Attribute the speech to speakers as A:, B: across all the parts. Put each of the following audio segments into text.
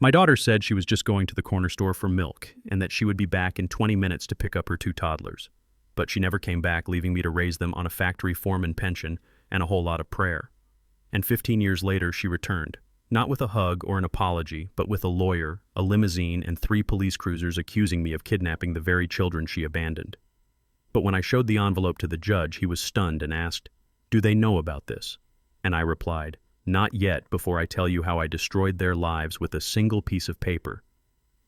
A: My daughter said she was just going to the corner store for milk and that she would be back in 20 minutes to pick up her two toddlers. But she never came back, leaving me to raise them on a factory foreman pension and a whole lot of prayer. And 15 years later, she returned, not with a hug or an apology, but with a lawyer, a limousine, and 3 police cruisers accusing me of kidnapping the very children she abandoned. But when I showed the envelope to the judge, he was stunned and asked, "Do they know about this?" And I replied, "Not yet, before I tell you how I destroyed their lives with a single piece of paper."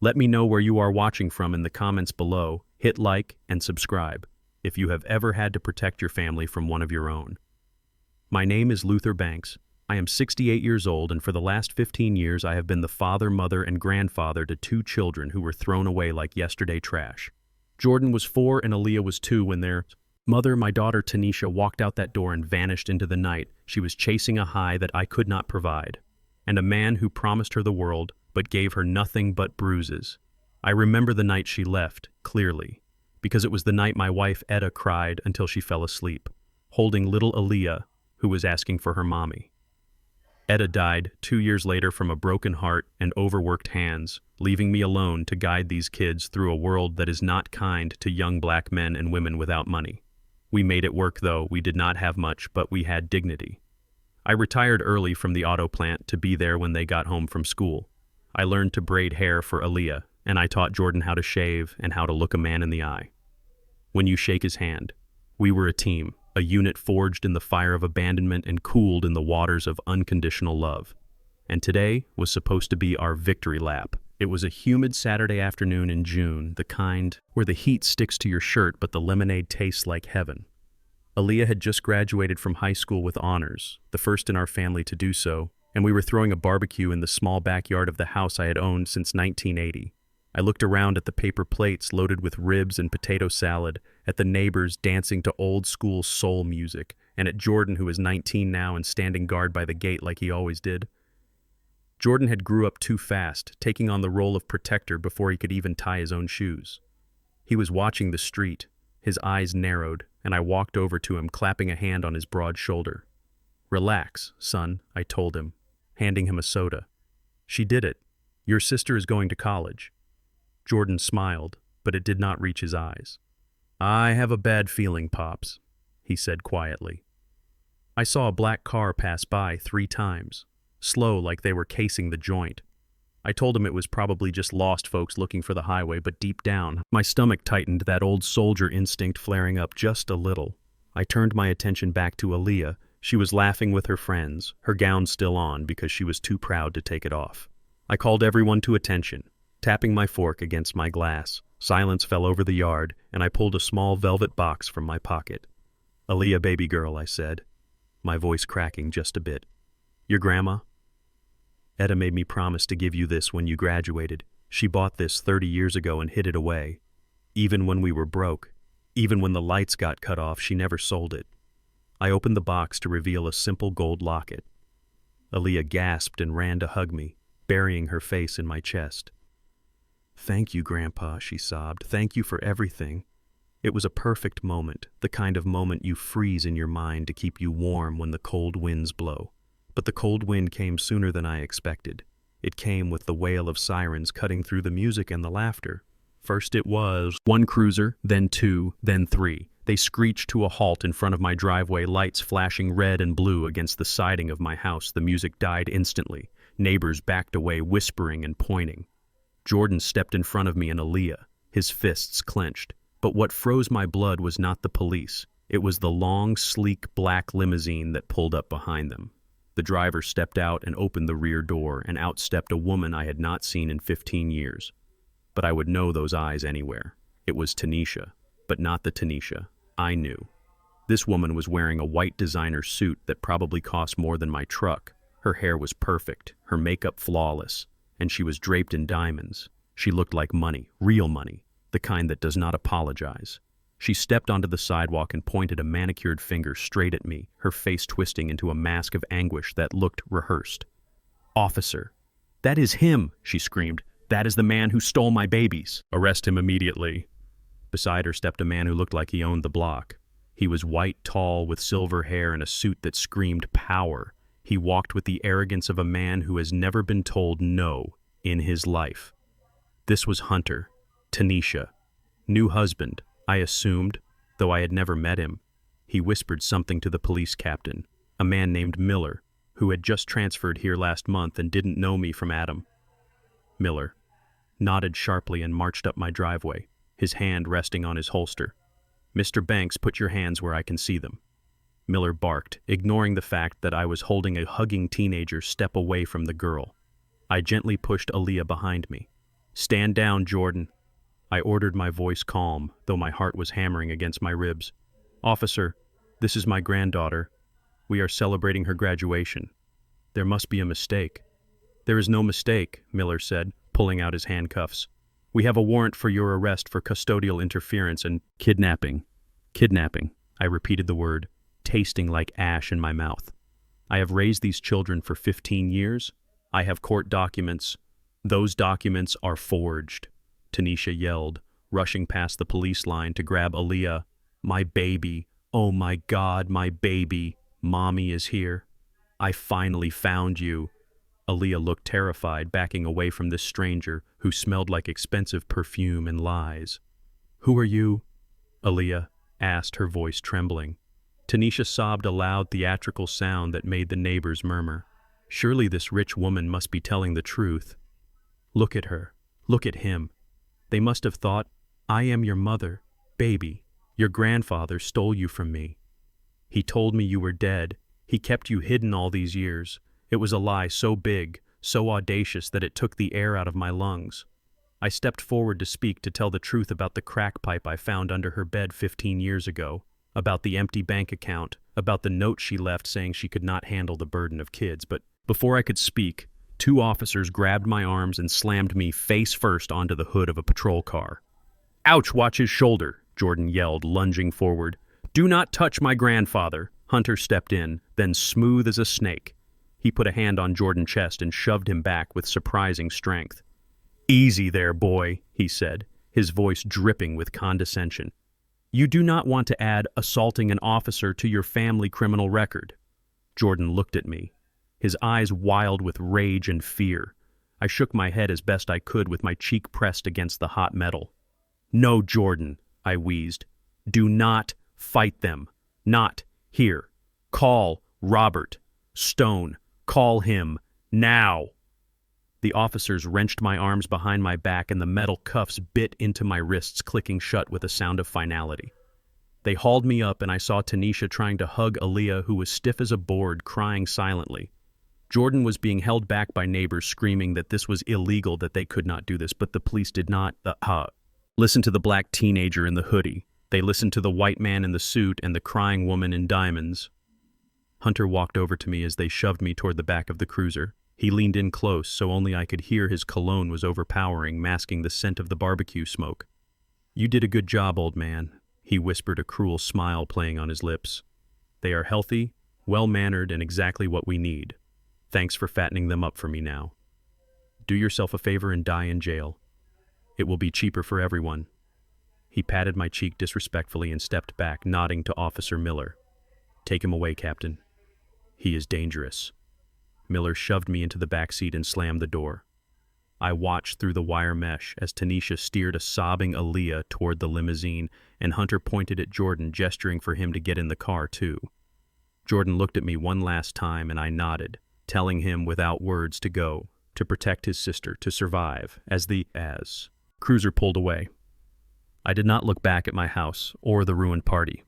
A: Let me know where you are watching from in the comments below. Hit like and subscribe if you have ever had to protect your family from one of your own. My name is Luther Banks. I am 68 years old, and for the last 15 years I have been the father, mother, and grandfather to 2 children who were thrown away like yesterday trash. Jordan was 4 and Aaliyah was 2 when their mother, my daughter Tanisha, walked out that door and vanished into the night. She was chasing a high that I could not provide, and a man who promised her the world but gave her nothing but bruises. I remember the night she left, clearly, because it was the night my wife Etta cried until she fell asleep, holding little Aaliyah, who was asking for her mommy. Etta died 2 years later from a broken heart and overworked hands, leaving me alone to guide these kids through a world that is not kind to young black men and women without money. We made it work, though. We did not have much, but we had dignity. I retired early from the auto plant to be there when they got home from school. I learned to braid hair for Aaliyah, and I taught Jordan how to shave and how to look a man in the eye. When you shake his hand, we were a team, a unit forged in the fire of abandonment and cooled in the waters of unconditional love. And today was supposed to be our victory lap. It was a humid Saturday afternoon in June, the kind where the heat sticks to your shirt but the lemonade tastes like heaven. Aaliyah had just graduated from high school with honors, the first in our family to do so, and we were throwing a barbecue in the small backyard of the house I had owned since 1980. I looked around at the paper plates loaded with ribs and potato salad, at the neighbors dancing to old-school soul music, and at Jordan, who is 19 now and standing guard by the gate like he always did. Jordan had grew up too fast, taking on the role of protector before he could even tie his own shoes. He was watching the street, his eyes narrowed, and I walked over to him, clapping a hand on his broad shoulder. "Relax, son," I told him, handing him a soda. "She did it. Your sister is going to college." Jordan smiled, but it did not reach his eyes. "I have a bad feeling, Pops," he said quietly. I saw a black car pass by 3 times, slow like they were casing the joint. I told him it was probably just lost folks looking for the highway, but deep down, my stomach tightened, that old soldier instinct flaring up just a little. I turned my attention back to Aaliyah. She was laughing with her friends, her gown still on because she was too proud to take it off. I called everyone to attention, tapping my fork against my glass. Silence fell over the yard, and I pulled a small velvet box from my pocket. "Aaliyah, baby girl," I said, my voice cracking just a bit. "Your grandma? Etta made me promise to give you this when you graduated. She bought this 30 years ago and hid it away. Even when we were broke, even when the lights got cut off, she never sold it." I opened the box to reveal a simple gold locket. Aaliyah gasped and ran to hug me, burying her face in my chest. "Thank you, Grandpa," she sobbed. "Thank you for everything." It was a perfect moment, the kind of moment you freeze in your mind to keep you warm when the cold winds blow. But the cold wind came sooner than I expected. It came with the wail of sirens cutting through the music and the laughter. First it was 1 cruiser, then 2, then 3. They screeched to a halt in front of my driveway, lights flashing red and blue against the siding of my house. The music died instantly. Neighbors backed away, whispering and pointing. Jordan stepped in front of me and Aaliyah, his fists clenched. But what froze my blood was not the police. It was the long, sleek black limousine that pulled up behind them. The driver stepped out and opened the rear door, and out stepped a woman I had not seen in 15 years. But I would know those eyes anywhere. It was Tanisha, but not the Tanisha I knew. This woman was wearing a white designer suit that probably cost more than my truck. Her hair was perfect, her makeup flawless, and she was draped in diamonds. She looked like money, real money, the kind that does not apologize. She stepped onto the sidewalk and pointed a manicured finger straight at me, her face twisting into a mask of anguish that looked rehearsed. "Officer, that is him," she screamed. "That is the man who stole my babies. Arrest him immediately." Beside her stepped a man who looked like he owned the block. He was white, tall, with silver hair and a suit that screamed power. He walked with the arrogance of a man who has never been told no. in his life. This was Hunter, Tanisha. New husband, I assumed, though I had never met him. He whispered something to the police captain, a man named Miller, who had just transferred here last month and didn't know me from Adam. Miller nodded sharply and marched up my driveway, his hand resting on his holster. "Mr. Banks, put your hands where I can see them." Miller barked, ignoring the fact that I was holding a hugging teenager step away from the girl. I gently pushed Aaliyah behind me. "Stand down, Jordan." I ordered, my voice calm, though my heart was hammering against my ribs. "Officer, this is my granddaughter. We are celebrating her graduation. There must be a mistake." "There is no mistake," Miller said, pulling out his handcuffs. "We have a warrant for your arrest for custodial interference and kidnapping." Kidnapping, I repeated the word, tasting like ash in my mouth. "I have raised these children for 15 years. I have court documents. Those documents are forged," Tanisha yelled, rushing past the police line to grab Aaliyah. "My baby. Oh my God, my baby. Mommy is here. I finally found you." Aaliyah looked terrified, backing away from this stranger who smelled like expensive perfume and lies. "Who are you?" Aaliyah asked, her voice trembling. Tanisha sobbed a loud theatrical sound that made the neighbors murmur. Surely this rich woman must be telling the truth. "Look at her. Look at him. They must have thought, I am your mother, baby. Your grandfather stole you from me. He told me you were dead. He kept you hidden all these years. It was a lie so big, so audacious that it took the air out of my lungs. I stepped forward to speak, to tell the truth about the crack pipe I found under her bed 15 years ago, about the empty bank account, about the note she left saying she could not handle the burden of kids. But before I could speak, 2 officers grabbed my arms and slammed me face first onto the hood of a patrol car. "Ouch, watch his shoulder," Jordan yelled, lunging forward. "Do not touch my grandfather." Hunter stepped in, then smooth as a snake. He put a hand on Jordan's chest and shoved him back with surprising strength. "Easy there, boy," he said, his voice dripping with condescension. "You do not want to add assaulting an officer to your family criminal record." Jordan looked at me, his eyes wild with rage and fear. I shook my head as best I could with my cheek pressed against the hot metal. "No, Jordan," I wheezed. "Do not fight them. Not here. Call Robert Stone. Call him now." The officers wrenched my arms behind my back and the metal cuffs bit into my wrists, clicking shut with a sound of finality. They hauled me up and I saw Tanisha trying to hug Aaliyah, who was stiff as a board, crying silently. Jordan was being held back by neighbors screaming that this was illegal, that they could not do this, but the police did not listen to the black teenager in the hoodie. They listened to the white man in the suit and the crying woman in diamonds. Hunter walked over to me as they shoved me toward the back of the cruiser. He leaned in close so only I could hear his cologne was overpowering, masking the scent of the barbecue smoke. "You did a good job, old man," he whispered, a cruel smile playing on his lips. "They are healthy, well-mannered, and exactly what we need. Thanks for fattening them up for me now. Do yourself a favor and die in jail. It will be cheaper for everyone." He patted my cheek disrespectfully and stepped back, nodding to Officer Miller. "Take him away, Captain. He is dangerous." Miller shoved me into the back seat and slammed the door. I watched through the wire mesh as Tanisha steered a sobbing Aaliyah toward the limousine, and Hunter pointed at Jordan, gesturing for him to get in the car too. Jordan looked at me one last time and I nodded, telling him without words to go, to protect his sister, to survive, as cruiser pulled away. I did not look back at my house or the ruined party.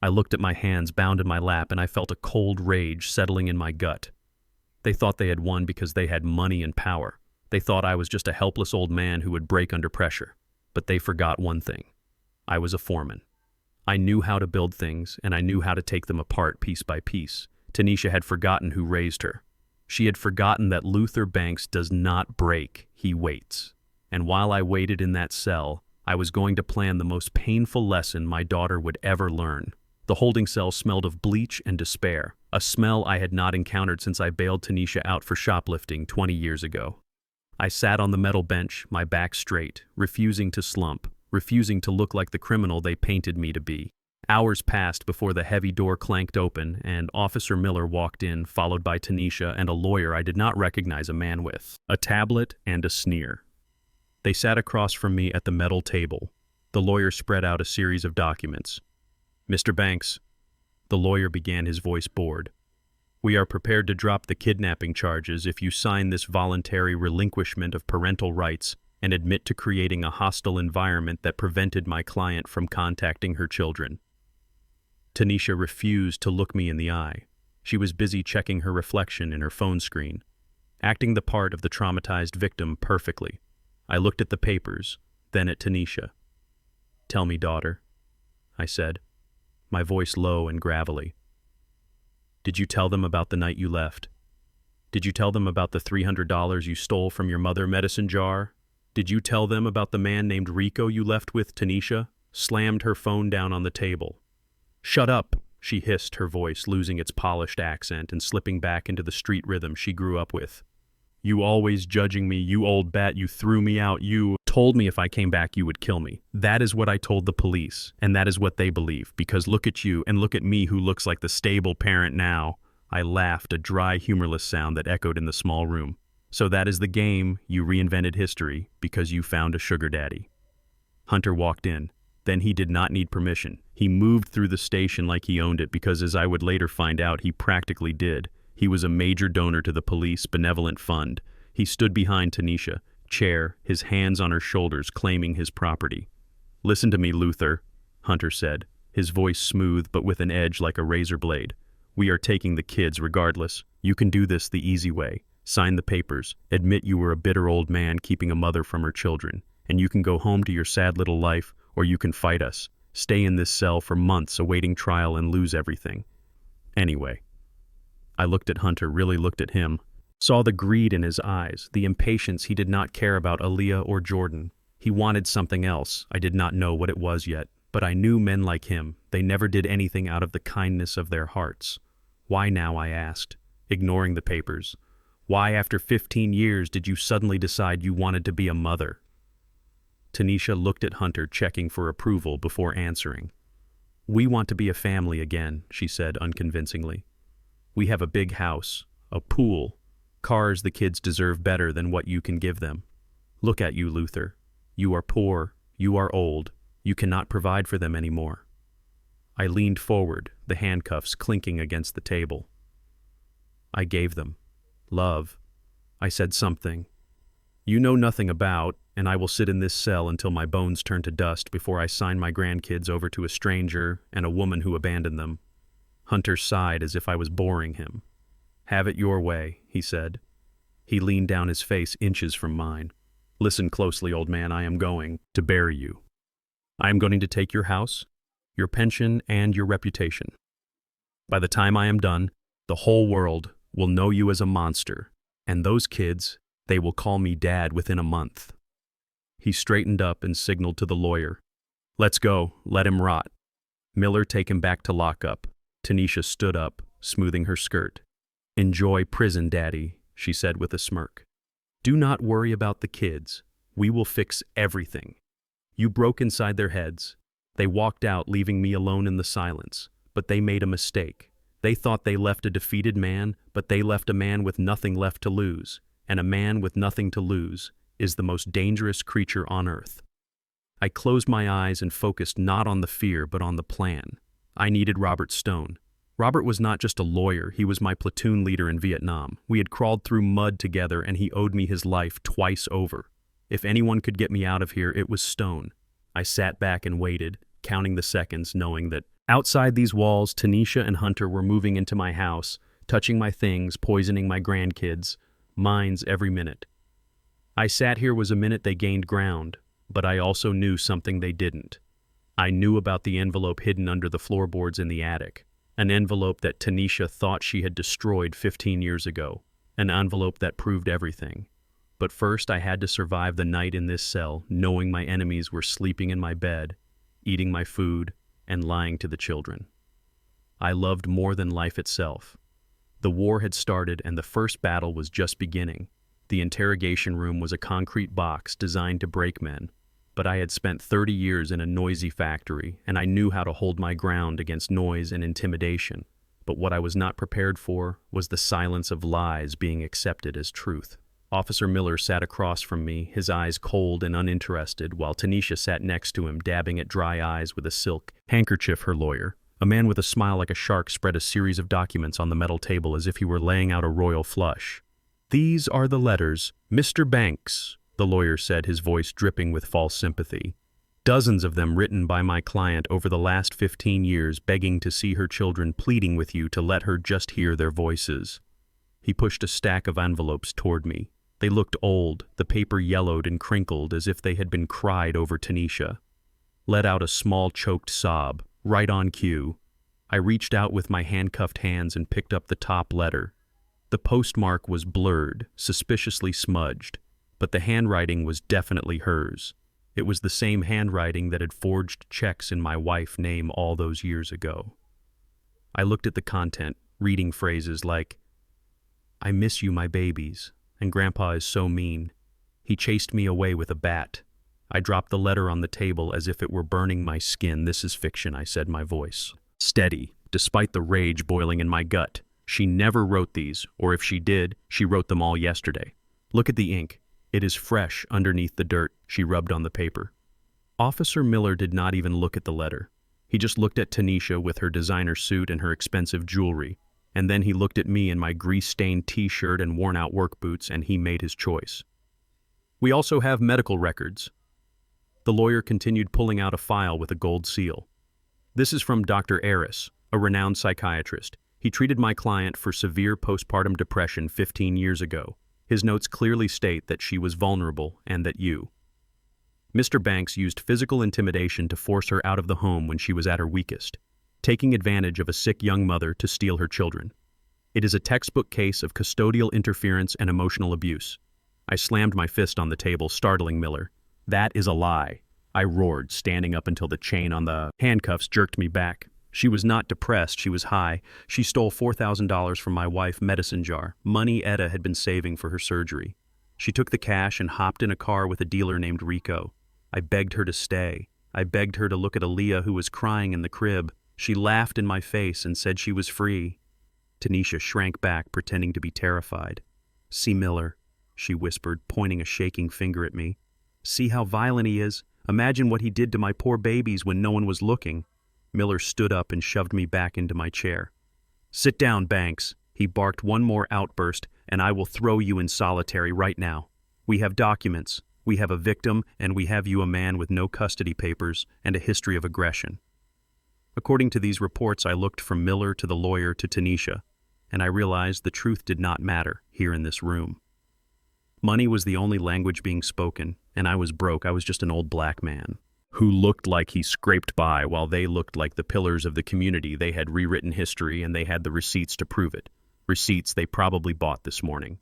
A: I looked at my hands bound in my lap and I felt a cold rage settling in my gut. They thought they had won because they had money and power. They thought I was just a helpless old man who would break under pressure. But they forgot one thing. I was a foreman. I knew how to build things, and I knew how to take them apart piece by piece. Tanisha had forgotten who raised her. She had forgotten that Luther Banks does not break, he waits. And while I waited in that cell, I was going to plan the most painful lesson my daughter would ever learn. The holding cell smelled of bleach and despair, a smell I had not encountered since I bailed Tanisha out for shoplifting 20 years ago. I sat on the metal bench, my back straight, refusing to slump, refusing to look like the criminal they painted me to be. Hours passed before the heavy door clanked open and Officer Miller walked in, followed by Tanisha and a lawyer I did not recognize a man with a tablet and a sneer. They sat across from me at the metal table. The lawyer spread out a series of documents. "Mr. Banks," the lawyer began, his voice bored, "we are prepared to drop the kidnapping charges if you sign this voluntary relinquishment of parental rights and admit to creating a hostile environment that prevented my client from contacting her children." Tanisha refused to look me in the eye. She was busy checking her reflection in her phone screen, acting the part of the traumatized victim perfectly. I looked at the papers, then at Tanisha. "Tell me, daughter," I said, my voice low and gravelly. "Did you tell them about the night you left? Did you tell them about the $300 you stole from your mother medicine jar? Did you tell them about the man named Rico you left with?" Tanisha slammed her phone down on the table. "Shut up," she hissed, her voice losing its polished accent and slipping back into the street rhythm she grew up with. "You always judging me, you old bat, you threw me out, you told me if I came back you would kill me. That is what I told the police, and that is what they believe, because look at you and look at me who looks like the stable parent now." I laughed, a dry, humorless sound that echoed in the small room. "So that is the game, you reinvented history because you found a sugar daddy." Hunter walked in. Then he did not need permission. He moved through the station like he owned it because, as I would later find out, he practically did. He was a major donor to the police benevolent fund. He stood behind Tanisha, chair, his hands on her shoulders, claiming his property. "Listen to me, Luther," Hunter said, his voice smooth but with an edge like a razor blade. "We are taking the kids regardless. You can do this the easy way. Sign the papers. Admit you were a bitter old man keeping a mother from her children. And you can go home to your sad little life, or you can fight us. Stay in this cell for months awaiting trial and lose everything. Anyway." I looked at Hunter, really looked at him. Saw the greed in his eyes, the impatience. He did not care about Aaliyah or Jordan. He wanted something else. I did not know what it was yet, but I knew men like him. They never did anything out of the kindness of their hearts. "Why now?" I asked, ignoring the papers. "Why, after 15 years, did you suddenly decide you wanted to be a mother?" Tanisha looked at Hunter, checking for approval before answering. "We want to be a family again," she said unconvincingly. "We have a big house, a pool, cars. The kids deserve better than what you can give them. Look at you, Luther. You are poor, you are old, you cannot provide for them anymore." I leaned forward, the handcuffs clinking against the table. "I gave them love. I said something you know nothing about, and I will sit in this cell until my bones turn to dust before I sign my grandkids over to a stranger and a woman who abandoned them." Hunter sighed as if I was boring him. "Have it your way," he said. He leaned down, his face inches from mine. "Listen closely, old man. I am going to bury you. I am going to take your house, your pension, and your reputation. By the time I am done, the whole world will know you as a monster, and those kids, they will call me Dad within a month." He straightened up and signaled to the lawyer. "Let's go. Let him rot. Miller, take him back to lockup." Tanisha stood up, smoothing her skirt. "Enjoy prison, Daddy," she said with a smirk. "Do not worry about the kids. We will fix everything. You broke inside their heads. They walked out, leaving me alone in the silence. But they made a mistake. They thought they left a defeated man, but they left a man with nothing left to lose. And a man with nothing to lose is the most dangerous creature on earth." I closed my eyes and focused not on the fear but on the plan. I needed Robert Stone. Robert was not just a lawyer, he was my platoon leader in Vietnam. We had crawled through mud together and he owed me his life twice over. If anyone could get me out of here, it was Stone. I sat back and waited, counting the seconds, knowing that outside these walls, Tanisha and Hunter were moving into my house, touching my things, poisoning my grandkids, mines every minute. I sat here was a minute they gained ground, but I also knew something they didn't. I knew about the envelope hidden under the floorboards in the attic, an envelope that Tanisha thought she had destroyed 15 years ago, an envelope that proved everything. But first I had to survive the night in this cell, knowing my enemies were sleeping in my bed, eating my food, and lying to the children. I loved more than life itself. The war had started and the first battle was just beginning. The interrogation room was a concrete box designed to break men. but I had spent 30 years in a noisy factory, and I knew how to hold my ground against noise and intimidation. But what I was not prepared for was the silence of lies being accepted as truth. Officer Miller sat across from me, his eyes cold and uninterested, while Tanisha sat next to him, dabbing at dry eyes with a silk handkerchief, her lawyer. A man with a smile like a shark spread a series of documents on the metal table as if he were laying out a royal flush. "These are the letters, Mr. Banks," the lawyer said, his voice dripping with false sympathy. "Dozens of them written by my client over the last 15 years, begging to see her children, pleading with you to let her just hear their voices." He pushed a stack of envelopes toward me. They looked old, the paper yellowed and crinkled as if they had been cried over. Tanisha let out a small choked sob, right on cue. I reached out with my handcuffed hands and picked up the top letter. The postmark was blurred, suspiciously smudged, but the handwriting was definitely hers. It was the same handwriting that had forged checks in my wife's name all those years ago. I looked at the content, reading phrases like, "I miss you, my babies, and Grandpa is so mean. He chased me away with a bat." I dropped the letter on the table as if it were burning my skin. "This is fiction," I said, my voice steady, despite the rage boiling in my gut. "She never wrote these, or if she did, she wrote them all yesterday. Look at the ink. It is fresh underneath the dirt." She rubbed on the paper. Officer Miller did not even look at the letter. He just looked at Tanisha with her designer suit and her expensive jewelry, and then he looked at me in my grease-stained t-shirt and worn-out work boots, and he made his choice. "We also have medical records." The lawyer continued, pulling out a file with a gold seal. "This is from Dr. Aris, a renowned psychiatrist. He treated my client for severe postpartum depression 15 years ago. His notes clearly state that she was vulnerable and that you, Mr. Banks, used physical intimidation to force her out of the home when she was at her weakest, taking advantage of a sick young mother to steal her children. It is a textbook case of custodial interference and emotional abuse." I slammed my fist on the table, startling Miller. "That is a lie," I roared, standing up until the chain on the handcuffs jerked me back. She was not depressed, she was high. She stole $4,000 from my wife's medicine jar, money Etta had been saving for her surgery. She took the cash and hopped in a car with a dealer named Rico. I begged her to stay. I begged her to look at Aaliyah, who was crying in the crib. She laughed in my face and said she was free. Tanisha shrank back, pretending to be terrified. "See Miller," she whispered, pointing a shaking finger at me. "See how violent he is. Imagine what he did to my poor babies when no one was looking." Miller stood up and shoved me back into my chair. "Sit down, Banks." He barked one more outburst, "and I will throw you in solitary right now. We have documents. We have a victim, and we have you, a man with no custody papers and a history of aggression." According to these reports, I looked from Miller to the lawyer to Tanisha, and I realized the truth did not matter here in this room. Money was the only language being spoken, and I was broke. I was just an old black man who looked like he scraped by, while they looked like the pillars of the community. They had rewritten history, and they had the receipts to prove it. Receipts they probably bought this morning.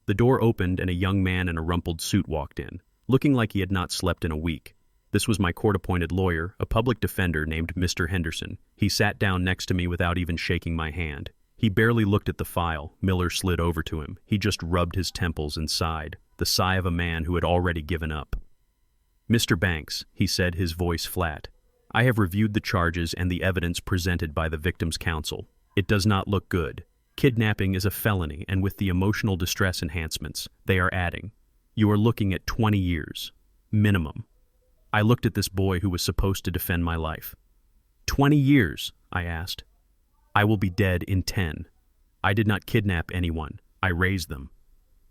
A: The door opened, and a young man in a rumpled suit walked in, looking like he had not slept in a week. This was my court-appointed lawyer, a public defender named Mr. Henderson. He sat down next to me without even shaking my hand. He barely looked at the file. Miller slid over to him. He just rubbed his temples and sighed, the sigh of a man who had already given up. "Mr. Banks," he said, his voice flat, "I have reviewed the charges and the evidence presented by the victim's counsel. It does not look good. Kidnapping is a felony, and with the emotional distress enhancements they are adding, you are looking at 20 years. Minimum." I looked at this boy who was supposed to defend my life. 20 years, I asked. "I will be dead in 10. I did not kidnap anyone. I raised them."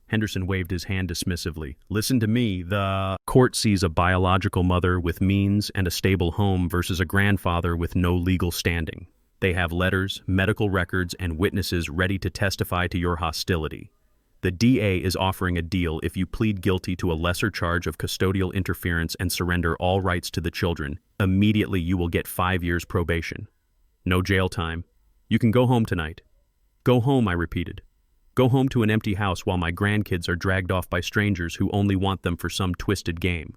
A: Henderson waved his hand dismissively. "Listen to me, the court sees a biological mother with means and a stable home versus a grandfather with no legal standing. They have letters, medical records, and witnesses ready to testify to your hostility. The DA is offering a deal if you plead guilty to a lesser charge of custodial interference and surrender all rights to the children. Immediately you will get 5 years probation. No jail time. You can go home tonight." "Go home," I repeated. "Go home to an empty house while my grandkids are dragged off by strangers who only want them for some twisted game."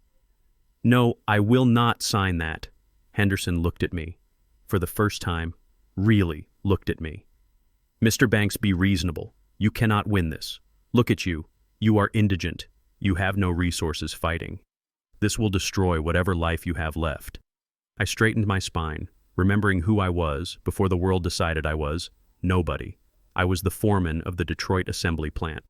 A: "No, I will not sign that." Henderson looked at me. For the first time, really looked at me. "Mr. Banks, be reasonable. You cannot win this. Look at you. You are indigent. You have no resources fighting." This will destroy whatever life you have left. I straightened my spine, remembering who I was before the world decided I was nobody. I was the foreman of the Detroit assembly plant.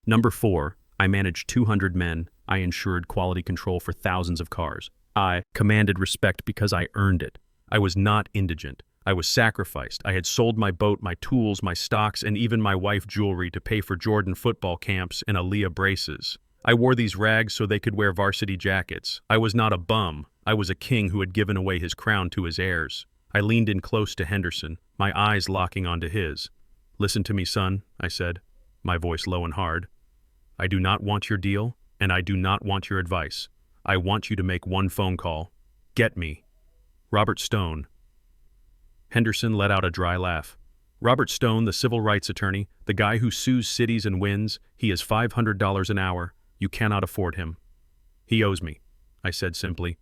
A: Number 4, I managed 200 men. I ensured quality control for thousands of cars. I commanded respect because I earned it. I was not indigent. I was sacrificed. I had sold my boat, my tools, my stocks, and even my wife jewelry to pay for Jordan football camps and Aaliyah braces. I wore these rags so they could wear varsity jackets. I was not a bum. I was a king who had given away his crown to his heirs. I leaned in close to Henderson, my eyes locking onto his. "Listen to me, son," I said, my voice low and hard. "I do not want your deal, and I do not want your advice. I want you to make one phone call. Get me Robert Stone." Henderson let out a dry laugh. "Robert Stone, the civil rights attorney, the guy who sues cities and wins, he is $500 an hour. You cannot afford him." "He owes me," I said simply.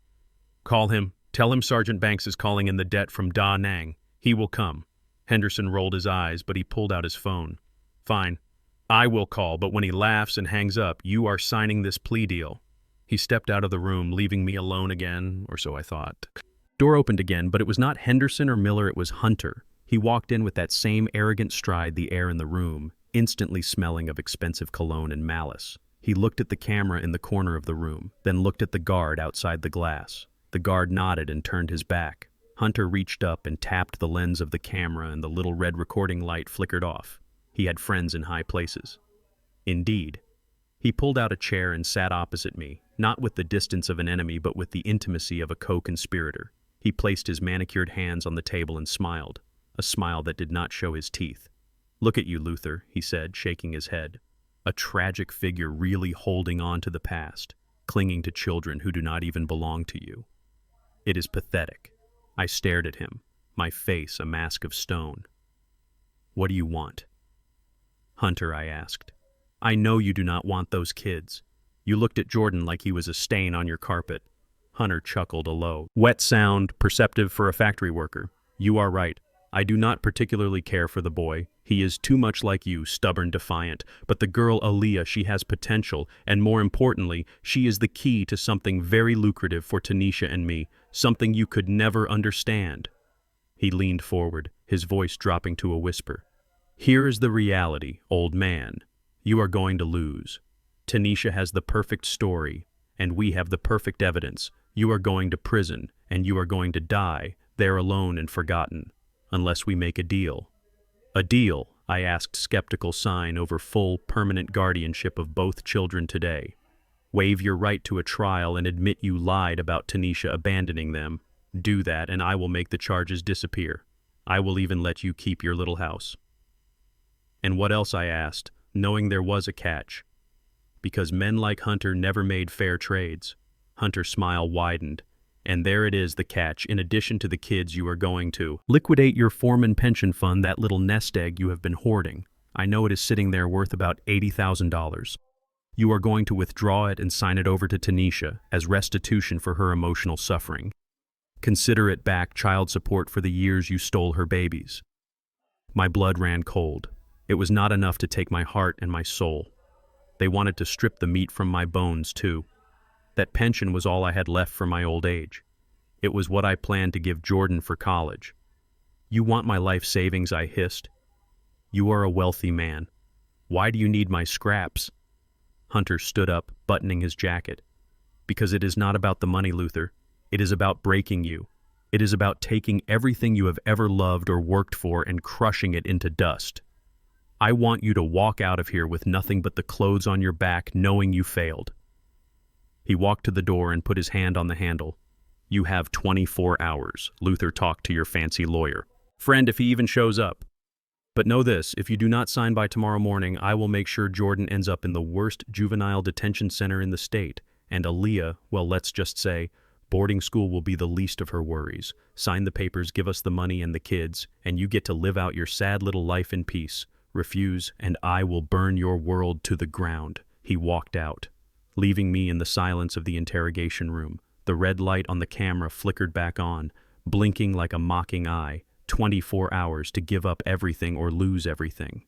A: "Call him. Tell him Sergeant Banks is calling in the debt from Da Nang. He will come." Henderson rolled his eyes, but he pulled out his phone. "Fine. I will call, but when he laughs and hangs up, you are signing this plea deal." He stepped out of the room, leaving me alone again, or so I thought. Door opened again, but it was not Henderson or Miller, it was Hunter. He walked in with that same arrogant stride, the air in the room, instantly smelling of expensive cologne and malice. He looked at the camera in the corner of the room, then looked at the guard outside the glass. The guard nodded and turned his back. Hunter reached up and tapped the lens of the camera, and the little red recording light flickered off. He had friends in high places. Indeed. He pulled out a chair and sat opposite me, not with the distance of an enemy, but with the intimacy of a co-conspirator. He placed his manicured hands on the table and smiled, a smile that did not show his teeth. "Look at you, Luther," he said, shaking his head. "A tragic figure really holding on to the past, clinging to children who do not even belong to you. It is pathetic." I stared at him, my face a mask of stone. "What do you want?" "Hunter," I asked, "I know you do not want those kids. You looked at Jordan like he was a stain on your carpet." Hunter chuckled a low, wet sound, perceptive for a factory worker. "You are right. I do not particularly care for the boy. He is too much like you, stubborn, defiant. But the girl Aaliyah, she has potential, and more importantly, she is the key to something very lucrative for Tanisha and me, something you could never understand." He leaned forward, his voice dropping to a whisper. "Here is the reality, old man. You are going to lose. Tanisha has the perfect story, and we have the perfect evidence. You are going to prison, and you are going to die, there alone and forgotten, unless we make a deal." "A deal?" I asked, skeptical sign over full, permanent guardianship of both children today. "Waive your right to a trial and admit you lied about Tanisha abandoning them. Do that, and I will make the charges disappear. I will even let you keep your little house." "And what else?" I asked, knowing there was a catch. "Because men like Hunter never made fair trades." Hunter's smile widened. "And there it is, the catch. In addition to the kids, you are going to liquidate your foreman pension fund, that little nest egg you have been hoarding. I know it is sitting there worth about $80,000. You are going to withdraw it and sign it over to Tanisha as restitution for her emotional suffering. Consider it back child support for the years you stole her babies." My blood ran cold. It was not enough to take my heart and my soul. They wanted to strip the meat from my bones, too. That pension was all I had left for my old age. It was what I planned to give Jordan for college. "You want my life savings?" I hissed. "You are a wealthy man. Why do you need my scraps?" Hunter stood up, buttoning his jacket. "Because it is not about the money, Luther. It is about breaking you. It is about taking everything you have ever loved or worked for and crushing it into dust. I want you to walk out of here with nothing but the clothes on your back, knowing you failed." He walked to the door and put his hand on the handle. "You have 24 hours. Luther, talk to your fancy lawyer. Friend, if he even shows up. But know this, if you do not sign by tomorrow morning, I will make sure Jordan ends up in the worst juvenile detention center in the state, and Aaliyah, well, let's just say, boarding school will be the least of her worries. Sign the papers, give us the money and the kids, and you get to live out your sad little life in peace. Refuse, and I will burn your world to the ground." He walked out, leaving me in the silence of the interrogation room. The red light on the camera flickered back on, blinking like a mocking eye. 24 hours to give up everything or lose everything.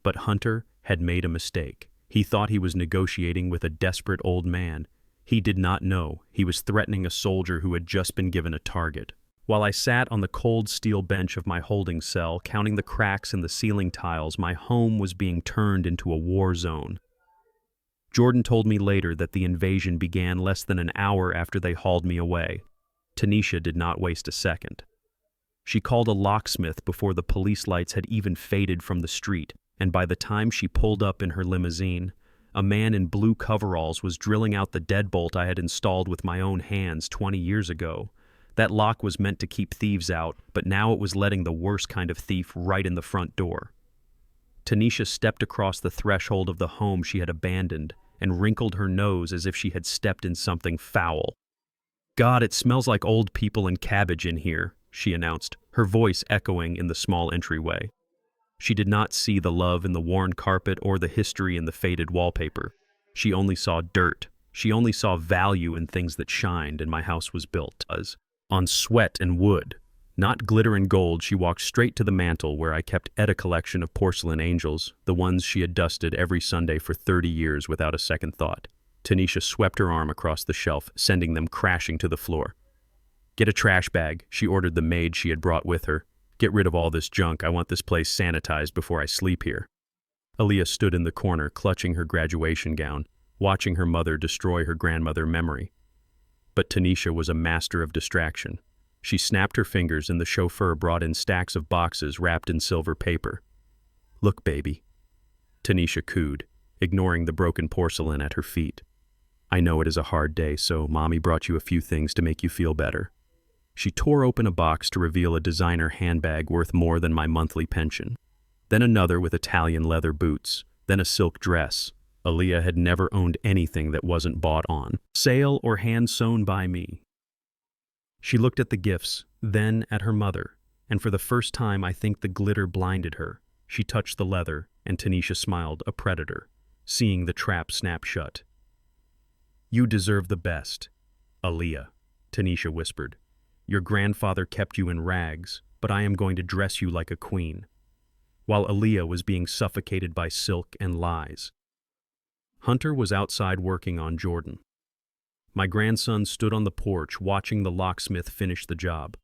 A: But Hunter had made a mistake. He thought he was negotiating with a desperate old man. He did not know he was threatening a soldier who had just been given a target. While I sat on the cold steel bench of my holding cell, counting the cracks in the ceiling tiles, my home was being turned into a war zone. Jordan told me later that the invasion began less than an hour after they hauled me away. Tanisha did not waste a second. She called a locksmith before the police lights had even faded from the street, and by the time she pulled up in her limousine, a man in blue coveralls was drilling out the deadbolt I had installed with my own hands 20 years ago. That lock was meant to keep thieves out, but now it was letting the worst kind of thief right in the front door. Tanisha stepped across the threshold of the home she had abandoned and wrinkled her nose as if she had stepped in something foul. "God, it smells like old people and cabbage in here," she announced, her voice echoing in the small entryway. She did not see the love in the worn carpet or the history in the faded wallpaper. She only saw dirt. She only saw value in things that shined, and my house was built on sweat and wood. Not glitter and gold. She walked straight to the mantel where I kept a collection of porcelain angels, the ones she had dusted every Sunday for 30 years without a second thought. Tanisha swept her arm across the shelf, sending them crashing to the floor. "Get a trash bag," she ordered the maid she had brought with her. "Get rid of all this junk. I want this place sanitized before I sleep here." Aaliyah stood in the corner, clutching her graduation gown, watching her mother destroy her grandmother memory. But Tanisha was a master of distraction. She snapped her fingers and the chauffeur brought in stacks of boxes wrapped in silver paper. "Look, baby," Tanisha cooed, ignoring the broken porcelain at her feet. "I know it is a hard day, so Mommy brought you a few things to make you feel better." She tore open a box to reveal a designer handbag worth more than my monthly pension. Then another with Italian leather boots, then a silk dress. Aaliyah had never owned anything that wasn't bought on sale or hand-sewn by me. She looked at the gifts, then at her mother, and for the first time I think the glitter blinded her. She touched the leather, and Tanisha smiled, a predator, seeing the trap snap shut. "You deserve the best, Aaliyah," Tanisha whispered. "Your grandfather kept you in rags, but I am going to dress you like a queen." While Aaliyah was being suffocated by silk and lies. Hunter was outside working on Jordan. My grandson stood on the porch watching the locksmith finish the job.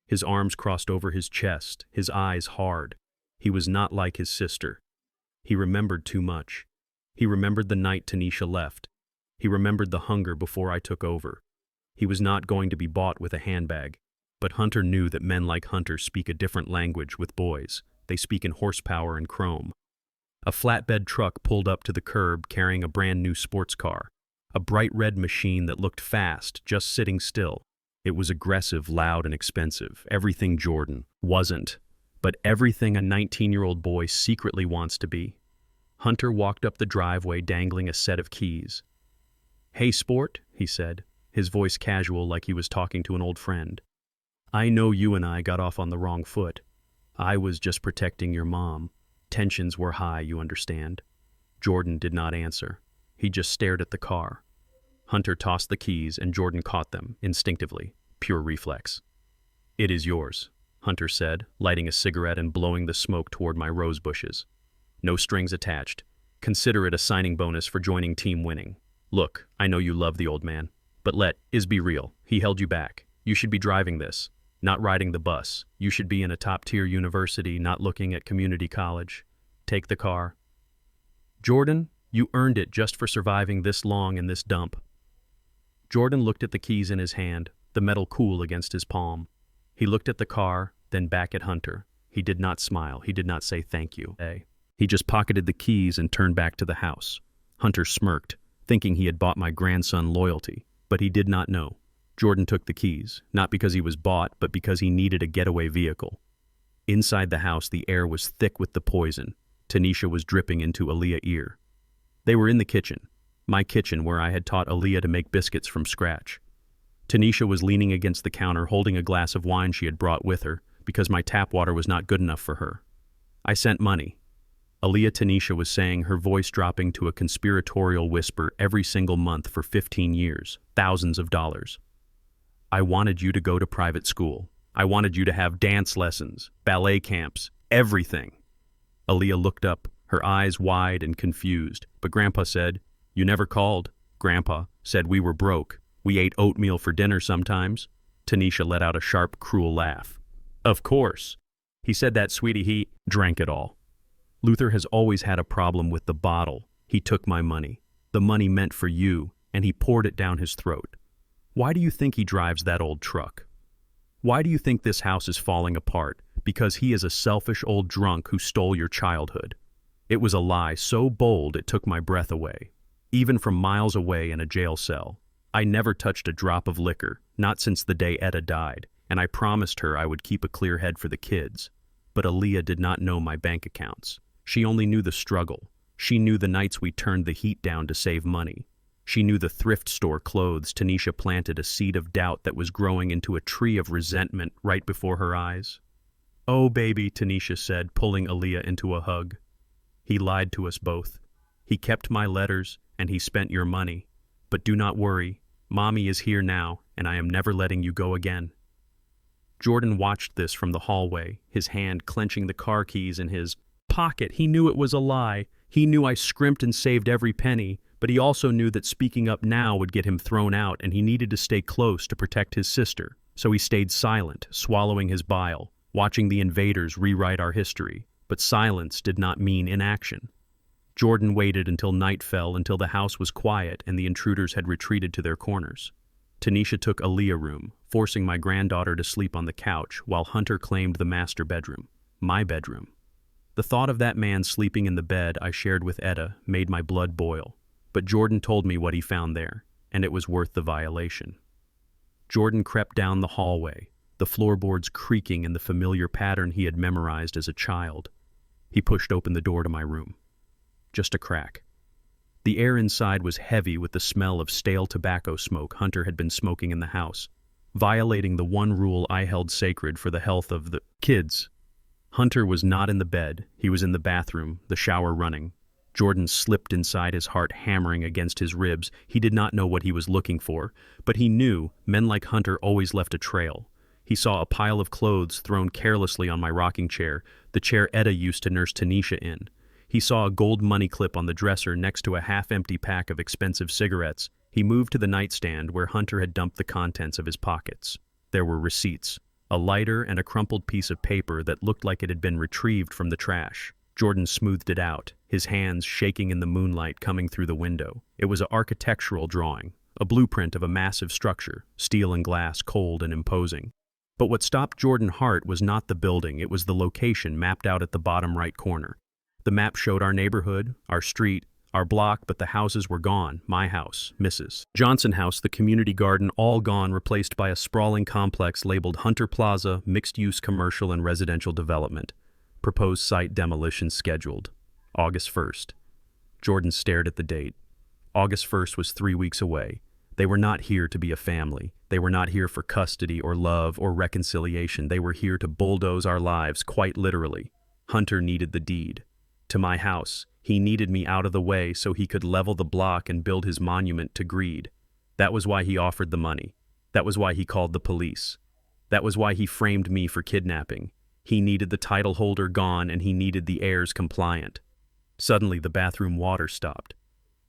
A: His arms crossed over his chest, his eyes hard. He was not like his sister. He remembered too much. He remembered the night Tanisha left. He remembered the hunger before I took over. He was not going to be bought with a handbag. But Hunter knew that men like Hunter speak a different language with boys. They speak in horsepower and chrome. A flatbed truck pulled up to the curb carrying a brand new sports car. A bright red machine that looked fast, just sitting still. It was aggressive, loud, and expensive. Everything Jordan wasn't, but everything a 19-year-old boy secretly wants to be. Hunter walked up the driveway dangling a set of keys. "Hey, sport," he said, his voice casual like he was talking to an old friend. "I know you and I got off on the wrong foot. I was just protecting your mom. Tensions were high, you understand." Jordan did not answer. He just stared at the car. Hunter tossed the keys and Jordan caught them, instinctively, pure reflex. "It is yours," Hunter said, lighting a cigarette and blowing the smoke toward my rose bushes. "No strings attached. Consider it a signing bonus for joining Team Winning. Look, I know you love the old man, but be real. He held you back. You should be driving this, not riding the bus. You should be in a top-tier university, not looking at community college. Take the car. Jordan, you earned it just for surviving this long in this dump." Jordan looked at the keys in his hand, the metal cool against his palm. He looked at the car, then back at Hunter. He did not smile. He did not say thank you. He just pocketed the keys and turned back to the house. Hunter smirked, thinking he had bought my grandson loyalty, but he did not know. Jordan took the keys, not because he was bought, but because he needed a getaway vehicle. Inside the house, the air was thick with the poison. Tanisha was dripping into Aaliyah's ear. They were in the kitchen, my kitchen where I had taught Aaliyah to make biscuits from scratch. Tanisha was leaning against the counter holding a glass of wine she had brought with her because my tap water was not good enough for her. "I sent money," Aaliyah Tanisha was saying, her voice dropping to a conspiratorial whisper, "every single month for 15 years, thousands of dollars. I wanted you to go to private school. I wanted you to have dance lessons, ballet camps, everything." Aaliyah looked up, her eyes wide and confused, but Grandpa said, "You never called. Grandpa said we were broke. We ate oatmeal for dinner sometimes. Tanisha let out a sharp, cruel laugh. Of course. He said that, sweetie, he drank it all. Luther has always had a problem with the bottle. He took my money, the money meant for you, and he poured it down his throat. Why do you think he drives that old truck? Why do you think this house is falling apart? Because he is a selfish old drunk who stole your childhood. It was a lie so bold it took my breath away. Even from miles away in a jail cell. I never touched a drop of liquor, not since the day Etta died, and I promised her I would keep a clear head for the kids. But Aaliyah did not know my bank accounts. She only knew the struggle. She knew the nights we turned the heat down to save money. She knew the thrift store clothes Tanisha planted a seed of doubt that was growing into a tree of resentment right before her eyes. Oh, baby, Tanisha said, pulling Aaliyah into a hug. He lied to us both. He kept my letters, and he spent your money. But do not worry, Mommy is here now, and I am never letting you go again. Jordan watched this from the hallway, his hand clenching the car keys in his pocket. He knew it was a lie. He knew I scrimped and saved every penny, but he also knew that speaking up now would get him thrown out, and he needed to stay close to protect his sister. So he stayed silent, swallowing his bile, watching the invaders rewrite our history. But silence did not mean inaction. Jordan waited until night fell, until the house was quiet and the intruders had retreated to their corners. Tanisha took Aaliyah room, forcing my granddaughter to sleep on the couch, while Hunter claimed the master bedroom, my bedroom. The thought of that man sleeping in the bed I shared with Etta made my blood boil, but Jordan told me what he found there, and it was worth the violation. Jordan crept down the hallway, the floorboards creaking in the familiar pattern he had memorized as a child. He pushed open the door to my room. Just a crack. The air inside was heavy with the smell of stale tobacco smoke Hunter had been smoking in the house, violating the one rule I held sacred for the health of the kids. Hunter was not in the bed. He was in the bathroom, the shower running. Jordan slipped inside, his heart hammering against his ribs. He did not know what he was looking for, but he knew men like Hunter always left a trail. He saw a pile of clothes thrown carelessly on my rocking chair, the chair Etta used to nurse Tanisha in. He saw a gold money clip on the dresser next to a half-empty pack of expensive cigarettes. He moved to the nightstand where Hunter had dumped the contents of his pockets. There were receipts, a lighter and a crumpled piece of paper that looked like it had been retrieved from the trash. Jordan smoothed it out, his hands shaking in the moonlight coming through the window. It was an architectural drawing, a blueprint of a massive structure, steel and glass, cold and imposing. But what stopped Jordan's heart was not the building, it was the location mapped out at the bottom right corner. The map showed our neighborhood, our street, our block, but the houses were gone. My house, Mrs. Johnson House, the community garden, all gone, replaced by a sprawling complex labeled Hunter Plaza, mixed-use commercial and residential development. Proposed site demolition scheduled. August 1st. Jordan stared at the date. August 1st was 3 weeks away. They were not here to be a family. They were not here for custody or love or reconciliation. They were here to bulldoze our lives, quite literally. Hunter needed the deed. To my house. He needed me out of the way so he could level the block and build his monument to greed. That was why he offered the money. That was why he called the police. That was why he framed me for kidnapping. He needed the title holder gone and he needed the heirs compliant. Suddenly, the bathroom water stopped.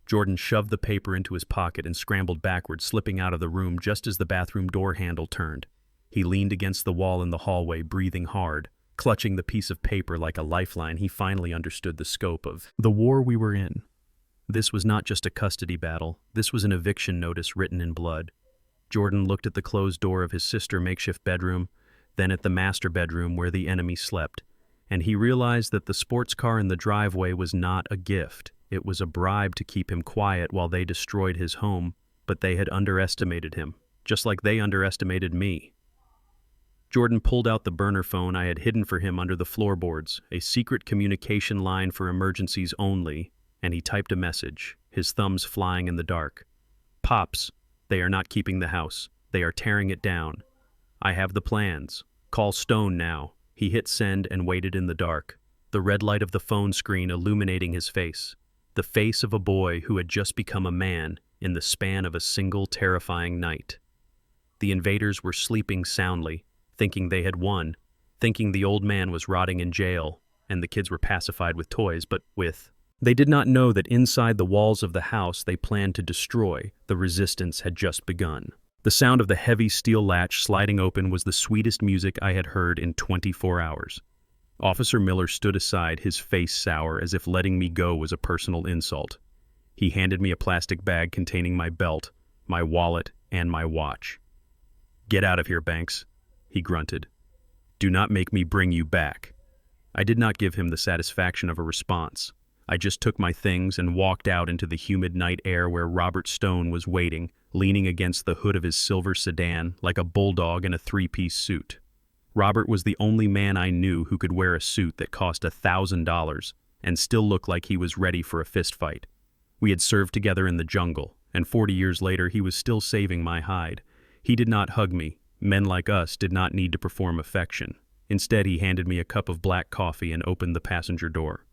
A: Jordan shoved the paper into his pocket and scrambled backward, slipping out of the room just as the bathroom door handle turned. He leaned against the wall in the hallway, breathing hard. Clutching the piece of paper like a lifeline, he finally understood the scope of the war we were in. This was not just a custody battle. This was an eviction notice written in blood. Jordan looked at the closed door of his sister's makeshift bedroom, then at the master bedroom where the enemy slept, and he realized that the sports car in the driveway was not a gift. It was a bribe to keep him quiet while they destroyed his home, but they had underestimated him, just like they underestimated me. Jordan pulled out the burner phone I had hidden for him under the floorboards, a secret communication line for emergencies only, and he typed a message, his thumbs flying in the dark. Pops, they are not keeping the house. They are tearing it down. I have the plans. Call Stone now. He hit send and waited in the dark, the red light of the phone screen illuminating his face, the face of a boy who had just become a man in the span of a single terrifying night. The invaders were sleeping soundly, thinking they had won, thinking the old man was rotting in jail, and the kids were pacified with toys, but with They did not know that inside the walls of the house they planned to destroy, the resistance had just begun. The sound of the heavy steel latch sliding open was the sweetest music I had heard in 24 hours. Officer Miller stood aside, his face sour, as if letting me go was a personal insult. He handed me a plastic bag containing my belt, my wallet, and my watch. "Get out of here, Banks," he grunted. "Do not make me bring you back." I did not give him the satisfaction of a response. I just took my things and walked out into the humid night air where Robert Stone was waiting, leaning against the hood of his silver sedan like a bulldog in a three-piece suit. Robert was the only man I knew who could wear a suit that cost $1,000 and still look like he was ready for a fistfight. We had served together in the jungle, and 40 years later he was still saving my hide. He did not hug me. Men like us did not need to perform affection. Instead, he handed me a cup of black coffee and opened the passenger door.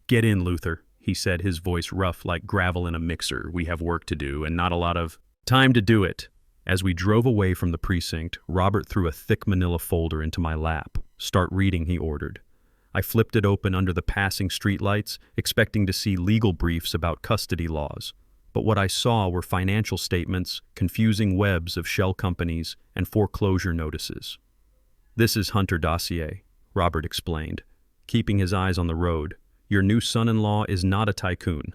A: "Get in, Luther," he said, his voice rough like gravel in a mixer. "We have work to do, and not a lot of time to do it." As we drove away from the precinct, Robert threw a thick manila folder into my lap. "Start reading," he ordered. I flipped it open under the passing streetlights, expecting to see legal briefs about custody laws. But what I saw were financial statements, confusing webs of shell companies, and foreclosure notices. "This is Hunter dossier," Robert explained, keeping his eyes on the road. "Your new son-in-law is not a tycoon.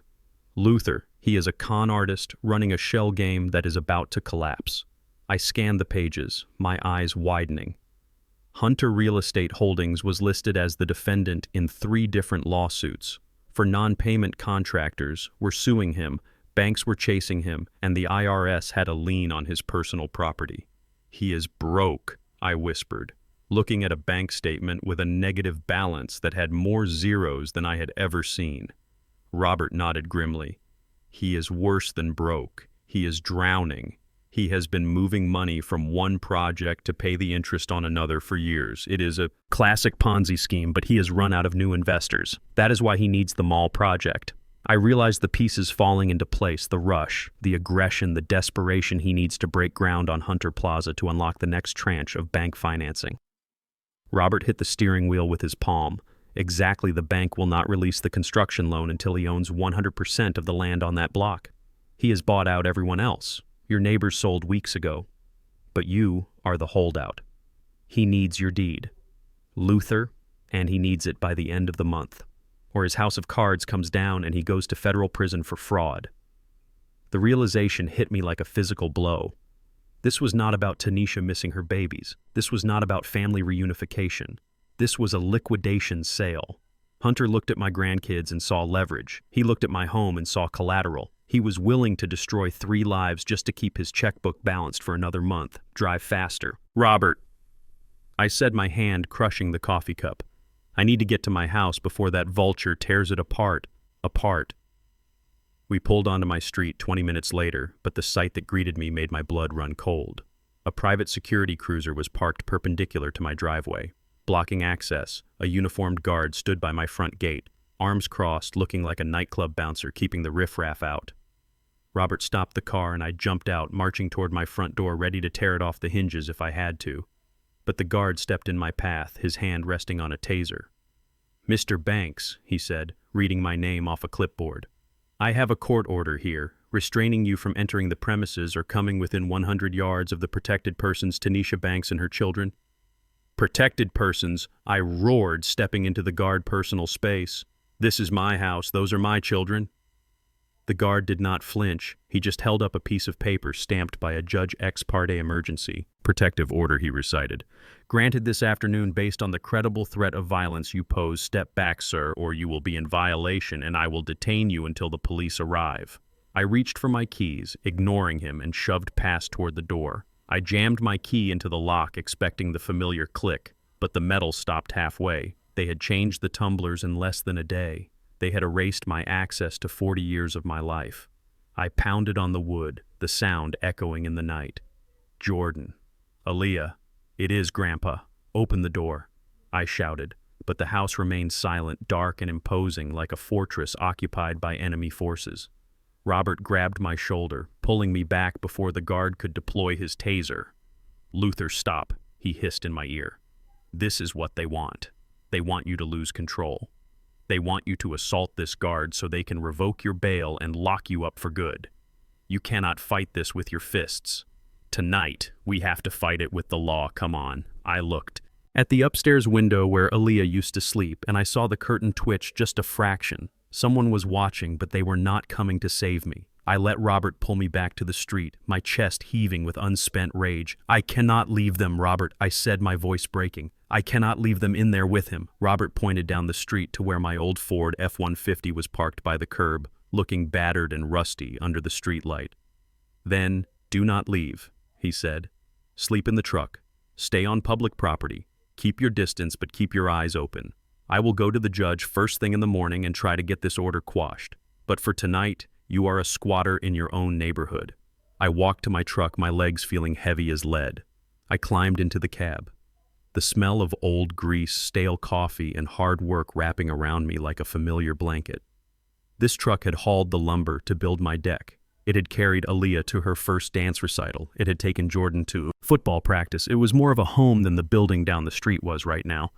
A: Luther, he is a con artist running a shell game that is about to collapse." I scanned the pages, my eyes widening. Hunter Real Estate Holdings was listed as the defendant in 3 different lawsuits. For non-payment, contractors were suing him, banks were chasing him, and the IRS had a lien on his personal property. "He is broke," I whispered, looking at a bank statement with a negative balance that had more zeros than I had ever seen. Robert nodded grimly. "He is worse than broke. He is drowning. He has been moving money from one project to pay the interest on another for years. It is a classic Ponzi scheme, but he has run out of new investors. That is why he needs the mall project." I realized the pieces falling into place, the rush, the aggression, the desperation he needs to break ground on Hunter Plaza to unlock the next tranche of bank financing. Robert hit the steering wheel with his palm. "Exactly, the bank will not release the construction loan until he owns 100% of the land on that block. He has bought out everyone else. Your neighbors sold weeks ago. But you are the holdout. He needs your deed. Luther, and he needs it by the end of the month. Or his house of cards comes down and he goes to federal prison for fraud." The realization hit me like a physical blow. This was not about Tanisha missing her babies. This was not about family reunification. This was a liquidation sale. Hunter looked at my grandkids and saw leverage. He looked at my home and saw collateral. He was willing to destroy 3 lives just to keep his checkbook balanced for another month. Drive faster. "Robert," I said, my hand crushing the coffee cup. "I need to get to my house before that vulture tears it apart. Apart." We pulled onto my street 20 minutes later, but the sight that greeted me made my blood run cold. A private security cruiser was parked perpendicular to my driveway. Blocking access, a uniformed guard stood by my front gate, arms crossed, looking like a nightclub bouncer keeping the riffraff out. Robert stopped the car and I jumped out, marching toward my front door, ready to tear it off the hinges if I had to. But the guard stepped in my path, his hand resting on a taser. "Mr. Banks," he said, reading my name off a clipboard. "I have a court order here, restraining you from entering the premises or coming within 100 yards of the protected persons Tanisha Banks and her children." "Protected persons," I roared, stepping into the guard personal space. "This is my house, those are my children." The guard did not flinch. He just held up a piece of paper stamped by a judge ex parte emergency. "Protective order," he recited. "Granted this afternoon based on the credible threat of violence you pose. Step back, sir, or you will be in violation and I will detain you until the police arrive." I reached for my keys, ignoring him, and shoved past toward the door. I jammed my key into the lock, expecting the familiar click, but the metal stopped halfway. They had changed the tumblers in less than a day. They had erased my access to 40 years of my life. I pounded on the wood, the sound echoing in the night. "Jordan. Aaliyah. It is Grandpa. Open the door," I shouted, but the house remained silent, dark and imposing, like a fortress occupied by enemy forces. Robert grabbed my shoulder, pulling me back before the guard could deploy his taser. "Luther, stop," he hissed in my ear. "This is what they want. They want you to lose control." They want you to assault this guard so they can revoke your bail and lock you up for good. You cannot fight this with your fists. Tonight, we have to fight it with the law, come on." I looked at the upstairs window where Aaliyah used to sleep, and I saw the curtain twitch just a fraction. Someone was watching, but they were not coming to save me. I let Robert pull me back to the street, my chest heaving with unspent rage. "I cannot leave them, Robert," I said, my voice breaking. "I cannot leave them in there with him." Robert pointed down the street to where my old Ford F-150 was parked by the curb, looking battered and rusty under the streetlight. "Then, do not leave," he said. "Sleep in the truck. Stay on public property. Keep your distance, but keep your eyes open. I will go to the judge first thing in the morning and try to get this order quashed. But for tonight, you are a squatter in your own neighborhood." I walked to my truck, my legs feeling heavy as lead. I climbed into the cab. The smell of old grease, stale coffee, and hard work wrapping around me like a familiar blanket. This truck had hauled the lumber to build my deck. It had carried Aaliyah to her first dance recital. It had taken Jordan to football practice. It was more of a home than the building down the street was right now.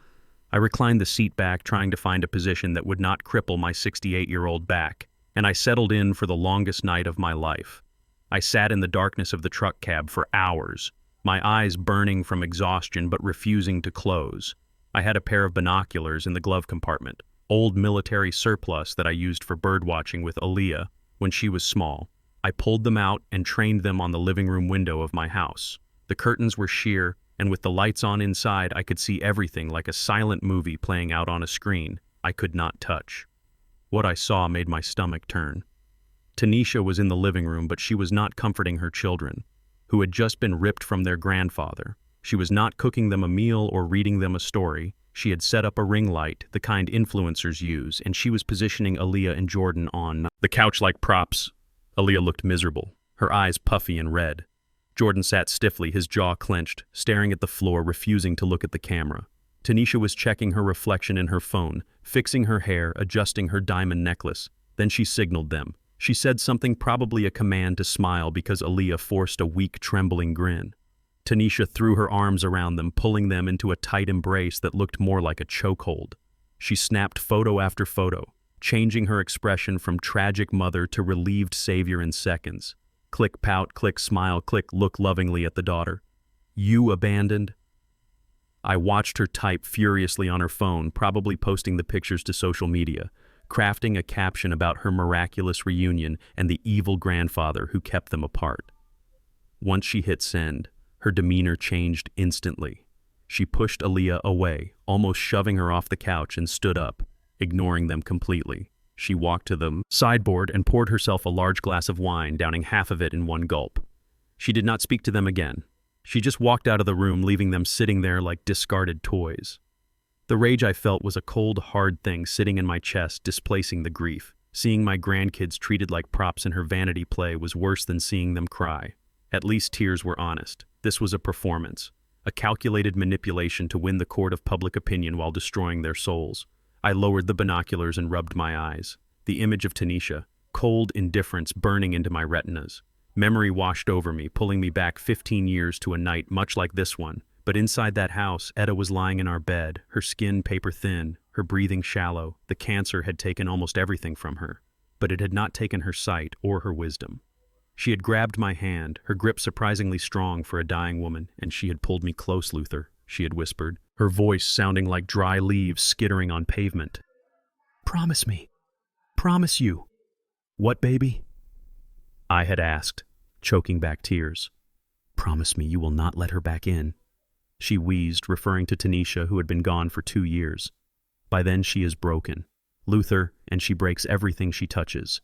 A: I reclined the seat back, trying to find a position that would not cripple my 68-year-old back, and I settled in for the longest night of my life. I sat in the darkness of the truck cab for hours, my eyes burning from exhaustion but refusing to close. I had a pair of binoculars in the glove compartment, old military surplus that I used for birdwatching with Aaliyah when she was small. I pulled them out and trained them on the living room window of my house. The curtains were sheer, and with the lights on inside, I could see everything like a silent movie playing out on a screen I could not touch. What I saw made my stomach turn. Tanisha was in the living room, but she was not comforting her children, who had just been ripped from their grandfather. She was not cooking them a meal or reading them a story. She had set up a ring light, the kind influencers use, and she was positioning Aaliyah and Jordan on the couch like props. Aaliyah looked miserable, her eyes puffy and red. Jordan sat stiffly, his jaw clenched, staring at the floor, refusing to look at the camera. Tanisha was checking her reflection in her phone, fixing her hair, adjusting her diamond necklace. Then she signaled them. She said something, probably a command to smile, because Aaliyah forced a weak, trembling grin. Tanisha threw her arms around them, pulling them into a tight embrace that looked more like a chokehold. She snapped photo after photo, changing her expression from tragic mother to relieved savior in seconds. Click pout, click smile, click look lovingly at the daughter. "You abandoned?" I watched her type furiously on her phone, probably posting the pictures to social media, crafting a caption about her miraculous reunion and the evil grandfather who kept them apart. Once she hit send, her demeanor changed instantly. She pushed Aaliyah away, almost shoving her off the couch, and stood up, ignoring them completely. She walked to the sideboard and poured herself a large glass of wine, downing half of it in one gulp. She did not speak to them again. She just walked out of the room, leaving them sitting there like discarded toys. The rage I felt was a cold, hard thing sitting in my chest, displacing the grief. Seeing my grandkids treated like props in her vanity play was worse than seeing them cry. At least tears were honest. This was a performance, a calculated manipulation to win the court of public opinion while destroying their souls. I lowered the binoculars and rubbed my eyes. The image of Tanisha, cold indifference burning into my retinas. Memory washed over me, pulling me back 15 years to a night much like this one. But inside that house, Etta was lying in our bed, her skin paper thin, her breathing shallow. The cancer had taken almost everything from her, but it had not taken her sight or her wisdom. She had grabbed my hand, her grip surprisingly strong for a dying woman, and she had pulled me close, Luther, she had whispered, her voice sounding like dry leaves skittering on pavement. "Promise me. Promise you." "What, baby?" I had asked, choking back tears. "Promise me you will not let her back in," she wheezed, referring to Tanisha, who had been gone for 2 years. "By then she is broken, Luther, and she breaks everything she touches.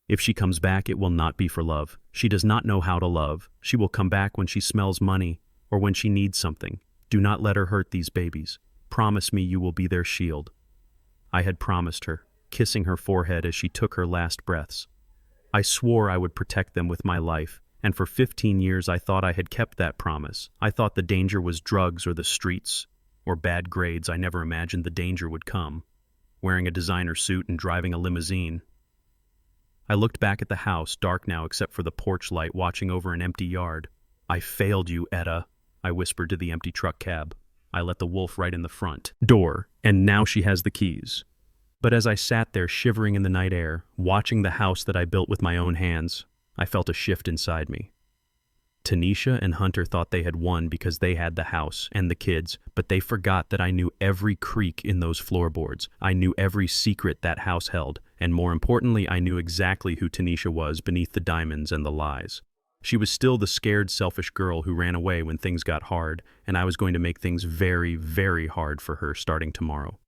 A: If she comes back, it will not be for love. She does not know how to love. She will come back when she smells money or when she needs something. Do not let her hurt these babies. Promise me you will be their shield." I had promised her, kissing her forehead as she took her last breaths. I swore I would protect them with my life, and for 15 years I thought I had kept that promise. I thought the danger was drugs or the streets, or bad grades. I never imagined the danger would come, wearing a designer suit and driving a limousine. I looked back at the house, dark now except for the porch light watching over an empty yard. "I failed you, Etta," I whispered to the empty truck cab. "I let the wolf right in the front door, and now she has the keys. But as I sat there shivering in the night air, watching the house that I built with my own hands, I felt a shift inside me. Tanisha and Hunter thought they had won because they had the house and the kids, but they forgot that I knew every creak in those floorboards. I knew every secret that house held, and more importantly, I knew exactly who Tanisha was beneath the diamonds and the lies. She was still the scared, selfish girl who ran away when things got hard, and I was going to make things very, very hard for her starting tomorrow.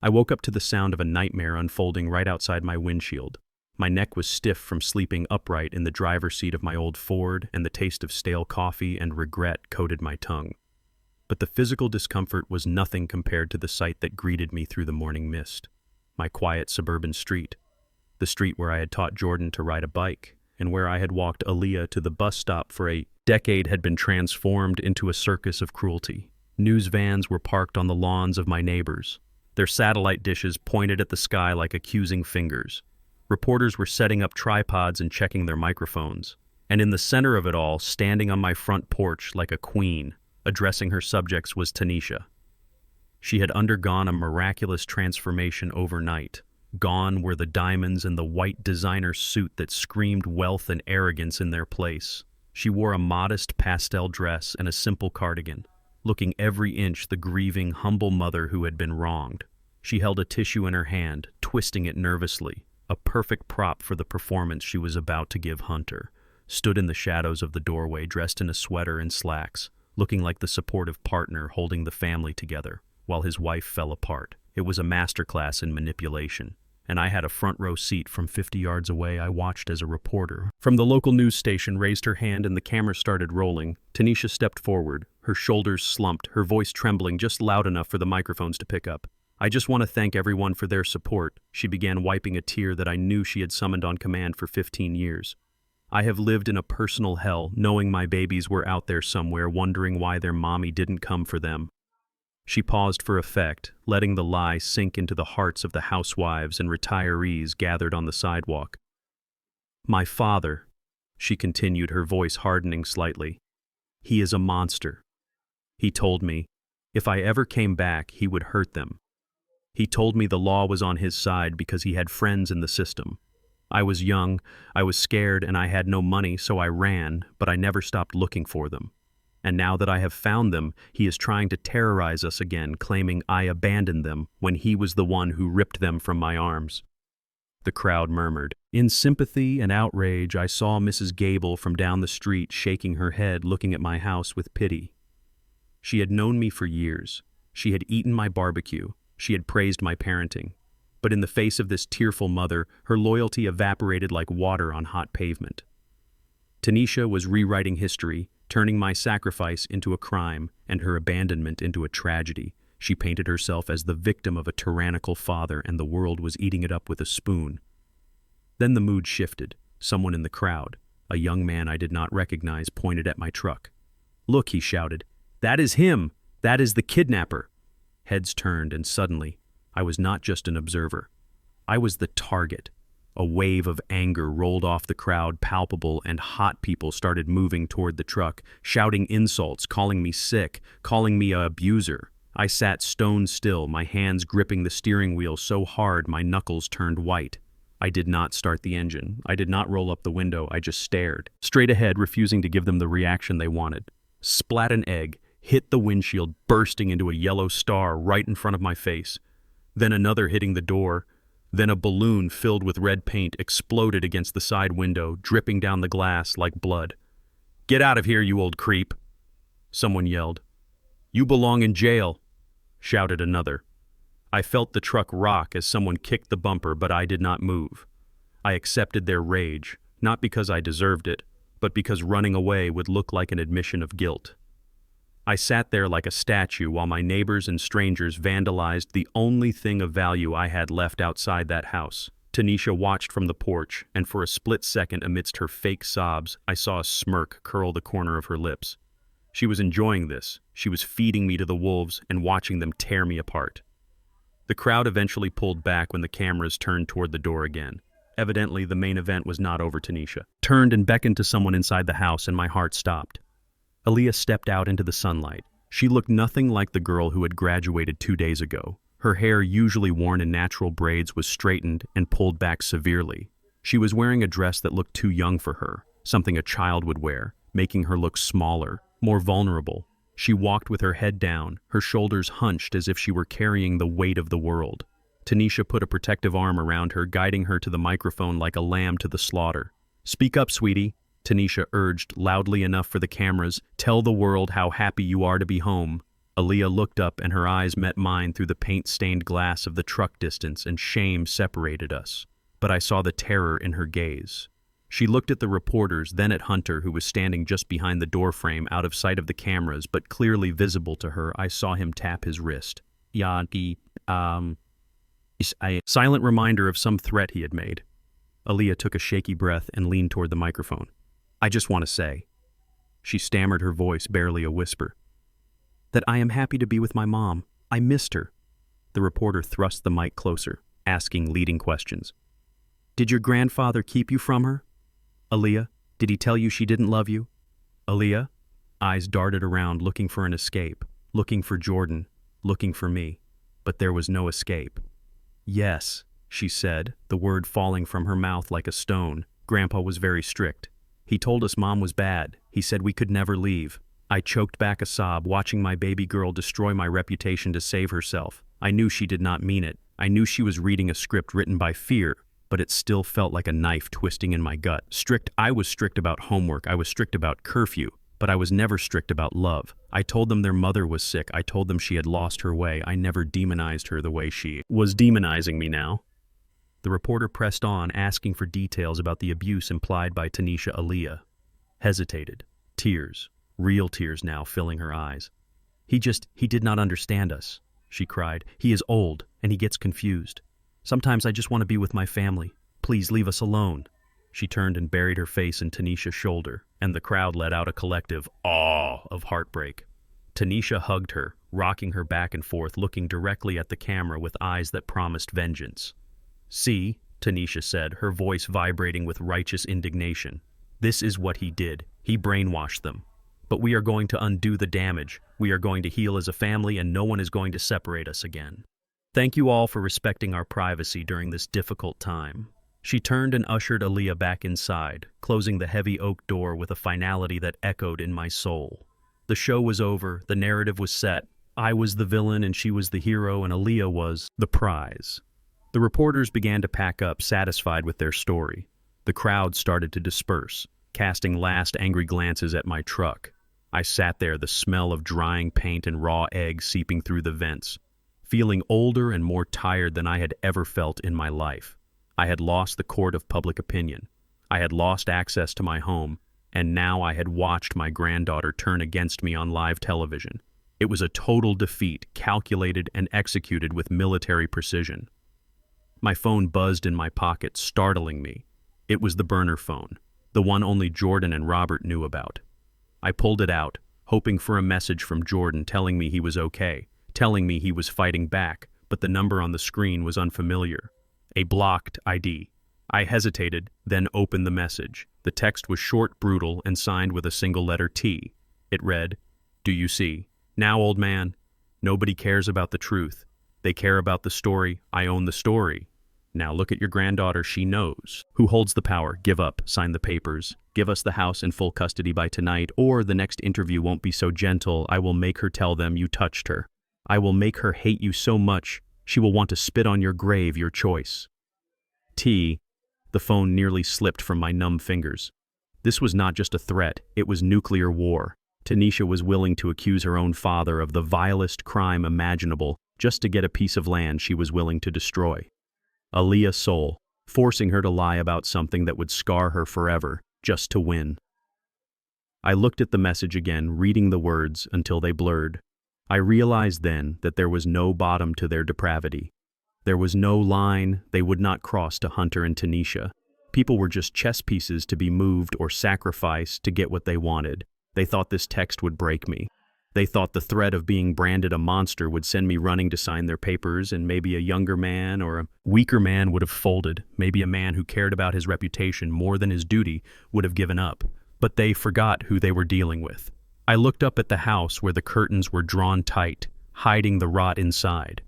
A: I woke up to the sound of a nightmare unfolding right outside my windshield. My neck was stiff from sleeping upright in the driver's seat of my old Ford, and the taste of stale coffee and regret coated my tongue. But the physical discomfort was nothing compared to the sight that greeted me through the morning mist. My quiet suburban street. The street where I had taught Jordan to ride a bike, and where I had walked Aaliyah to the bus stop for a decade had been transformed into a circus of cruelty. News vans were parked on the lawns of my neighbors, their satellite dishes pointed at the sky like accusing fingers. Reporters were setting up tripods and checking their microphones. And in the center of it all, standing on my front porch like a queen, addressing her subjects, was Tanisha. She had undergone a miraculous transformation overnight. Gone were the diamonds and the white designer suit that screamed wealth and arrogance in their place. She wore a modest pastel dress and a simple cardigan, looking every inch the grieving, humble mother who had been wronged. She held a tissue in her hand, twisting it nervously, a perfect prop for the performance she was about to give Hunter. Stood in the shadows of the doorway, dressed in a sweater and slacks, looking like the supportive partner holding the family together, while his wife fell apart. It was a masterclass in manipulation, and I had a front row seat. From 50 yards away. I watched as a reporter from the local news station raised her hand and the camera started rolling. Tanisha stepped forward, her shoulders slumped, her voice trembling just loud enough for the microphones to pick up. "I just want to thank everyone for their support," she began, wiping a tear that I knew she had summoned on command for 15 years. "I have lived in a personal hell, knowing my babies were out there somewhere, wondering why their mommy didn't come for them." She paused for effect, letting the lie sink into the hearts of the housewives and retirees gathered on the sidewalk. "My father," she continued, her voice hardening slightly, "he is a monster. He told me, if I ever came back, he would hurt them. He told me the law was on his side because he had friends in the system. I was young, I was scared, and I had no money, so I ran, but I never stopped looking for them. And now that I have found them, he is trying to terrorize us again, claiming I abandoned them when he was the one who ripped them from my arms." The crowd murmured. In sympathy and outrage, I saw Mrs. Gable from down the street shaking her head, looking at my house with pity. She had known me for years. She had eaten my barbecue. She had praised my parenting. But in the face of this tearful mother, her loyalty evaporated like water on hot pavement. Tanisha was rewriting history, turning my sacrifice into a crime and her abandonment into a tragedy. She painted herself as the victim of a tyrannical father, and the world was eating it up with a spoon. Then the mood shifted. Someone in the crowd, a young man I did not recognize, pointed at my truck. "Look," he shouted. "That is him! That is the kidnapper!" Heads turned, and suddenly, I was not just an observer. I was the target. A wave of anger rolled off the crowd, palpable, and hot people started moving toward the truck, shouting insults, calling me sick, calling me an abuser. I sat stone still, my hands gripping the steering wheel so hard my knuckles turned white. I did not start the engine. I did not roll up the window. I just stared straight ahead, refusing to give them the reaction they wanted. Splat an egg, hit the windshield, bursting into a yellow star right in front of my face. Then another hitting the door. Then a balloon filled with red paint exploded against the side window, dripping down the glass like blood. "Get out of here, you old creep!" someone yelled. "You belong in jail!" shouted another. I felt the truck rock as someone kicked the bumper, but I did not move. I accepted their rage, not because I deserved it, but because running away would look like an admission of guilt. I sat there like a statue while my neighbors and strangers vandalized the only thing of value I had left outside that house. Tanisha watched from the porch, and for a split second amidst her fake sobs, I saw a smirk curl the corner of her lips. She was enjoying this. She was feeding me to the wolves and watching them tear me apart. The crowd eventually pulled back when the cameras turned toward the door again. Evidently, the main event was not over. Tanisha turned and beckoned to someone inside the house, and my heart stopped. Aaliyah stepped out into the sunlight. She looked nothing like the girl who had graduated 2 days ago. Her hair, usually worn in natural braids, was straightened and pulled back severely. She was wearing a dress that looked too young for her, something a child would wear, making her look smaller, more vulnerable. She walked with her head down, her shoulders hunched as if she were carrying the weight of the world. Tanisha put a protective arm around her, guiding her to the microphone like a lamb to the slaughter. "Speak up, sweetie," Tanisha urged, loudly enough for the cameras. "Tell the world how happy you are to be home." Aaliyah looked up and her eyes met mine through the paint-stained glass of the truck distance, and shame separated us. But I saw the terror in her gaze. She looked at the reporters, then at Hunter, who was standing just behind the doorframe, out of sight of the cameras, but clearly visible to her. I saw him tap his wrist. A silent reminder of some threat he had made. Aaliyah took a shaky breath and leaned toward the microphone. "I just want to say," she stammered, her voice barely a whisper, "that I am happy to be with my mom. I missed her." The reporter thrust the mic closer, asking leading questions. "Did your grandfather keep you from her? Aaliyah, did he tell you she didn't love you?" Aaliyah? Eyes darted around, looking for an escape, looking for Jordan, looking for me. But there was no escape. "Yes," she said, the word falling from her mouth like a stone. "Grandpa was very strict. He told us Mom was bad. He said we could never leave." I choked back a sob, watching my baby girl destroy my reputation to save herself. I knew she did not mean it. I knew she was reading a script written by fear, but it still felt like a knife twisting in my gut. I was strict about homework, I was strict about curfew, but I was never strict about love. I told them their mother was sick, I told them she had lost her way. I never demonized her the way she was demonizing me now. The reporter pressed on, asking for details about the abuse implied by Tanisha. Aaliyah hesitated. Tears, real tears now, filling her eyes. He did not understand us," she cried. "He is old, and he gets confused. Sometimes I just want to be with my family. Please leave us alone." She turned and buried her face in Tanisha's shoulder, and the crowd let out a collective awe of heartbreak. Tanisha hugged her, rocking her back and forth, looking directly at the camera with eyes that promised vengeance. "See," Tanisha said, her voice vibrating with righteous indignation. "This is what he did. He brainwashed them. But we are going to undo the damage. We are going to heal as a family, and no one is going to separate us again. Thank you all for respecting our privacy during this difficult time." She turned and ushered Aaliyah back inside, closing the heavy oak door with a finality that echoed in my soul. The show was over, the narrative was set. I was the villain and she was the hero, and Aaliyah was the prize. The reporters began to pack up, satisfied with their story. The crowd started to disperse, casting last angry glances at my truck. I sat there, the smell of drying paint and raw eggs seeping through the vents, feeling older and more tired than I had ever felt in my life. I had lost the court of public opinion. I had lost access to my home, and now I had watched my granddaughter turn against me on live television. It was a total defeat, calculated and executed with military precision. My phone buzzed in my pocket, startling me. It was the burner phone, the one only Jordan and Robert knew about. I pulled it out, hoping for a message from Jordan telling me he was okay, telling me he was fighting back, but the number on the screen was unfamiliar. A blocked ID. I hesitated, then opened the message. The text was short, brutal, and signed with a single letter T. It read, "Do you see? Now, old man, nobody cares about the truth. They care about the story. I own the story. Now look at your granddaughter. She knows. Who holds the power? Give up. Sign the papers. Give us the house in full custody by tonight, or the next interview won't be so gentle. I will make her tell them you touched her. I will make her hate you so much she will want to spit on your grave. Your choice." T. The phone nearly slipped from my numb fingers. This was not just a threat, it was nuclear war. Tanisha was willing to accuse her own father of the vilest crime imaginable just to get a piece of land she was willing to destroy. Aaliyah's soul, forcing her to lie about something that would scar her forever, just to win. I looked at the message again, reading the words until they blurred. I realized then that there was no bottom to their depravity. There was no line they would not cross to Hunter and Tanisha. People were just chess pieces to be moved or sacrificed to get what they wanted. They thought this text would break me. They thought the threat of being branded a monster would send me running to sign their papers, and maybe a younger man or a weaker man would have folded. Maybe a man who cared about his reputation more than his duty would have given up. But they forgot who they were dealing with. I looked up at the house where the curtains were drawn tight, hiding the rot inside.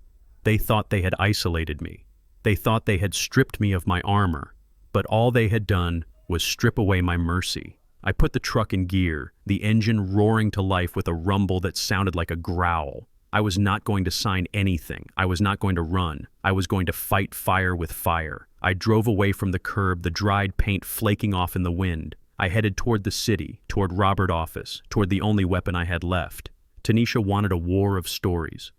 A: They thought they had isolated me. They thought they had stripped me of my armor. But all they had done was strip away my mercy. I put the truck in gear, the engine roaring to life with a rumble that sounded like a growl. I was not going to sign anything. I was not going to run. I was going to fight fire with fire. I drove away from the curb, the dried paint flaking off in the wind. I headed toward the city, toward Robert office, toward the only weapon I had left. Tanisha wanted a war of stories.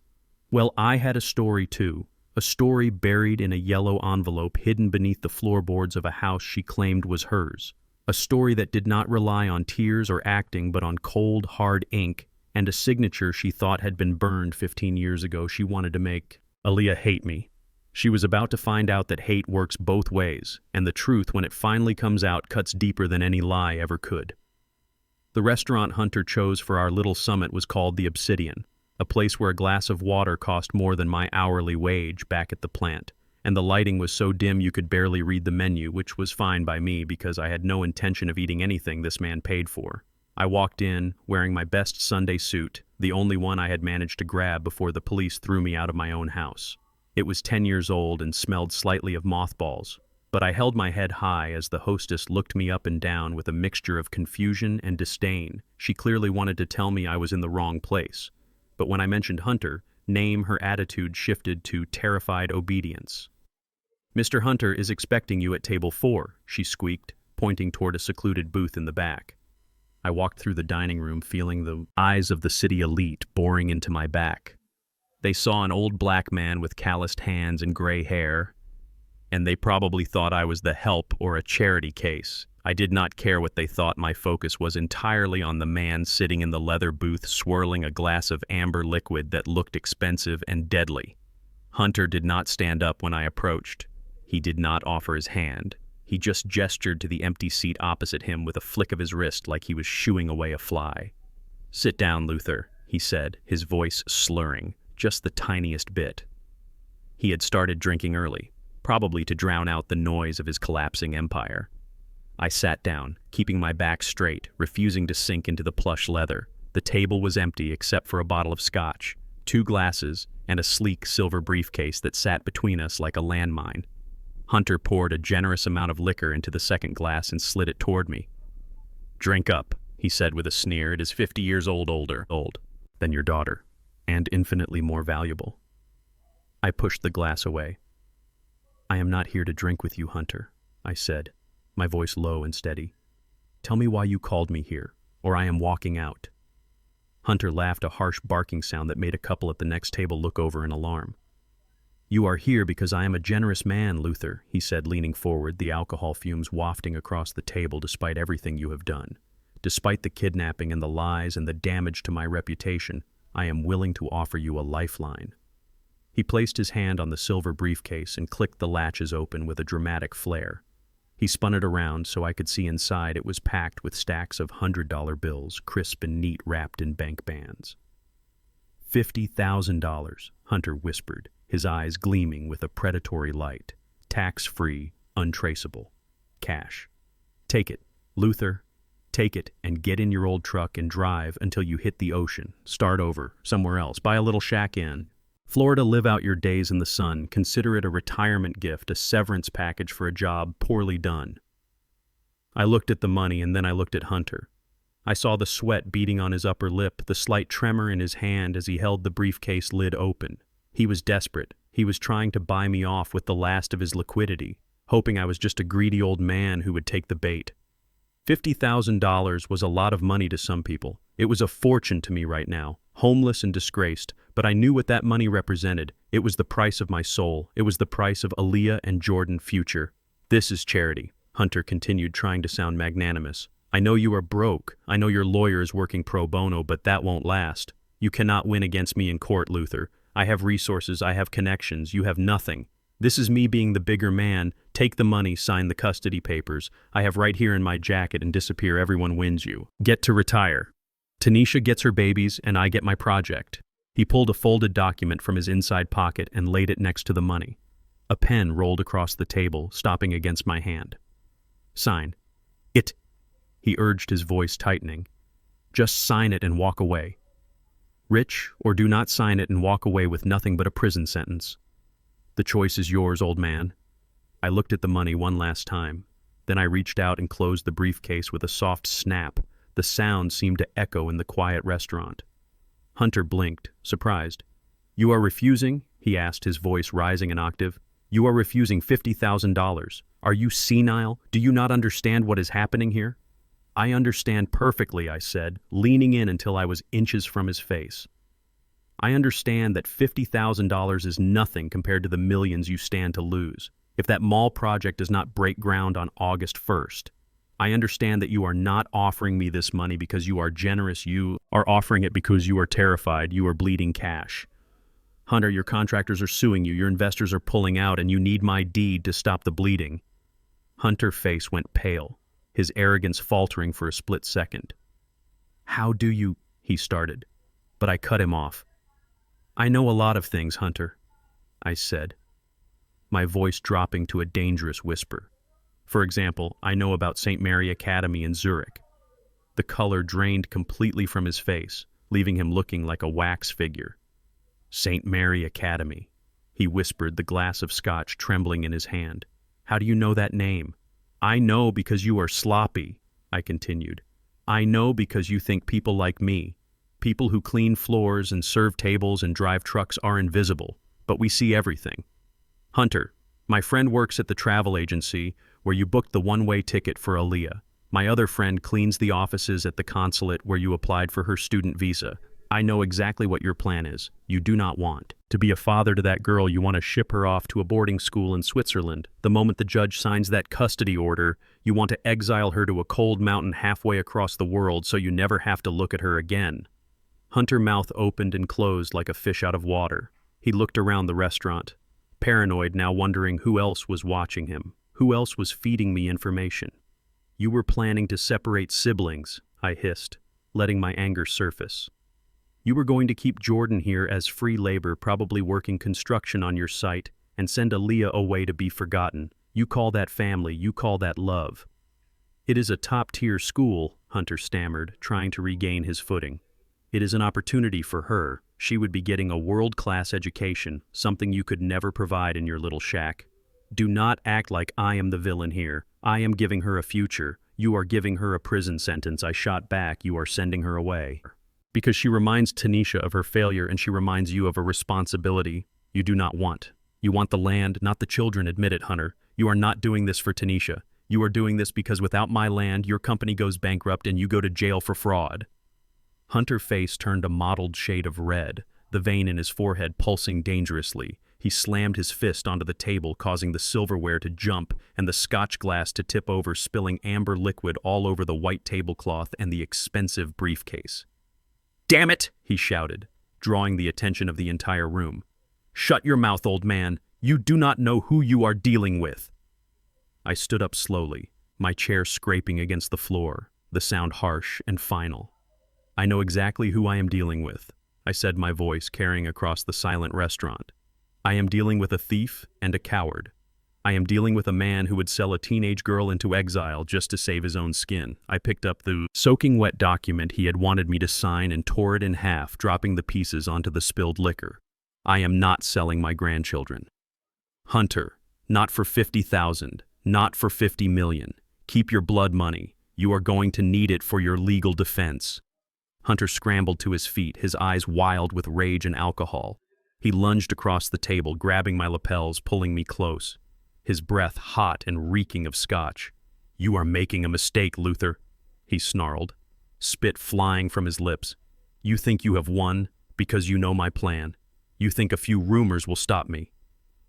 A: Well, I had a story too. A story buried in a yellow envelope hidden beneath the floorboards of a house she claimed was hers. A story that did not rely on tears or acting but on cold, hard ink, and a signature she thought had been burned 15 years ago she wanted to make Aaliyah hate me. She was about to find out that hate works both ways, and the truth, when it finally comes out, cuts deeper than any lie ever could. The restaurant Hunter chose for our little summit was called the Obsidian, a place where a glass of water cost more than my hourly wage back at the plant, and the lighting was so dim you could barely read the menu, which was fine by me because I had no intention of eating anything this man paid for. I walked in, wearing my best Sunday suit, the only one I had managed to grab before the police threw me out of my own house. It was 10 years old and smelled slightly of mothballs, but I held my head high as the hostess looked me up and down with a mixture of confusion and disdain. She clearly wanted to tell me I was in the wrong place. But when I mentioned Hunter, her attitude shifted to terrified obedience. "Mr. Hunter is expecting you at table 4, she squeaked, pointing toward a secluded booth in the back. I walked through the dining room feeling the eyes of the city elite boring into my back. They saw an old black man with calloused hands and gray hair, and they probably thought I was the help or a charity case. I did not care what they thought. My focus was entirely on the man sitting in the leather booth swirling a glass of amber liquid that looked expensive and deadly. Hunter did not stand up when I approached. He did not offer his hand. He just gestured to the empty seat opposite him with a flick of his wrist like he was shooing away a fly. "Sit down, Luther," he said, his voice slurring, just the tiniest bit. He had started drinking early, probably to drown out the noise of his collapsing empire. I sat down, keeping my back straight, refusing to sink into the plush leather. The table was empty except for a bottle of scotch, 2 glasses, and a sleek silver briefcase that sat between us like a landmine. Hunter poured a generous amount of liquor into the second glass and slid it toward me. "Drink up," he said with a sneer. "It is 50 years older than your daughter, and infinitely more valuable." I pushed the glass away. "I am not here to drink with you, Hunter," I said, my voice low and steady. "Tell me why you called me here, or I am walking out." Hunter laughed, a harsh barking sound that made a couple at the next table look over in alarm. "You are here because I am a generous man, Luther," he said, leaning forward, the alcohol fumes wafting across the table. "Despite everything you have done, despite the kidnapping and the lies and the damage to my reputation, I am willing to offer you a lifeline." He placed his hand on the silver briefcase and clicked the latches open with a dramatic flair. He spun it around so I could see inside. It was packed with stacks of $100 bills, crisp and neat, wrapped in bank bands. $50,000, Hunter whispered, his eyes gleaming with a predatory light. "Tax-free, untraceable. Cash. Take it, Luther. Take it and get in your old truck and drive until you hit the ocean. Start over, somewhere else. Buy a little shack in Florida. Live out your days in the sun. Consider it a retirement gift, a severance package for a job poorly done." I looked at the money and then I looked at Hunter. I saw the sweat beading on his upper lip, the slight tremor in his hand as he held the briefcase lid open. He was desperate. He was trying to buy me off with the last of his liquidity, hoping I was just a greedy old man who would take the bait. $50,000 was a lot of money to some people. It was a fortune to me right now, homeless and disgraced, but I knew what that money represented. It was the price of my soul. It was the price of Aaliyah and Jordan future. "This is charity," Hunter continued, trying to sound magnanimous. "I know you are broke. I know your lawyer is working pro bono, but that won't last. You cannot win against me in court, Luther. I have resources. I have connections. You have nothing. This is me being the bigger man. Take the money, sign the custody papers. I have right here in my jacket and disappear. Everyone wins you. Get to retire. Tanisha gets her babies and I get my project." He pulled a folded document from his inside pocket and laid it next to the money. A pen rolled across the table, stopping against my hand. "Sign. It," he urged, his voice tightening. "Just sign it and walk away." Rich, or do not sign it and walk away with nothing but a prison sentence. The choice is yours, old man. I looked at the money one last time. Then I reached out and closed the briefcase with a soft snap. The sound seemed to echo in the quiet restaurant. Hunter blinked, surprised. "You are refusing?" he asked, his voice rising an octave. "You are refusing $50,000. Are you senile? Do you not understand what is happening here?" "I understand perfectly," I said, leaning in until I was inches from his face. "I understand that $50,000 is nothing compared to the millions you stand to lose if that mall project does not break ground on August 1st. I understand that you are not offering me this money because you are generous. You are offering it because you are terrified. You are bleeding cash. Hunter, your contractors are suing you. Your investors are pulling out, and you need my deed to stop the bleeding." Hunter's face went pale, his arrogance faltering for a split second. "How do you—" he started, but I cut him off. "I know a lot of things, Hunter," I said, my voice dropping to a dangerous whisper. "For example, I know about St. Mary Academy in Zurich." The color drained completely from his face, leaving him looking like a wax figure. "St. Mary Academy," he whispered, the glass of scotch trembling in his hand. "How do you know that name?" "I know because you are sloppy," I continued. "I know because you think people like me, people who clean floors and serve tables and drive trucks, are invisible, but we see everything. Hunter, my friend works at the travel agency where you booked the one-way ticket for Aaliyah. My other friend cleans the offices at the consulate where you applied for her student visa. I know exactly what your plan is. You do not want to be a father to that girl. You want to ship her off to a boarding school in Switzerland. The moment the judge signs that custody order, you want to exile her to a cold mountain halfway across the world so you never have to look at her again." Hunter's mouth opened and closed like a fish out of water. He looked around the restaurant, paranoid now, wondering who else was watching him, who else was feeding me information. "You were planning to separate siblings," I hissed, letting my anger surface. "You were going to keep Jordan here as free labor, probably working construction on your site, and send Aaliyah away to be forgotten. You call that family, you call that love." "It is a top-tier school," Hunter stammered, trying to regain his footing. "It is an opportunity for her. She would be getting a world-class education, something you could never provide in your little shack. Do not act like I am the villain here. I am giving her a future. You are giving her a prison sentence." I shot back. "You are sending her away because she reminds Tanisha of her failure, and she reminds you of a responsibility you do not want. You want the land, not the children. Admit it, Hunter. You are not doing this for Tanisha. You are doing this because without my land, your company goes bankrupt and you go to jail for fraud." Hunter's face turned a mottled shade of red, the vein in his forehead pulsing dangerously. He slammed his fist onto the table, causing the silverware to jump and the scotch glass to tip over, spilling amber liquid all over the white tablecloth and the expensive briefcase. "Damn it!" he shouted, drawing the attention of the entire room. "Shut your mouth, old man. You do not know who you are dealing with." I stood up slowly, my chair scraping against the floor, the sound harsh and final. "I know exactly who I am dealing with," I said, my voice carrying across the silent restaurant. "I am dealing with a thief and a coward. I am dealing with a man who would sell a teenage girl into exile just to save his own skin." I picked up the soaking wet document he had wanted me to sign and tore it in half, dropping the pieces onto the spilled liquor. "I am not selling my grandchildren. Hunter, not for 50,000, not for 50 million. Keep your blood money. You are going to need it for your legal defense." Hunter scrambled to his feet, his eyes wild with rage and alcohol. He lunged across the table, grabbing my lapels, pulling me close, his breath hot and reeking of scotch. "You are making a mistake, Luther," he snarled, spit flying from his lips. "You think you have won because you know my plan. You think a few rumors will stop me.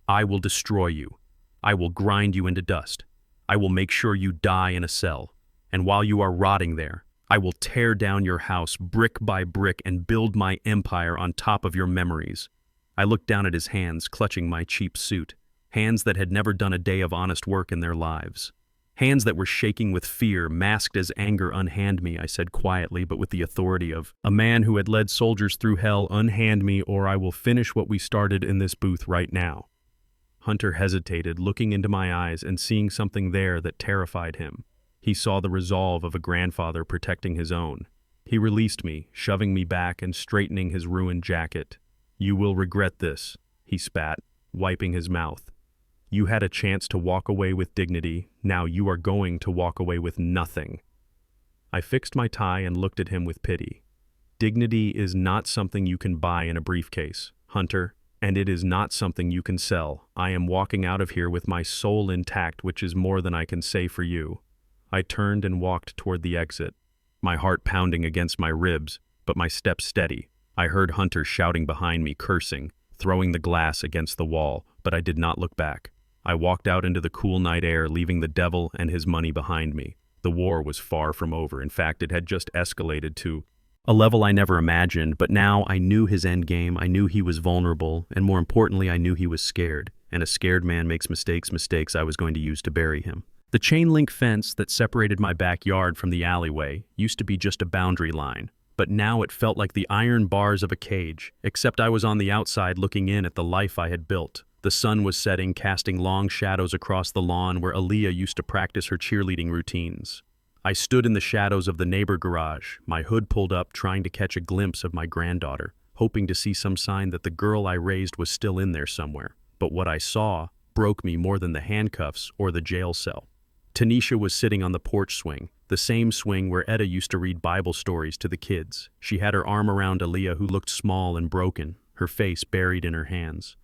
A: I will destroy you. I will grind you into dust. I will make sure you die in a cell. And while you are rotting there, I will tear down your house brick by brick and build my empire on top of your memories." I looked down at his hands, clutching my cheap suit, hands that had never done a day of honest work in their lives. Hands that were shaking with fear, masked as anger. "Unhand me," I said quietly, but with the authority of a man who had led soldiers through hell. "Unhand me, or I will finish what we started in this booth right now." Hunter hesitated, looking into my eyes and seeing something there that terrified him. He saw the resolve of a grandfather protecting his own. He released me, shoving me back and straightening his ruined jacket. "You will regret this," he spat, wiping his mouth. "You had a chance to walk away with dignity. Now you are going to walk away with nothing." I fixed my tie and looked at him with pity. Dignity is not something you can buy in a briefcase, Hunter, and it is not something you can sell. I am walking out of here with my soul intact, which is more than I can say for you. I turned and walked toward the exit, my heart pounding against my ribs, but my steps steady. I heard Hunter shouting behind me, cursing, throwing the glass against the wall, but I did not look back. I walked out into the cool night air, leaving the devil and his money behind me. The war was far from over. In fact, it had just escalated to a level I never imagined, but now I knew his endgame. I knew he was vulnerable, and more importantly, I knew he was scared. And a scared man makes mistakes I was going to use to bury him. The chain-link fence that separated my backyard from the alleyway used to be just a boundary line, but now it felt like the iron bars of a cage, except I was on the outside looking in at the life I had built. The sun was setting, casting long shadows across the lawn where Aaliyah used to practice her cheerleading routines. I stood in the shadows of the neighbor garage, my hood pulled up, trying to catch a glimpse of my granddaughter, hoping to see some sign that the girl I raised was still in there somewhere. But what I saw broke me more than the handcuffs or the jail cell. Tanisha was sitting on the porch swing, the same swing where Etta used to read Bible stories to the kids. She had her arm around Aaliyah, who looked small and broken, her face buried in her hands.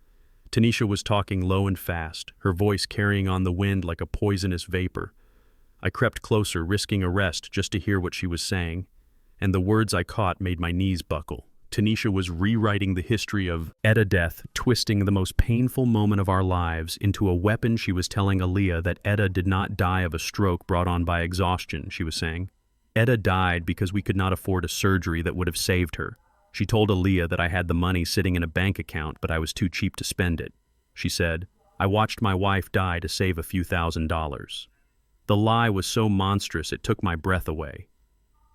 A: Tanisha was talking low and fast, her voice carrying on the wind like a poisonous vapor. I crept closer, risking arrest just to hear what she was saying, and the words I caught made my knees buckle. Tanisha was rewriting the history of Etta death, twisting the most painful moment of our lives into a weapon. She was telling Aaliyah that Etta did not die of a stroke brought on by exhaustion, she was saying. Etta died because we could not afford a surgery that would have saved her. She told Aaliyah that I had the money sitting in a bank account, but I was too cheap to spend it. She said, "I watched my wife die to save a few $1,000s. The lie was so monstrous it took my breath away.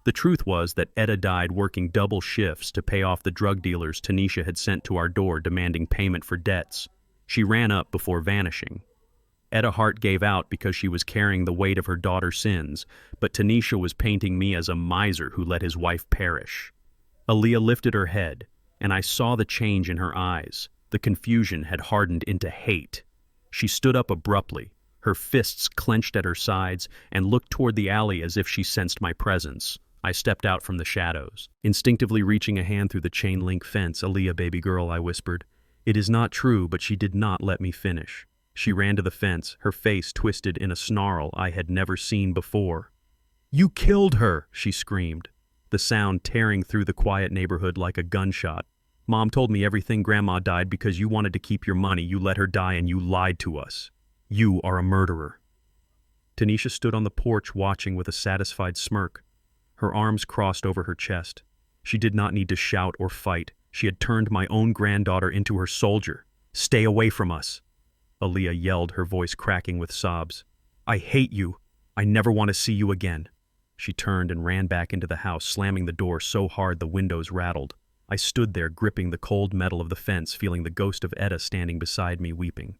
A: The truth was that Etta died working double shifts to pay off the drug dealers Tanisha had sent to our door demanding payment for debts. She ran up before vanishing. Etta's heart gave out because she was carrying the weight of her daughter's sins, but Tanisha was painting me as a miser who let his wife perish." Aaliyah lifted her head, and I saw the change in her eyes. The confusion had hardened into hate. She stood up abruptly, her fists clenched at her sides, and looked toward the alley as if she sensed my presence. I stepped out from the shadows, instinctively reaching a hand through the chain-link fence. "Aaliyah, baby girl," I whispered. It is not true, but she did not let me finish. She ran to the fence, her face twisted in a snarl I had never seen before. "You killed her!" she screamed, the sound tearing through the quiet neighborhood like a gunshot. "Mom told me everything. Grandma died because you wanted to keep your money. You let her die and you lied to us. You are a murderer." Tanisha stood on the porch watching with a satisfied smirk. Her arms crossed over her chest. She did not need to shout or fight. She had turned my own granddaughter into her soldier. "Stay away from us," Aaliyah yelled, her voice cracking with sobs. "I hate you. I never want to see you again." She turned and ran back into the house, slamming the door so hard the windows rattled. I stood there, gripping the cold metal of the fence, feeling the ghost of Etta standing beside me, weeping.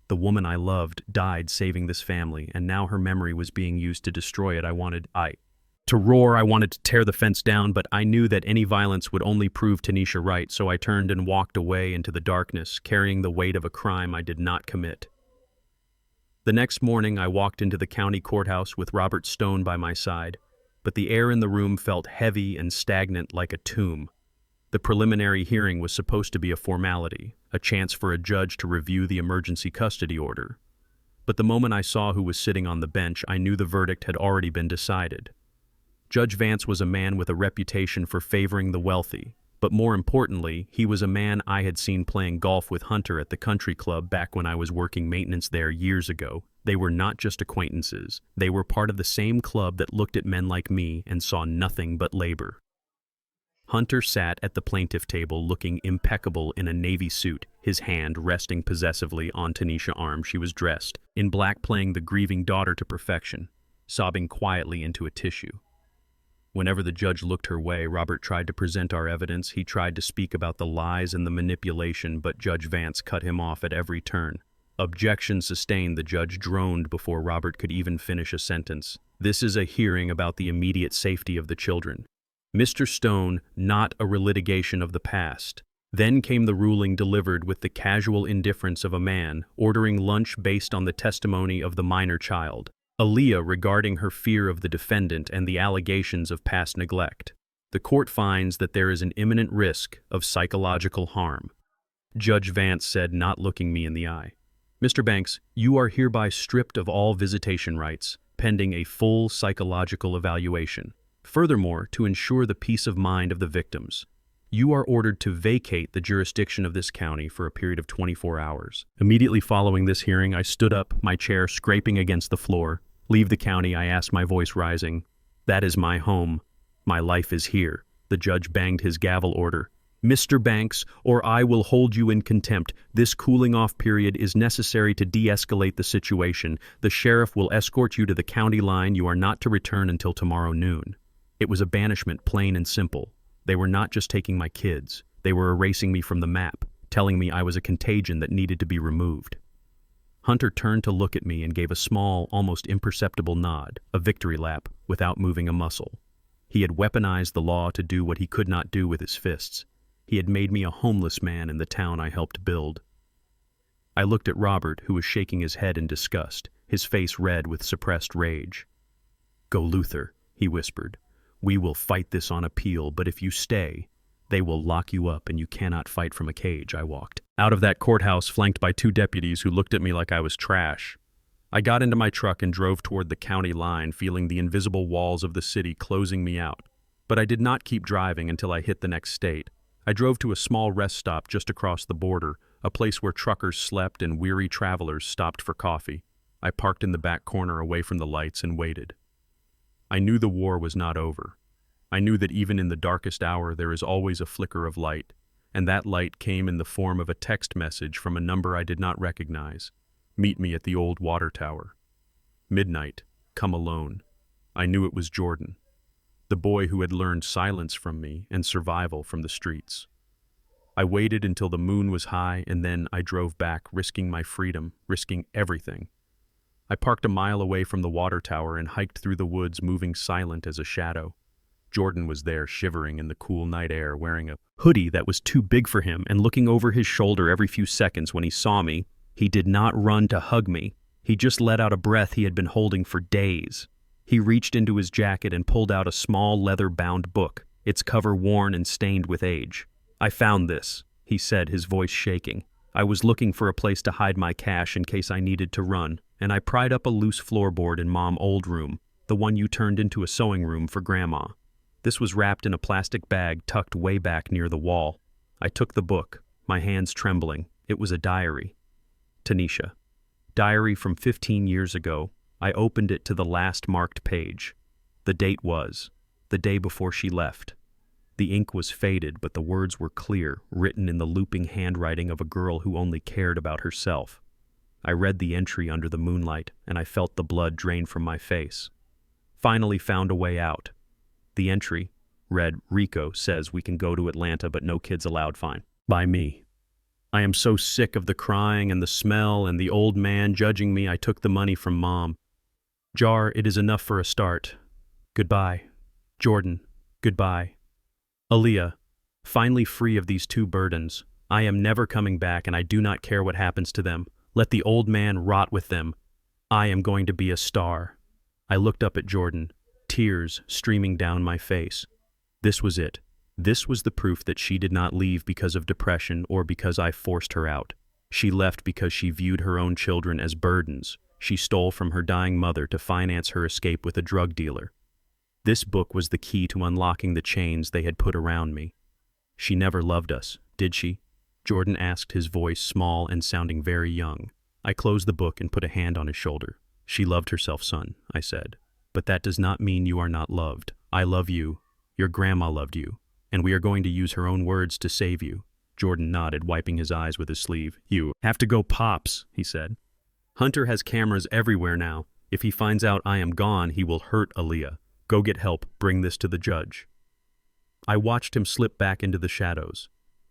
A: The woman I loved died saving this family, and now her memory was being used to destroy it. I wanted to roar. I wanted to tear the fence down, but I knew that any violence would only prove Tanisha right, so I turned and walked away into the darkness, carrying the weight of a crime I did not commit. The next morning, I walked into the county courthouse with Robert Stone by my side, but the air in the room felt heavy and stagnant like a tomb. The preliminary hearing was supposed to be a formality, a chance for a judge to review the emergency custody order. But the moment I saw who was sitting on the bench, I knew the verdict had already been decided. Judge Vance was a man with a reputation for favoring the wealthy, but more importantly, he was a man I had seen playing golf with Hunter at the country club back when I was working maintenance there years ago. They were not just acquaintances. They were part of the same club that looked at men like me and saw nothing but labor. Hunter sat at the plaintiff table looking impeccable in a navy suit, his hand resting possessively on Tanisha's arm. She was dressed in black, playing the grieving daughter to perfection, sobbing quietly into a tissue. Whenever the judge looked her way, Robert tried to present our evidence. He tried to speak about the lies and the manipulation, but Judge Vance cut him off at every turn. "Objection sustained," the judge droned before Robert could even finish a sentence. "This is a hearing about the immediate safety of the children. Mr. Stone, not a relitigation of the past. Then came the ruling delivered with the casual indifference of a man ordering lunch based on the testimony of the minor child. Aaliyah regarding her fear of the defendant and the allegations of past neglect. The court finds that there is an imminent risk of psychological harm. Judge Vance said, not looking me in the eye. Mr. Banks, you are hereby stripped of all visitation rights, pending a full psychological evaluation. Furthermore, to ensure the peace of mind of the victims, you are ordered to vacate the jurisdiction of this county for a period of 24 hours. Immediately following this hearing, I stood up, my chair scraping against the floor. Leave the county, I asked, my voice rising. That is my home. My life is here. The judge banged his gavel order. Mr. Banks, or I will hold you in contempt. This cooling-off period is necessary to de-escalate the situation. The sheriff will escort you to the county line. You are not to return until tomorrow noon. It was a banishment, plain and simple. They were not just taking my kids. They were erasing me from the map, telling me I was a contagion that needed to be removed. Hunter turned to look at me and gave a small, almost imperceptible nod, a victory lap, without moving a muscle. He had weaponized the law to do what he could not do with his fists. He had made me a homeless man in the town I helped build. I looked at Robert, who was shaking his head in disgust, his face red with suppressed rage. Go, Luther, he whispered. We will fight this on appeal, but if you stay, they will lock you up and you cannot fight from a cage. I walked out of that courthouse flanked by 2 deputies who looked at me like I was trash. I got into my truck and drove toward the county line, feeling the invisible walls of the city closing me out. But I did not keep driving until I hit the next state. I drove to a small rest stop just across the border, a place where truckers slept and weary travelers stopped for coffee. I parked in the back corner away from the lights and waited. I knew the war was not over. I knew that even in the darkest hour there is always a flicker of light, and that light came in the form of a text message from a number I did not recognize. Meet me at the old water tower. Midnight, come alone. I knew it was Jordan, the boy who had learned silence from me and survival from the streets. I waited until the moon was high, and then I drove back, risking my freedom, risking everything. I parked a mile away from the water tower and hiked through the woods, moving silent as a shadow. Jordan was there, shivering in the cool night air, wearing a hoodie that was too big for him and looking over his shoulder every few seconds when he saw me. He did not run to hug me. He just let out a breath he had been holding for days. He reached into his jacket and pulled out a small leather-bound book, its cover worn and stained with age. I found this, he said, his voice shaking. I was looking for a place to hide my cash in case I needed to run, and I pried up a loose floorboard in Mom's old room, the one you turned into a sewing room for Grandma. This was wrapped in a plastic bag tucked way back near the wall. I took the book, my hands trembling. It was a diary. Tanisha. Diary from 15 years ago. I opened it to the last marked page. The date was the day before she left. The ink was faded, but the words were clear, written in the looping handwriting of a girl who only cared about herself. I read the entry under the moonlight, and I felt the blood drain from my face. Finally found a way out. The entry read, Rico says we can go to Atlanta, but no kids allowed. Fine. By me. I am so sick of the crying and the smell and the old man judging me. I took the money from Mom. Jar, it is enough for a start. Goodbye. Jordan, goodbye. Aaliyah, finally free of these 2 burdens. I am never coming back, and I do not care what happens to them. Let the old man rot with them. I am going to be a star. I looked up at Jordan, tears streaming down my face. This was it. This was the proof that she did not leave because of depression or because I forced her out. She left because she viewed her own children as burdens. She stole from her dying mother to finance her escape with a drug dealer. This book was the key to unlocking the chains they had put around me. She never loved us, did she? Jordan asked, his voice small and sounding very young. I closed the book and put a hand on his shoulder. She loved herself, son, I said. But that does not mean you are not loved. I love you. Your grandma loved you. And we are going to use her own words to save you. Jordan nodded, wiping his eyes with his sleeve. You have to go, Pops, he said. Hunter has cameras everywhere now. If he finds out I am gone, he will hurt Aaliyah. Go get help. Bring this to the judge. I watched him slip back into the shadows,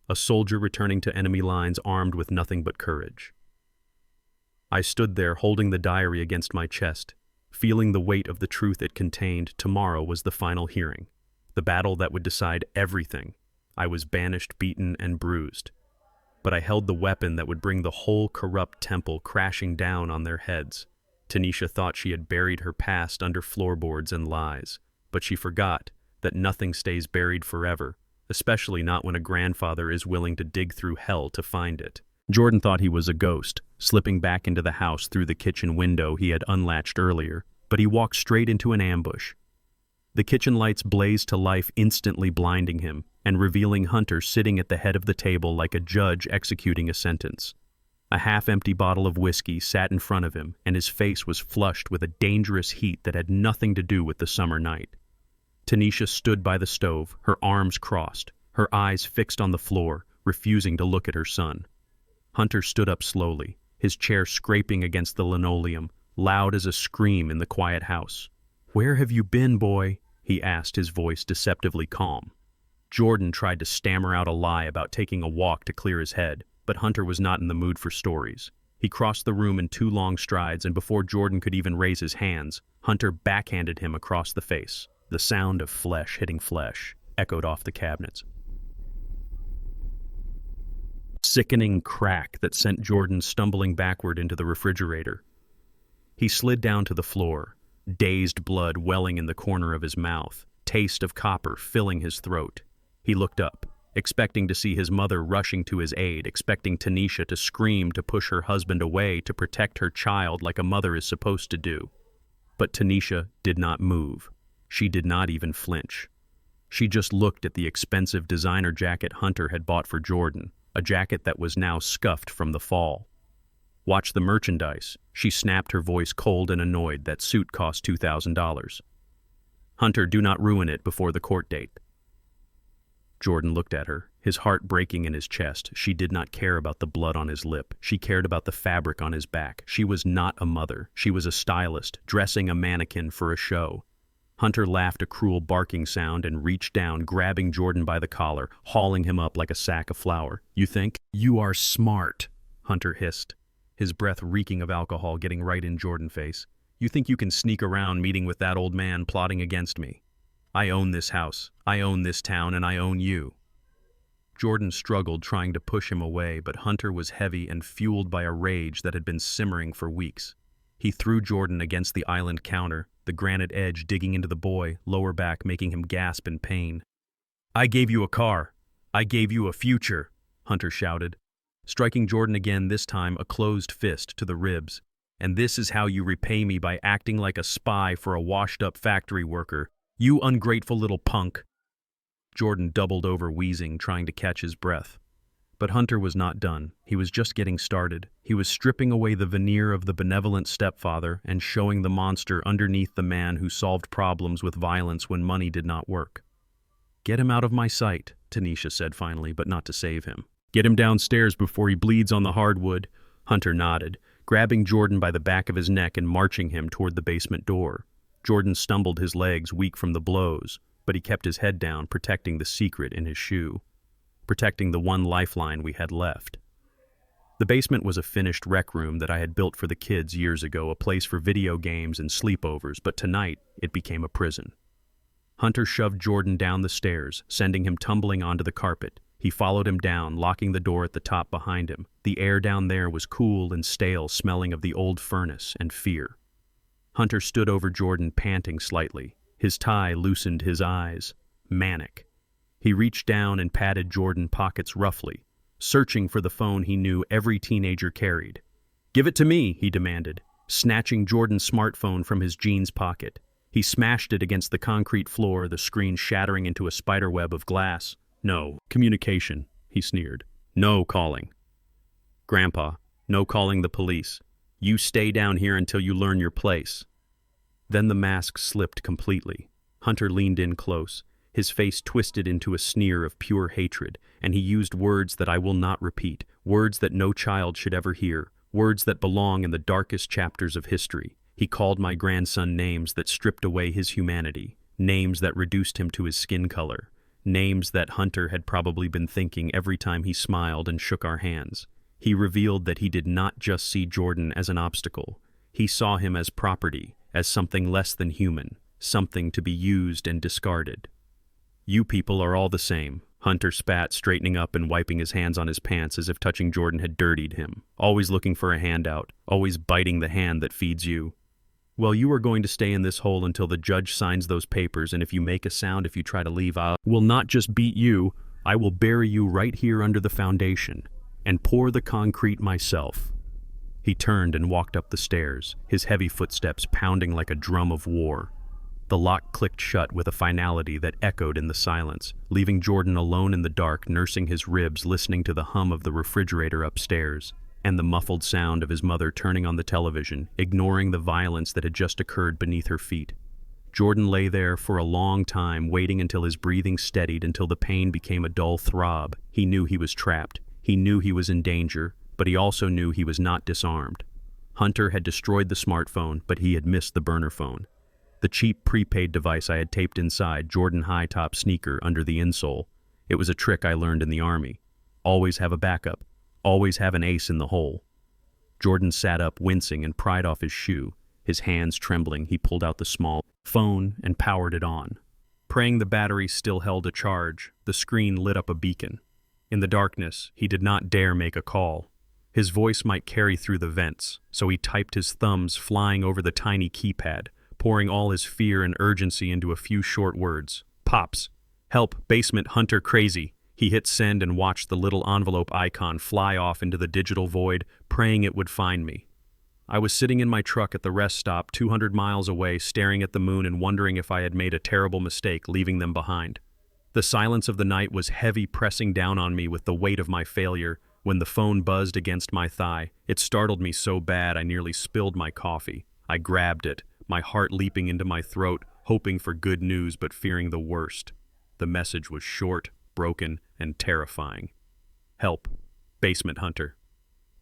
A: a soldier returning to enemy lines armed with nothing but courage. I stood there holding the diary against my chest, feeling the weight of the truth it contained. Tomorrow was the final hearing. The battle that would decide everything. I was banished, beaten, and bruised. But I held the weapon that would bring the whole corrupt temple crashing down on their heads. Tanisha thought she had buried her past under floorboards and lies, but she forgot that nothing stays buried forever, especially not when a grandfather is willing to dig through hell to find it. Jordan thought he was a ghost, slipping back into the house through the kitchen window he had unlatched earlier, but he walked straight into an ambush. The kitchen lights blazed to life, instantly blinding him, and revealing Hunter sitting at the head of the table like a judge executing a sentence. A half-empty bottle of whiskey sat in front of him, and his face was flushed with a dangerous heat that had nothing to do with the summer night. Tanisha stood by the stove, her arms crossed, her eyes fixed on the floor, refusing to look at her son. Hunter stood up slowly, his chair scraping against the linoleum, loud as a scream in the quiet house. "Where have you been, boy?" he asked, his voice deceptively calm. Jordan tried to stammer out a lie about taking a walk to clear his head, but Hunter was not in the mood for stories. He crossed the room in 2 long strides, and before Jordan could even raise his hands, Hunter backhanded him across the face. The sound of flesh hitting flesh echoed off the cabinets. Sickening crack that sent Jordan stumbling backward into the refrigerator. He slid down to the floor, dazed blood welling in the corner of his mouth, taste of copper filling his throat. He looked up, expecting to see his mother rushing to his aid, expecting Tanisha to scream to push her husband away to protect her child like a mother is supposed to do. But Tanisha did not move. She did not even flinch. She just looked at the expensive designer jacket Hunter had bought for Jordan, a jacket that was now scuffed from the fall. "Watch the merchandise," she snapped, her voice cold and annoyed. "That suit cost $2,000. Hunter, do not ruin it before the court date." Jordan looked at her, his heart breaking in his chest. She did not care about the blood on his lip. She cared about the fabric on his back. She was not a mother. She was a stylist, dressing a mannequin for a show. Hunter laughed a cruel barking sound and reached down, grabbing Jordan by the collar, hauling him up like a sack of flour. "You think you are smart," Hunter hissed, his breath reeking of alcohol getting right in Jordan's face. "You think you can sneak around meeting with that old man plotting against me? I own this house, I own this town, and I own you." Jordan struggled, trying to push him away, but Hunter was heavy and fueled by a rage that had been simmering for weeks. He threw Jordan against the island counter, the granite edge digging into the boy, lower back making him gasp in pain. "I gave you a car. I gave you a future," Hunter shouted, striking Jordan again, this time a closed fist to the ribs. "And this is how you repay me, by acting like a spy for a washed-up factory worker. You ungrateful little punk." Jordan doubled over, wheezing, trying to catch his breath. But Hunter was not done. He was just getting started. He was stripping away the veneer of the benevolent stepfather and showing the monster underneath the man who solved problems with violence when money did not work. "Get him out of my sight," Tanisha said finally, but not to save him. "Get him downstairs before he bleeds on the hardwood." Hunter nodded, grabbing Jordan by the back of his neck and marching him toward the basement door. Jordan stumbled, his legs weak from the blows, but he kept his head down, protecting the secret in his shoe, protecting the one lifeline we had left. The basement was a finished rec room that I had built for the kids years ago, a place for video games and sleepovers, but tonight it became a prison. Hunter shoved Jordan down the stairs, sending him tumbling onto the carpet. He followed him down, locking the door at the top behind him. The air down there was cool and stale, smelling of the old furnace and fear. Hunter stood over Jordan, panting slightly. His tie loosened his eyes. Manic. He reached down and patted Jordan's pockets roughly, searching for the phone he knew every teenager carried. "Give it to me," he demanded, snatching Jordan's smartphone from his jeans pocket. He smashed it against the concrete floor, the screen shattering into a spiderweb of glass. "No communication," he sneered. "No calling. Grandpa, no calling the police. You stay down here until you learn your place." Then the mask slipped completely. Hunter leaned in close, his face twisted into a sneer of pure hatred, and he used words that I will not repeat, words that no child should ever hear, words that belong in the darkest chapters of history. He called my grandson names that stripped away his humanity, names that reduced him to his skin color, names that Hunter had probably been thinking every time he smiled and shook our hands. He revealed that he did not just see Jordan as an obstacle. He saw him as property, as something less than human, something to be used and discarded. You people are all the same. Hunter spat, straightening up and wiping his hands on his pants as if touching Jordan had dirtied him. Always looking for a handout, always biting the hand that feeds you. Well, you are going to stay in this hole until the judge signs those papers, and if you make a sound if you try to leave, I will not just beat you, I will bury you right here under the foundation, and pour the concrete myself. He turned and walked up the stairs, his heavy footsteps pounding like a drum of war. The lock clicked shut with a finality that echoed in the silence, leaving Jordan alone in the dark, nursing his ribs, listening to the hum of the refrigerator upstairs, and the muffled sound of his mother turning on the television, ignoring the violence that had just occurred beneath her feet. Jordan lay there for a long time, waiting until his breathing steadied, until the pain became a dull throb. He knew he was trapped. He knew he was in danger, but he also knew he was not disarmed. Hunter had destroyed the smartphone, but he had missed the burner phone. The cheap prepaid device I had taped inside Jordan high-top sneaker under the insole. It was a trick I learned in the Army. Always have a backup. Always have an ace in the hole. Jordan sat up, wincing, and pried off his shoe. His hands trembling, he pulled out the small phone and powered it on. Praying the battery still held a charge, the screen lit up a beacon. In the darkness, he did not dare make a call. His voice might carry through the vents, so he typed, his thumbs flying over the tiny keypad, pouring all his fear and urgency into a few short words. Pops. Help. Basement. Hunter crazy. He hit send and watched the little envelope icon fly off into the digital void, praying it would find me. I was sitting in my truck at the rest stop 200 miles away, staring at the moon and wondering if I had made a terrible mistake leaving them behind. The silence of the night was heavy, pressing down on me with the weight of my failure. When the phone buzzed against my thigh, it startled me so bad I nearly spilled my coffee. I grabbed it, my heart leaping into my throat, hoping for good news but fearing the worst. The message was short, broken, and terrifying. Help. Basement Hunter.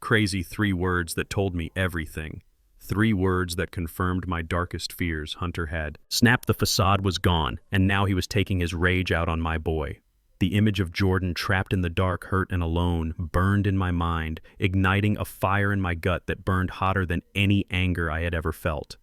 A: Crazy 3 words that told me everything. 3 words that confirmed my darkest fears. Hunter had snapped. The facade was gone, and now he was taking his rage out on my boy. The image of Jordan trapped in the dark, hurt and alone, burned in my mind, igniting a fire in my gut that burned hotter than any anger I had ever felt.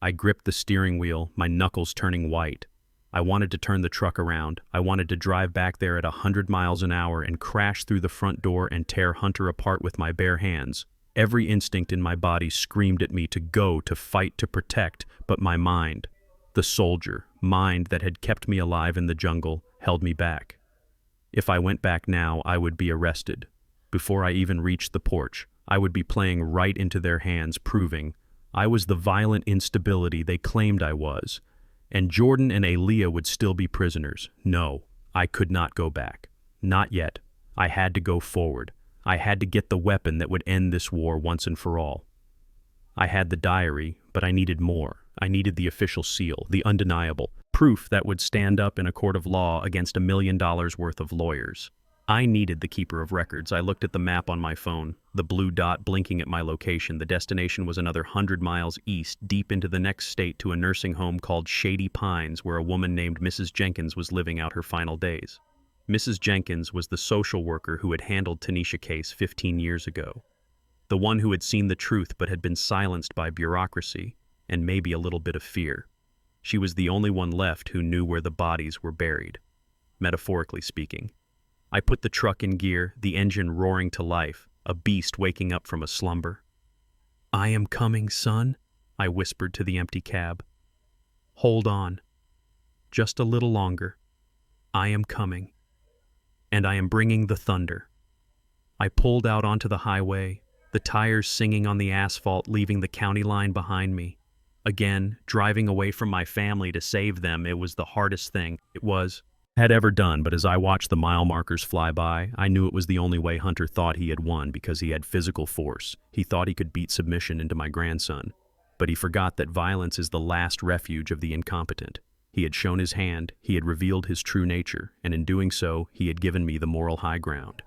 A: I gripped the steering wheel, my knuckles turning white. I wanted to turn the truck around. I wanted to drive back there at 100 miles an hour and crash through the front door and tear Hunter apart with my bare hands. Every instinct in my body screamed at me to go, to fight, to protect, but my mind, the soldier, mind that had kept me alive in the jungle, held me back. If I went back now, I would be arrested. Before I even reached the porch, I would be playing right into their hands, proving I was the violent instability they claimed I was, and Jordan and Aaliyah would still be prisoners. No, I could not go back. Not yet. I had to go forward. I had to get the weapon that would end this war once and for all. I had the diary, but I needed more. I needed the official seal, the undeniable proof that would stand up in a court of law against $1 million worth of lawyers. I needed the keeper of records. I looked at the map on my phone, the blue dot blinking at my location. The destination was another 100 miles east, deep into the next state, to a nursing home called Shady Pines, where a woman named Mrs. Jenkins was living out her final days. Mrs. Jenkins was the social worker who had handled Tanisha case 15 years ago. The one who had seen the truth but had been silenced by bureaucracy and maybe a little bit of fear. She was the only one left who knew where the bodies were buried, metaphorically speaking. I put the truck in gear, the engine roaring to life, a beast waking up from a slumber. "I am coming, son," I whispered to the empty cab. "Hold on. Just a little longer. I am coming. And I am bringing the thunder." I pulled out onto the highway, the tires singing on the asphalt, leaving the county line behind me. Again, driving away from my family to save them, it was the hardest thing had ever done, but as I watched the mile markers fly by, I knew it was the only way Hunter thought he had won, because he had physical force. He thought he could beat submission into my grandson. But he forgot that violence is the last refuge of the incompetent. He had shown his hand, he had revealed his true nature, and in doing so, he had given me the moral high ground.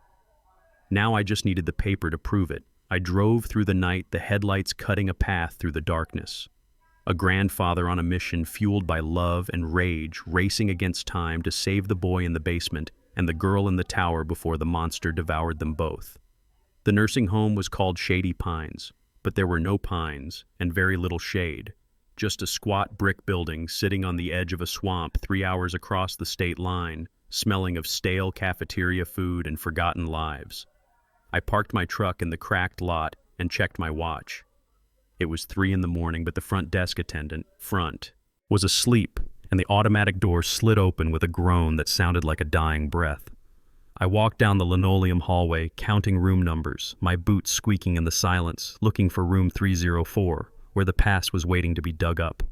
A: Now I just needed the paper to prove it. I drove through the night, the headlights cutting a path through the darkness. A grandfather on a mission, fueled by love and rage, racing against time to save the boy in the basement and the girl in the tower before the monster devoured them both. The nursing home was called Shady Pines, but there were no pines and very little shade, just a squat brick building sitting on the edge of a swamp 3 hours across the state line, smelling of stale cafeteria food and forgotten lives. I parked my truck in the cracked lot and checked my watch. It was 3 in the morning, but the front desk attendant, was asleep, and the automatic door slid open with a groan that sounded like a dying breath. I walked down the linoleum hallway, counting room numbers, my boots squeaking in the silence, looking for room 304, where the past was waiting to be dug up.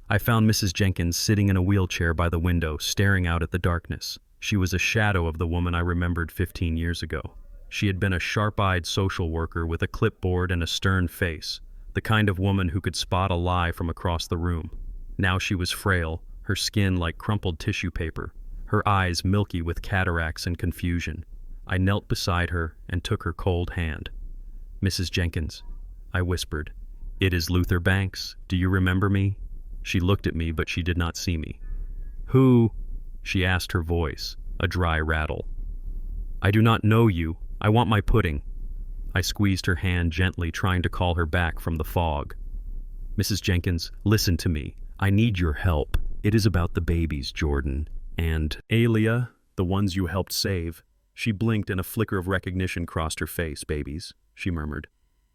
A: I found Mrs. Jenkins sitting in a wheelchair by the window, staring out at the darkness. She was a shadow of the woman I remembered 15 years ago. She had been a sharp-eyed social worker with a clipboard and a stern face, the kind of woman who could spot a lie from across the room. Now she was frail, her skin like crumpled tissue paper, her eyes milky with cataracts and confusion. I knelt beside her and took her cold hand. "Mrs. Jenkins," I whispered. "It is Luther Banks. Do you remember me?" She looked at me, but she did not see me. "Who?" she asked, her voice a dry rattle. "I do not know you. I want my pudding." I squeezed her hand gently, trying to call her back from the fog. "Mrs. Jenkins, listen to me. I need your help. It is about the babies, Jordan. And Aaliyah, the ones you helped save." She blinked and a flicker of recognition crossed her face. "Babies," she murmured.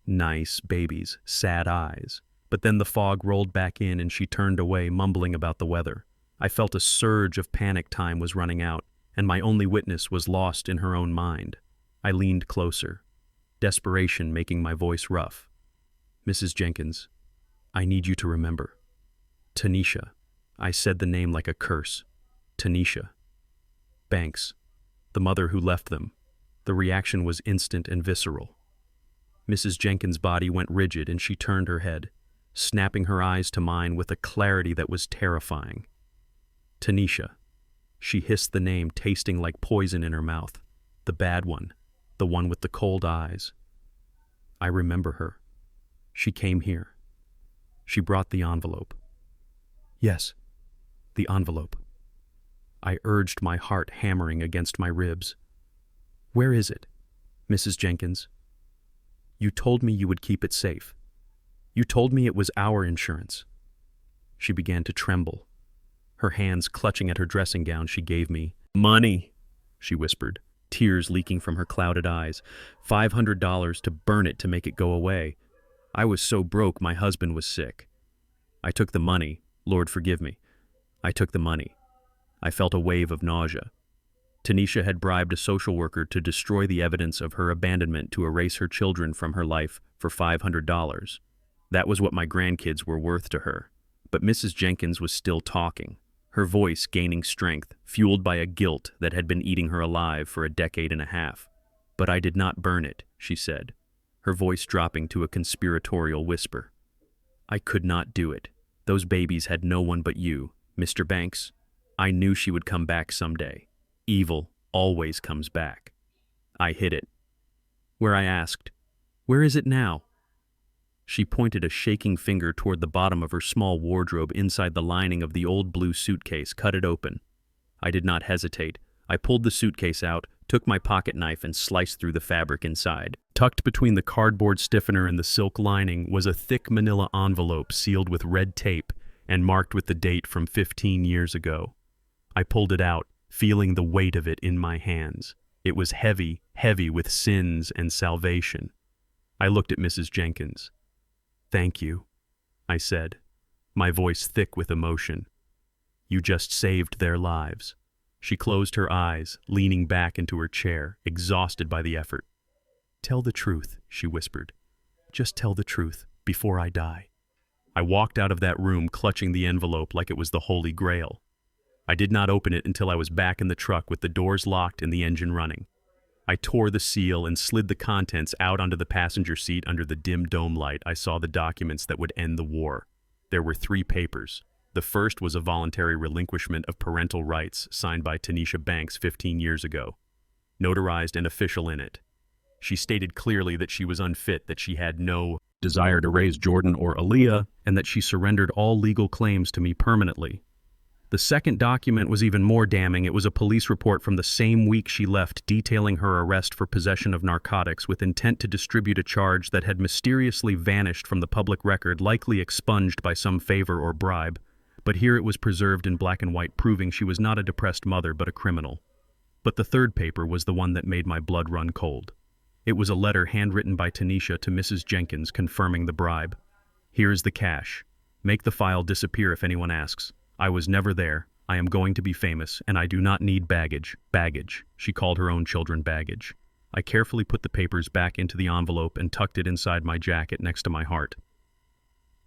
A: "Nice babies, sad eyes." But then the fog rolled back in and she turned away, mumbling about the weather. I felt a surge of panic. Time was running out, and my only witness was lost in her own mind. I leaned closer, desperation making my voice rough. "Mrs. Jenkins, I need you to remember. Tanisha." I said the name like a curse. Tanisha Banks, the mother who left them. The reaction was instant and visceral. Mrs. Jenkins' body went rigid and she turned her head, snapping her eyes to mine with a clarity that was terrifying. "Tanisha." She hissed the name, tasting like poison in her mouth. "The bad one. The one with the cold eyes. I remember her. She came here. She brought the envelope." "Yes, the envelope." I urged, my heart hammering against my ribs. "Where is it, Mrs. Jenkins? You told me you would keep it safe. You told me it was our insurance." She began to tremble, her hands clutching at her dressing gown she gave me. "Money," she whispered, tears leaking from her clouded eyes. $500 to burn it to make it go away. I was so broke, my husband was sick. I took the money. Lord forgive me. I took the money. I felt a wave of nausea. Tanisha had bribed a social worker to destroy the evidence of her abandonment, to erase her children from her life for $500. That was what my grandkids were worth to her. But Mrs. Jenkins was still talking, her voice gaining strength, fueled by a guilt that had been eating her alive for a decade and a half. "But I did not burn it," she said, her voice dropping to a conspiratorial whisper. "I could not do it. Those babies had no one but you, Mr. Banks. I knew she would come back someday. Evil always comes back." I hid it. Where I asked, "Where is it now?" She pointed a shaking finger toward the bottom of her small wardrobe inside the lining of the old blue suitcase. "Cut it open." I did not hesitate. I pulled the suitcase out, took my pocket knife and sliced through the fabric inside. Tucked between the cardboard stiffener and the silk lining was a thick manila envelope sealed with red tape and marked with the date from 15 years ago. I pulled it out, feeling the weight of it in my hands. It was heavy, heavy with sins and salvation. I looked at Mrs. Jenkins. "Thank you," I said, my voice thick with emotion. "You just saved their lives." She closed her eyes, leaning back into her chair, exhausted by the effort. "Tell the truth," she whispered. "Just tell the truth, before I die." I walked out of that room clutching the envelope like it was the Holy Grail. I did not open it until I was back in the truck with the doors locked and the engine running. I tore the seal and slid the contents out onto the passenger seat. Under the dim dome light, I saw the documents that would end the war. There were 3 papers. The first was a voluntary relinquishment of parental rights signed by Tanisha Banks 15 years ago, notarized and official in it. She stated clearly that she was unfit, that she had no desire to raise Jordan or Aaliyah, and that she surrendered all legal claims to me permanently. The second document was even more damning. It was a police report from the same week she left detailing her arrest for possession of narcotics with intent to distribute, a charge that had mysteriously vanished from the public record, likely expunged by some favor or bribe. But here it was preserved in black and white, proving she was not a depressed mother but a criminal. But the third paper was the one that made my blood run cold. It was a letter handwritten by Tanisha to Mrs. Jenkins confirming the bribe. "Here is the cash. Make the file disappear if anyone asks. I was never there. I am going to be famous, and I do not need baggage." Baggage. She called her own children baggage. I carefully put the papers back into the envelope and tucked it inside my jacket next to my heart.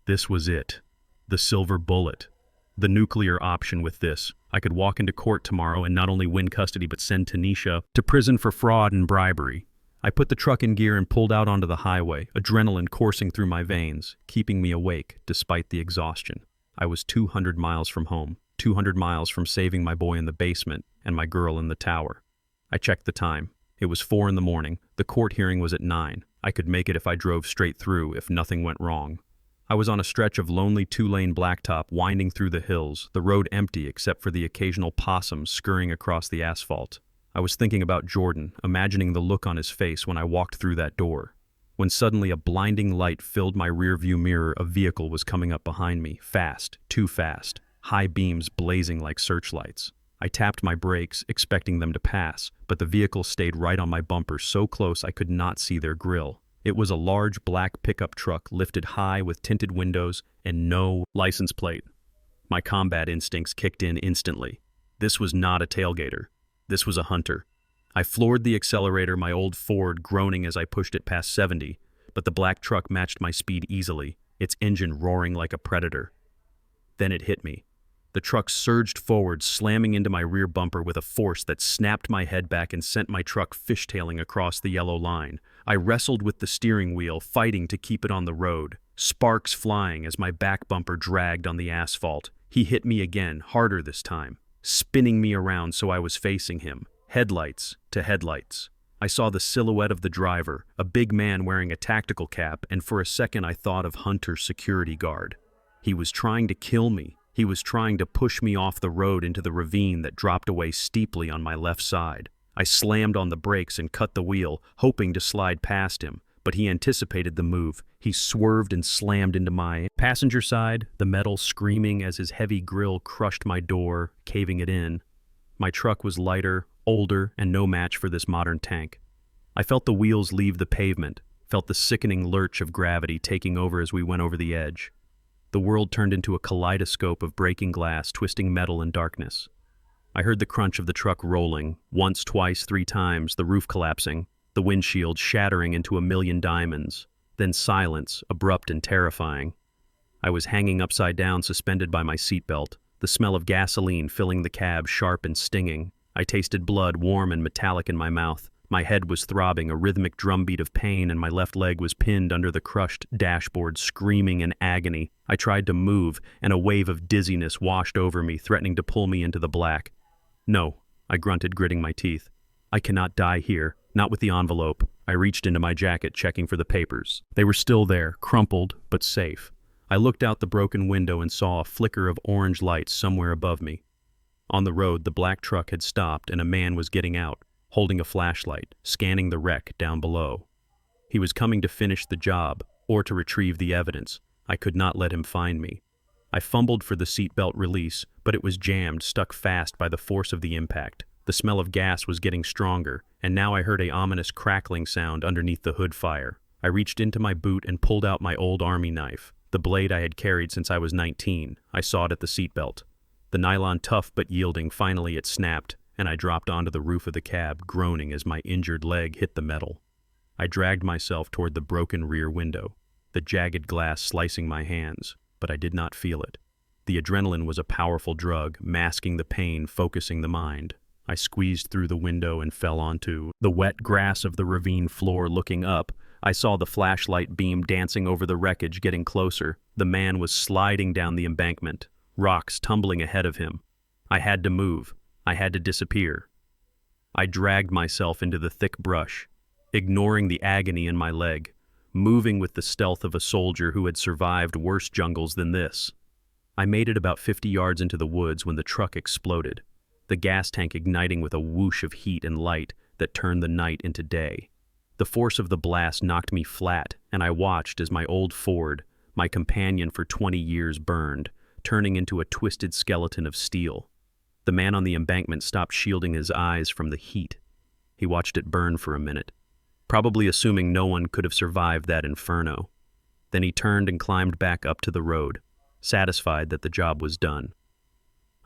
A: This was it. The silver bullet. The nuclear option. With this, I could walk into court tomorrow and not only win custody but send Tanisha to prison for fraud and bribery. I put the truck in gear and pulled out onto the highway, adrenaline coursing through my veins, keeping me awake despite the exhaustion. I was 200 miles from home, 200 miles from saving my boy in the basement and my girl in the tower. I checked the time. It was 4 in the morning. The court hearing was at 9. I could make it if I drove straight through, if nothing went wrong. I was on a stretch of lonely 2-lane blacktop winding through the hills, the road empty except for the occasional possums scurrying across the asphalt. I was thinking about Jordan, imagining the look on his face when I walked through that door. When suddenly a blinding light filled my rearview mirror, a vehicle was coming up behind me, fast, too fast, high beams blazing like searchlights. I tapped my brakes, expecting them to pass, but the vehicle stayed right on my bumper, so close I could not see their grille. It was a large black pickup truck lifted high with tinted windows and no license plate. My combat instincts kicked in instantly. This was not a tailgater. This was a hunter. I floored the accelerator, my old Ford groaning as I pushed it past 70, but the black truck matched my speed easily, its engine roaring like a predator. Then it hit me. The truck surged forward, slamming into my rear bumper with a force that snapped my head back and sent my truck fishtailing across the yellow line. I wrestled with the steering wheel, fighting to keep it on the road, sparks flying as my back bumper dragged on the asphalt. He hit me again, harder this time, spinning me around so I was facing him, headlights to headlights. I saw the silhouette of the driver, a big man wearing a tactical cap, and for a second I thought of Hunter's security guard. He was trying to kill me. He was trying to push me off the road into the ravine that dropped away steeply on my left side. I slammed on the brakes and cut the wheel, hoping to slide past him, but he anticipated the move. He swerved and slammed into my passenger side, the metal screaming as his heavy grille crushed my door, caving it in. My truck was lighter, older, and no match for this modern tank. I felt the wheels leave the pavement, felt the sickening lurch of gravity taking over as we went over the edge. The world turned into a kaleidoscope of breaking glass, twisting metal in darkness. I heard the crunch of the truck rolling, once, twice, 3 times, the roof collapsing, the windshield shattering into a million diamonds. Then silence, abrupt and terrifying. I was hanging upside down, suspended by my seatbelt, the smell of gasoline filling the cab, sharp and stinging. I tasted blood, warm and metallic in my mouth. My head was throbbing, a rhythmic drumbeat of pain, and my left leg was pinned under the crushed dashboard, screaming in agony. I tried to move, and a wave of dizziness washed over me, threatening to pull me into the black. "No," I grunted, gritting my teeth. "I cannot die here, not with the envelope." I reached into my jacket, checking for the papers. They were still there, crumpled, but safe. I looked out the broken window and saw a flicker of orange light somewhere above me. On the road, the black truck had stopped, and a man was getting out, holding a flashlight, scanning the wreck down below. He was coming to finish the job, or to retrieve the evidence. I could not let him find me. I fumbled for the seatbelt release, but it was jammed, stuck fast by the force of the impact. The smell of gas was getting stronger, and now I heard an ominous crackling sound underneath the hood fire. I reached into my boot and pulled out my old army knife, the blade I had carried since I was 19. I sawed at the seatbelt. The nylon tough but yielding, finally it snapped, and I dropped onto the roof of the cab, groaning as my injured leg hit the metal. I dragged myself toward the broken rear window, the jagged glass slicing my hands, but I did not feel it. The adrenaline was a powerful drug, masking the pain, focusing the mind. I squeezed through the window and fell onto the wet grass of the ravine floor. Looking up, I saw the flashlight beam dancing over the wreckage, getting closer. The man was sliding down the embankment, rocks tumbling ahead of him. I had to move. I had to disappear. I dragged myself into the thick brush, ignoring the agony in my leg, moving with the stealth of a soldier who had survived worse jungles than this. I made it about 50 yards into the woods when the truck exploded, the gas tank igniting with a whoosh of heat and light that turned the night into day. The force of the blast knocked me flat, and I watched as my old Ford, my companion for 20 years, burned, turning into a twisted skeleton of steel. The man on the embankment stopped shielding his eyes from the heat. He watched it burn for a minute, probably assuming no one could have survived that inferno. Then he turned and climbed back up to the road, satisfied that the job was done.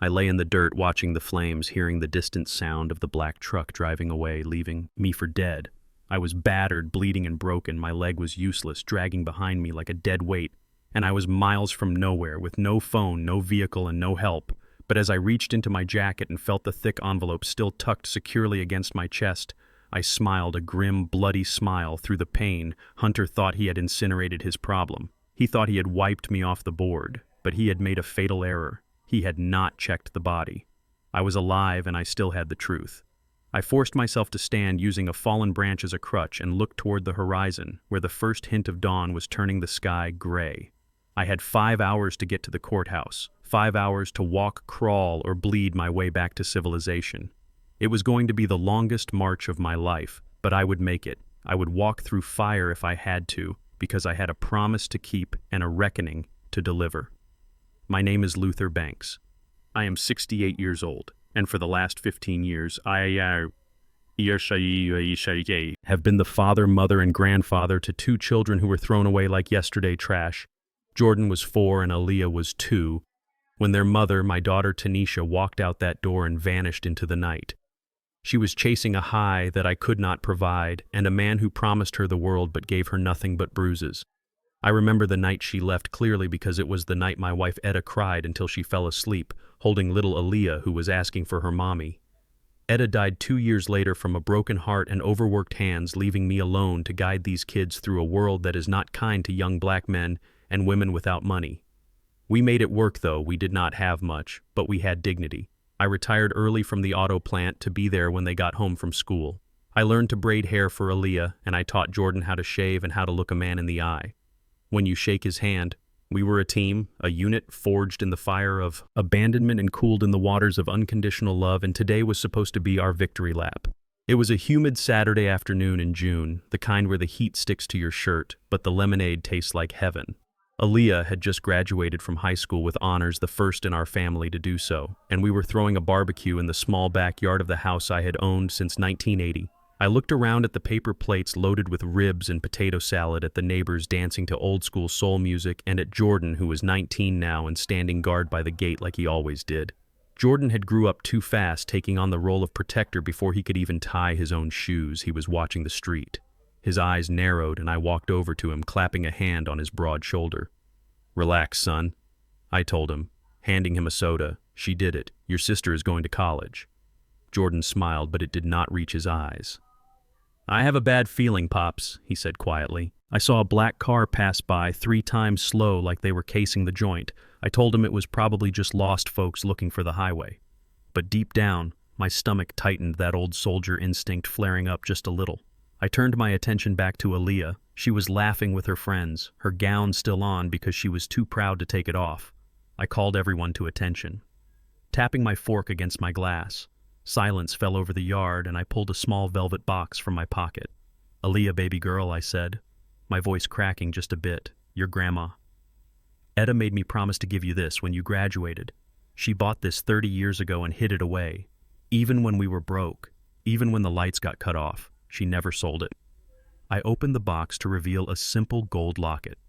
A: I lay in the dirt watching the flames, hearing the distant sound of the black truck driving away, leaving me for dead. I was battered, bleeding and broken. My leg was useless, dragging behind me like a dead weight, and I was miles from nowhere, with no phone, no vehicle, and no help. But as I reached into my jacket and felt the thick envelope still tucked securely against my chest, I smiled a grim, bloody smile through the pain. Hunter thought he had incinerated his problem. He thought he had wiped me off the board, but he had made a fatal error. He had not checked the body. I was alive, and I still had the truth. I forced myself to stand using a fallen branch as a crutch and looked toward the horizon, where the first hint of dawn was turning the sky gray. I had 5 hours to get to the courthouse, 5 hours to walk, crawl, or bleed my way back to civilization. It was going to be the longest march of my life, but I would make it. I would walk through fire if I had to, because I had a promise to keep and a reckoning to deliver. My name is Luther Banks. I am 68 years old, and for the last 15 years, I have been the father, mother, and grandfather to 2 children who were thrown away like yesterday trash. Jordan was 4 and Aaliyah was 2, when their mother, my daughter Tanisha, walked out that door and vanished into the night. She was chasing a high that I could not provide, and a man who promised her the world but gave her nothing but bruises. I remember the night she left clearly because it was the night my wife Etta cried until she fell asleep, holding little Aaliyah, who was asking for her mommy. Etta died 2 years later from a broken heart and overworked hands, leaving me alone to guide these kids through a world that is not kind to young black men and women without money. We made it work, though. We did not have much, but we had dignity. I retired early from the auto plant to be there when they got home from school. I learned to braid hair for Aaliyah, and I taught Jordan how to shave and how to look a man in the eye. When you shake his hand, we were a team, a unit forged in the fire of abandonment and cooled in the waters of unconditional love, and today was supposed to be our victory lap. It was a humid Saturday afternoon in June, the kind where the heat sticks to your shirt, but the lemonade tastes like heaven. Aaliyah had just graduated from high school with honors, the first in our family to do so, and we were throwing a barbecue in the small backyard of the house I had owned since 1980. I looked around at the paper plates loaded with ribs and potato salad, at the neighbors dancing to old-school soul music, and at Jordan, who was 19 now and standing guard by the gate like he always did. Jordan had grew up too fast, taking on the role of protector before he could even tie his own shoes. He was watching the street. His eyes narrowed, and I walked over to him, clapping a hand on his broad shoulder. "Relax, son," I told him, handing him a soda. "She did it. Your sister is going to college." Jordan smiled, but it did not reach his eyes. "I have a bad feeling, Pops," he said quietly. "I saw a black car pass by 3 times slow like they were casing the joint. I told him it was probably just lost folks looking for the highway. But deep down, my stomach tightened, that old soldier instinct flaring up just a little. I turned my attention back to Aaliyah. She was laughing with her friends, her gown still on because she was too proud to take it off. I called everyone to attention. Tapping my fork against my glass, silence fell over the yard, and I pulled a small velvet box from my pocket. "Aaliyah, baby girl," I said, my voice cracking just a bit. "Your grandma. Etta made me promise to give you this when you graduated. She bought this 30 years ago and hid it away. Even when we were broke, even when the lights got cut off, she never sold it." I opened the box to reveal a simple gold locket.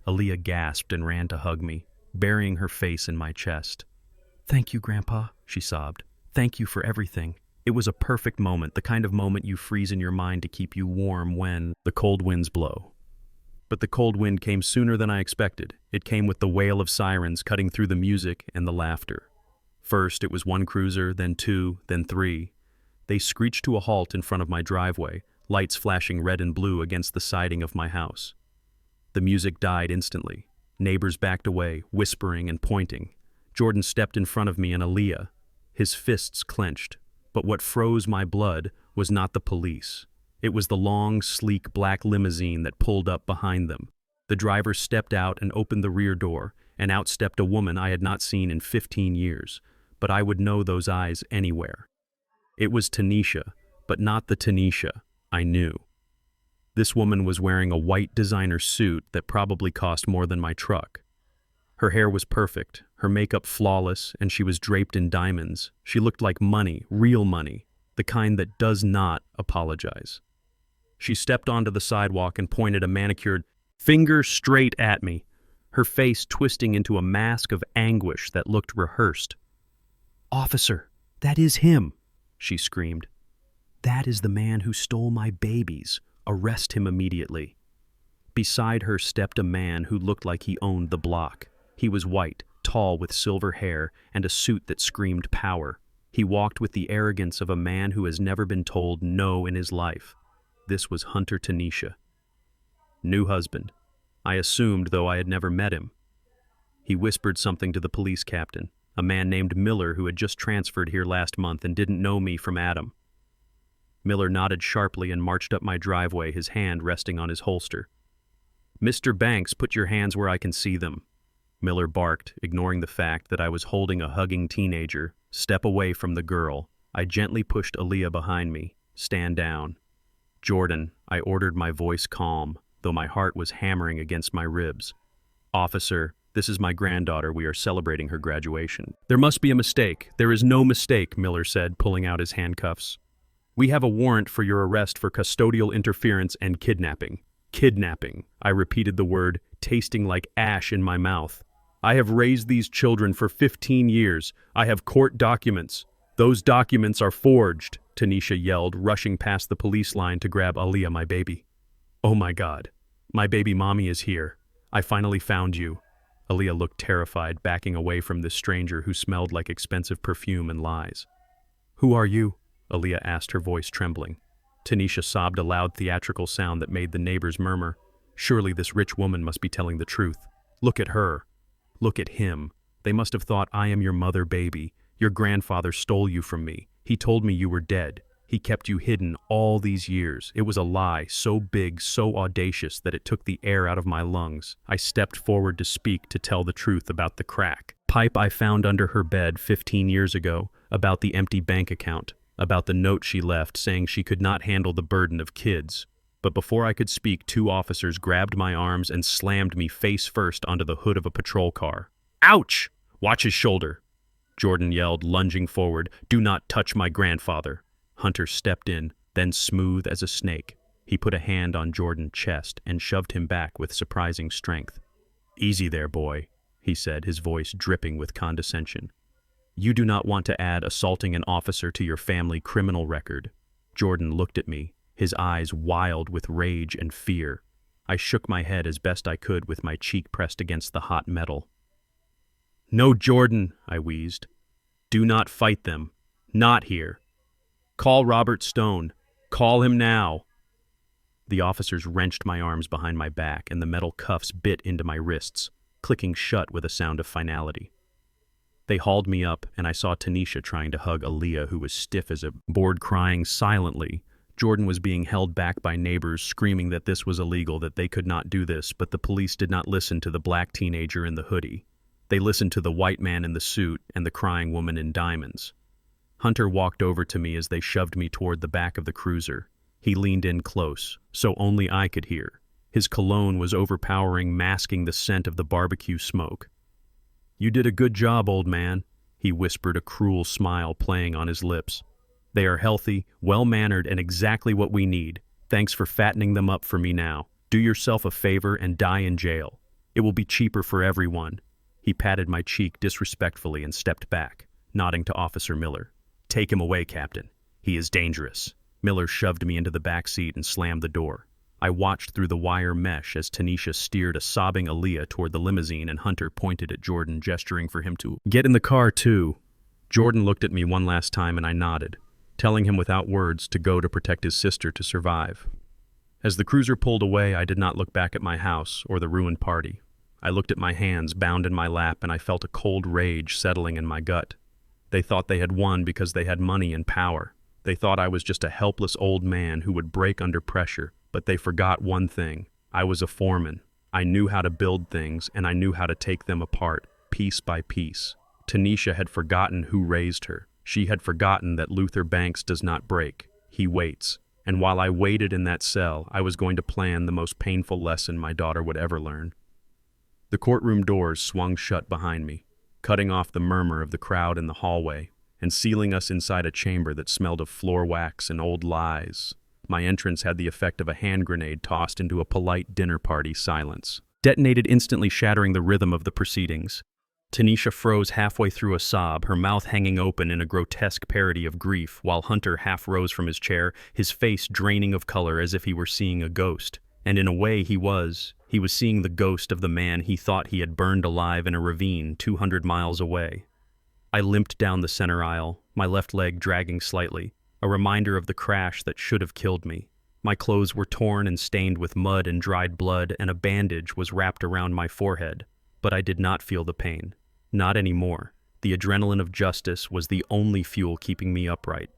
A: Aaliyah gasped and ran to hug me, burying her face in my chest. "Thank you, Grandpa," she sobbed. "Thank you for everything. It was a perfect moment, the kind of moment you freeze in your mind to keep you warm when the cold winds blow." But the cold wind came sooner than I expected. It came with the wail of sirens cutting through the music and the laughter. First, it was 1 cruiser, then 2, then 3. They screeched to a halt in front of my driveway, lights flashing red and blue against the siding of my house. The music died instantly. Neighbors backed away, whispering and pointing. Jordan stepped in front of me and Aaliyah, his fists clenched. But what froze my blood was not the police. It was the long, sleek black limousine that pulled up behind them. The driver stepped out and opened the rear door, and out stepped a woman I had not seen in 15 years, but I would know those eyes anywhere. It was Tanisha, but not the Tanisha I knew. This woman was wearing a white designer suit that probably cost more than my truck. Her hair was perfect, her makeup flawless, and she was draped in diamonds. She looked like money, real money, the kind that does not apologize. She stepped onto the sidewalk and pointed a manicured finger straight at me, her face twisting into a mask of anguish that looked rehearsed. "Officer, that is him," she screamed. "That is the man who stole my babies. Arrest him immediately." Beside her stepped a man who looked like he owned the block. He was white, tall with silver hair, and a suit that screamed power. He walked with the arrogance of a man who has never been told no in his life. This was Hunter Tanisha. New husband. I assumed, though I had never met him. He whispered something to the police captain, a man named Miller who had just transferred here last month and didn't know me from Adam. Miller nodded sharply and marched up my driveway, his hand resting on his holster. "Mr. Banks, put your hands where I can see them," Miller barked, ignoring the fact that I was holding a hugging teenager. "Step away from the girl." I gently pushed Aaliyah behind me. "Stand down." "Jordan," I ordered, my voice calm, though my heart was hammering against my ribs. "Officer, this is my granddaughter. We are celebrating her graduation." "There must be a mistake." "There is no mistake," Miller said, pulling out his handcuffs. "We have a warrant for your arrest for custodial interference and kidnapping." "Kidnapping," I repeated the word, tasting like ash in my mouth. "I have raised these children for 15 years. I have court documents." "Those documents are forged," Tanisha yelled, rushing past the police line to grab Aaliyah, my baby. "Oh my God. My baby mommy is here. I finally found you." Aaliyah looked terrified, backing away from this stranger who smelled like expensive perfume and lies. "Who are you?" Aaliyah asked, her voice trembling. Tanisha sobbed a loud theatrical sound that made the neighbors murmur. Surely this rich woman must be telling the truth. "Look at her. Look at him. They must have thought I am your mother, baby. Your grandfather stole you from me. He told me you were dead. He kept you hidden all these years. It was a lie so big, so audacious that it took the air out of my lungs. I stepped forward to speak, to tell the truth about the crack pipe I found under her bed 15 years ago, about the empty bank account, about the note she left saying she could not handle the burden of kids. But before I could speak, 2 officers grabbed my arms and slammed me face first onto the hood of a patrol car. "Ouch! Watch his shoulder!" Jordan yelled, lunging forward. "Do not touch my grandfather." Hunter stepped in, then smooth as a snake. He put a hand on Jordan's chest and shoved him back with surprising strength. "Easy there, boy," he said, his voice dripping with condescension. "You do not want to add assaulting an officer to your family criminal record." Jordan looked at me, his eyes wild with rage and fear. I shook my head as best I could with my cheek pressed against the hot metal. "No, Jordan," I wheezed. "Do not fight them. Not here. Call Robert Stone. Call him now." The officers wrenched my arms behind my back, and the metal cuffs bit into my wrists, clicking shut with a sound of finality. They hauled me up, and I saw Tanisha trying to hug Aaliyah, who was stiff as a board, crying silently. Jordan was being held back by neighbors, screaming that this was illegal, that they could not do this, but the police did not listen to the black teenager in the hoodie. They listened to the white man in the suit and the crying woman in diamonds. Hunter walked over to me as they shoved me toward the back of the cruiser. He leaned in close, so only I could hear. His cologne was overpowering, masking the scent of the barbecue smoke. "You did a good job, old man," he whispered, a cruel smile playing on his lips. "They are healthy, well-mannered, and exactly what we need. Thanks for fattening them up for me now. Do yourself a favor and die in jail. It will be cheaper for everyone." He patted my cheek disrespectfully and stepped back, nodding to Officer Miller. "Take him away, Captain. He is dangerous." Miller shoved me into the back seat and slammed the door. I watched through the wire mesh as Tanisha steered a sobbing Aaliyah toward the limousine, and Hunter pointed at Jordan, gesturing for him to get in the car too. Jordan looked at me one last time, and I nodded, telling him without words to go to protect his sister, to survive. As the cruiser pulled away, I did not look back at my house or the ruined party. I looked at my hands bound in my lap, and I felt a cold rage settling in my gut. They thought they had won because they had money and power. They thought I was just a helpless old man who would break under pressure, but they forgot one thing. I was a foreman. I knew how to build things, and I knew how to take them apart, piece by piece. Tanisha had forgotten who raised her. She had forgotten that Luther Banks does not break. He waits. And while I waited in that cell, I was going to plan the most painful lesson my daughter would ever learn. The courtroom doors swung shut behind me, cutting off the murmur of the crowd in the hallway and sealing us inside a chamber that smelled of floor wax and old lies. My entrance had the effect of a hand grenade tossed into a polite dinner party silence, detonated instantly, shattering the rhythm of the proceedings. Tanisha froze halfway through a sob, her mouth hanging open in a grotesque parody of grief, while Hunter half rose from his chair, his face draining of color as if he were seeing a ghost. And in a way he was. He was seeing the ghost of the man he thought he had burned alive in a ravine 200 miles away. I limped down the center aisle, my left leg dragging slightly, a reminder of the crash that should have killed me. My clothes were torn and stained with mud and dried blood, and a bandage was wrapped around my forehead. But I did not feel the pain. Not anymore. The adrenaline of justice was the only fuel keeping me upright.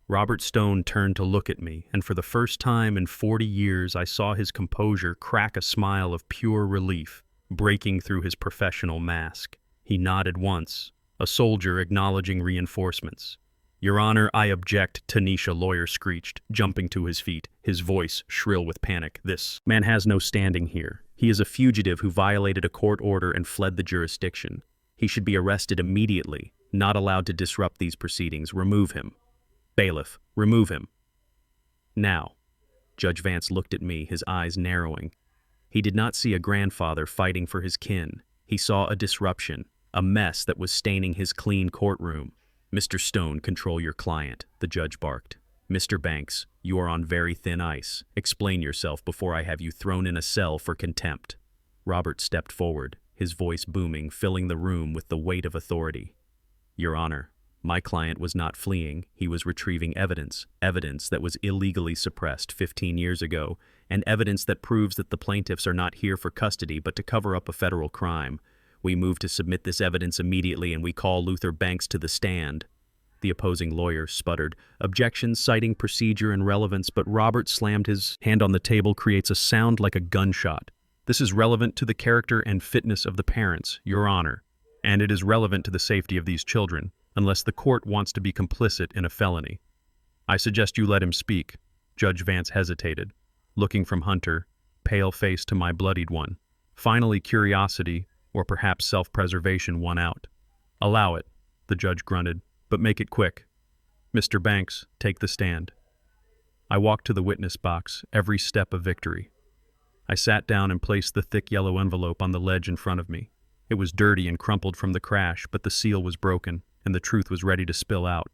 A: Robert Stone turned to look at me, and for the first time in 40 years I saw his composure crack a smile of pure relief, breaking through his professional mask. He nodded once, a soldier acknowledging reinforcements. "Your Honor, I object," Tanisha lawyer screeched, jumping to his feet, his voice shrill with panic. "This man has no standing here. He is a fugitive who violated a court order and fled the jurisdiction. He should be arrested immediately, not allowed to disrupt these proceedings. Remove him. Bailiff, remove him." Now, Judge Vance looked at me, his eyes narrowing. He did not see a grandfather fighting for his kin. He saw a disruption, a mess that was staining his clean courtroom. "Mr. Stone, control your client," the judge barked. "Mr. Banks, you are on very thin ice. Explain yourself before I have you thrown in a cell for contempt." Robert stepped forward, his voice booming, filling the room with the weight of authority. "Your Honor, my client was not fleeing. He was retrieving evidence that was illegally suppressed 15 years ago, and evidence that proves that the plaintiffs are not here for custody but to cover up a federal crime. We move to submit this evidence immediately, and we call Luther Banks to the stand." The opposing lawyer sputtered, objections citing procedure and relevance, but Robert slammed his hand on the table, creates a sound like a gunshot. "This is relevant to the character and fitness of the parents, Your Honor, and it is relevant to the safety of these children, unless the court wants to be complicit in a felony. I suggest you let him speak." Judge Vance hesitated, looking from Hunter, pale-faced, to my bloodied one. Finally, curiosity, or perhaps self-preservation, won out. "Allow it," the judge grunted, "but make it quick. Mr. Banks, take the stand." I walked to the witness box, every step a victory. I sat down and placed the thick yellow envelope on the ledge in front of me. It was dirty and crumpled from the crash, but the seal was broken, and the truth was ready to spill out.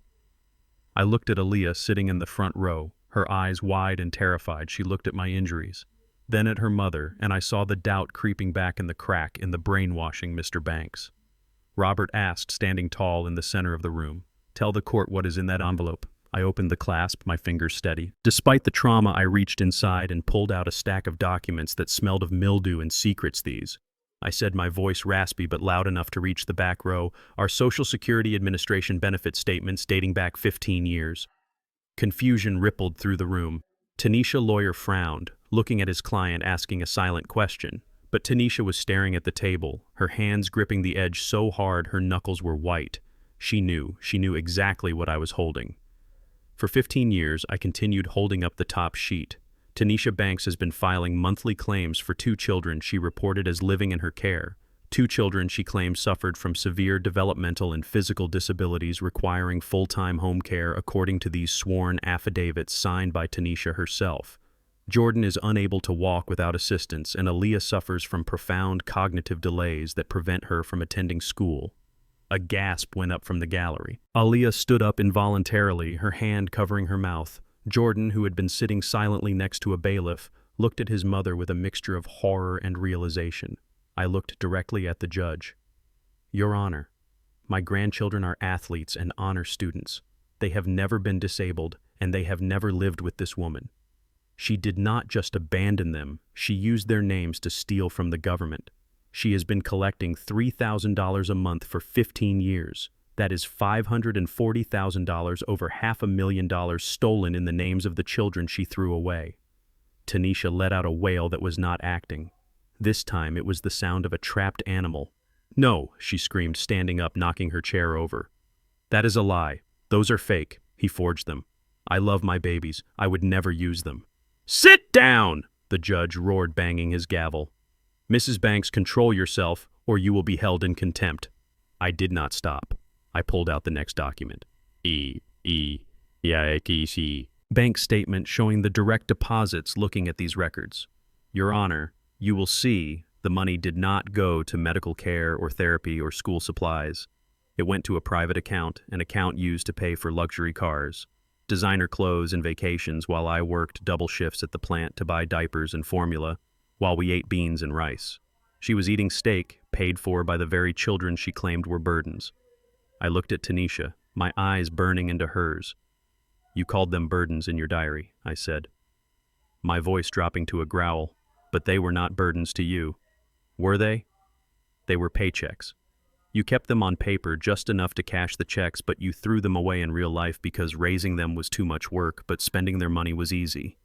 A: I looked at Aaliyah sitting in the front row, her eyes wide and terrified. She looked at my injuries, then at her mother, and I saw the doubt creeping back in the crack in the brainwashing Mr. Banks. Robert asked, standing tall in the center of the room, "Tell the court what is in that envelope." I opened the clasp, my fingers steady. Despite the trauma, I reached inside and pulled out a stack of documents that smelled of mildew and secrets. "These," I said, my voice raspy but loud enough to reach the back row, "are Social Security Administration benefit statements dating back 15 years. Confusion rippled through the room. Tanisha lawyer frowned, looking at his client, asking a silent question. But Tanisha was staring at the table, her hands gripping the edge so hard her knuckles were white. She knew exactly what I was holding. For 15 years, I continued holding up the top sheet. Tanisha Banks has been filing monthly claims for 2 children she reported as living in her care. 2 children she claimed suffered from severe developmental and physical disabilities requiring full-time home care, according to these sworn affidavits signed by Tanisha herself. Jordan is unable to walk without assistance, and Aaliyah suffers from profound cognitive delays that prevent her from attending school. A gasp went up from the gallery. Aaliyah stood up involuntarily, her hand covering her mouth. Jordan, who had been sitting silently next to a bailiff, looked at his mother with a mixture of horror and realization. I looked directly at the judge. "Your Honor, my grandchildren are athletes and honor students. They have never been disabled, and they have never lived with this woman. She did not just abandon them, she used their names to steal from the government. She has been collecting $3,000 a month for 15 years. That is $540,000, over $500,000 stolen in the names of the children she threw away." Tanisha let out a wail that was not acting. This time it was the sound of a trapped animal. "No," she screamed, standing up, knocking her chair over. "That is a lie. Those are fake. He forged them. I love my babies. I would never use them." "Sit down!" the judge roared, banging his gavel. "Mrs. Banks, control yourself, or you will be held in contempt." I did not stop. I pulled out the next document. Bank statement showing the direct deposits. Looking at these records, Your Honor, you will see the money did not go to medical care or therapy or school supplies. It went to a private account, an account used to pay for luxury cars, designer clothes, and vacations, while I worked double shifts at the plant to buy diapers and formula while we ate beans and rice. She was eating steak, paid for by the very children she claimed were burdens. I looked at Tanisha, my eyes burning into hers. "You called them burdens in your diary," I said, my voice dropping to a growl. "But they were not burdens to you. Were they? They were paychecks. You kept them on paper, just enough to cash the checks, but you threw them away in real life because raising them was too much work, but spending their money was easy."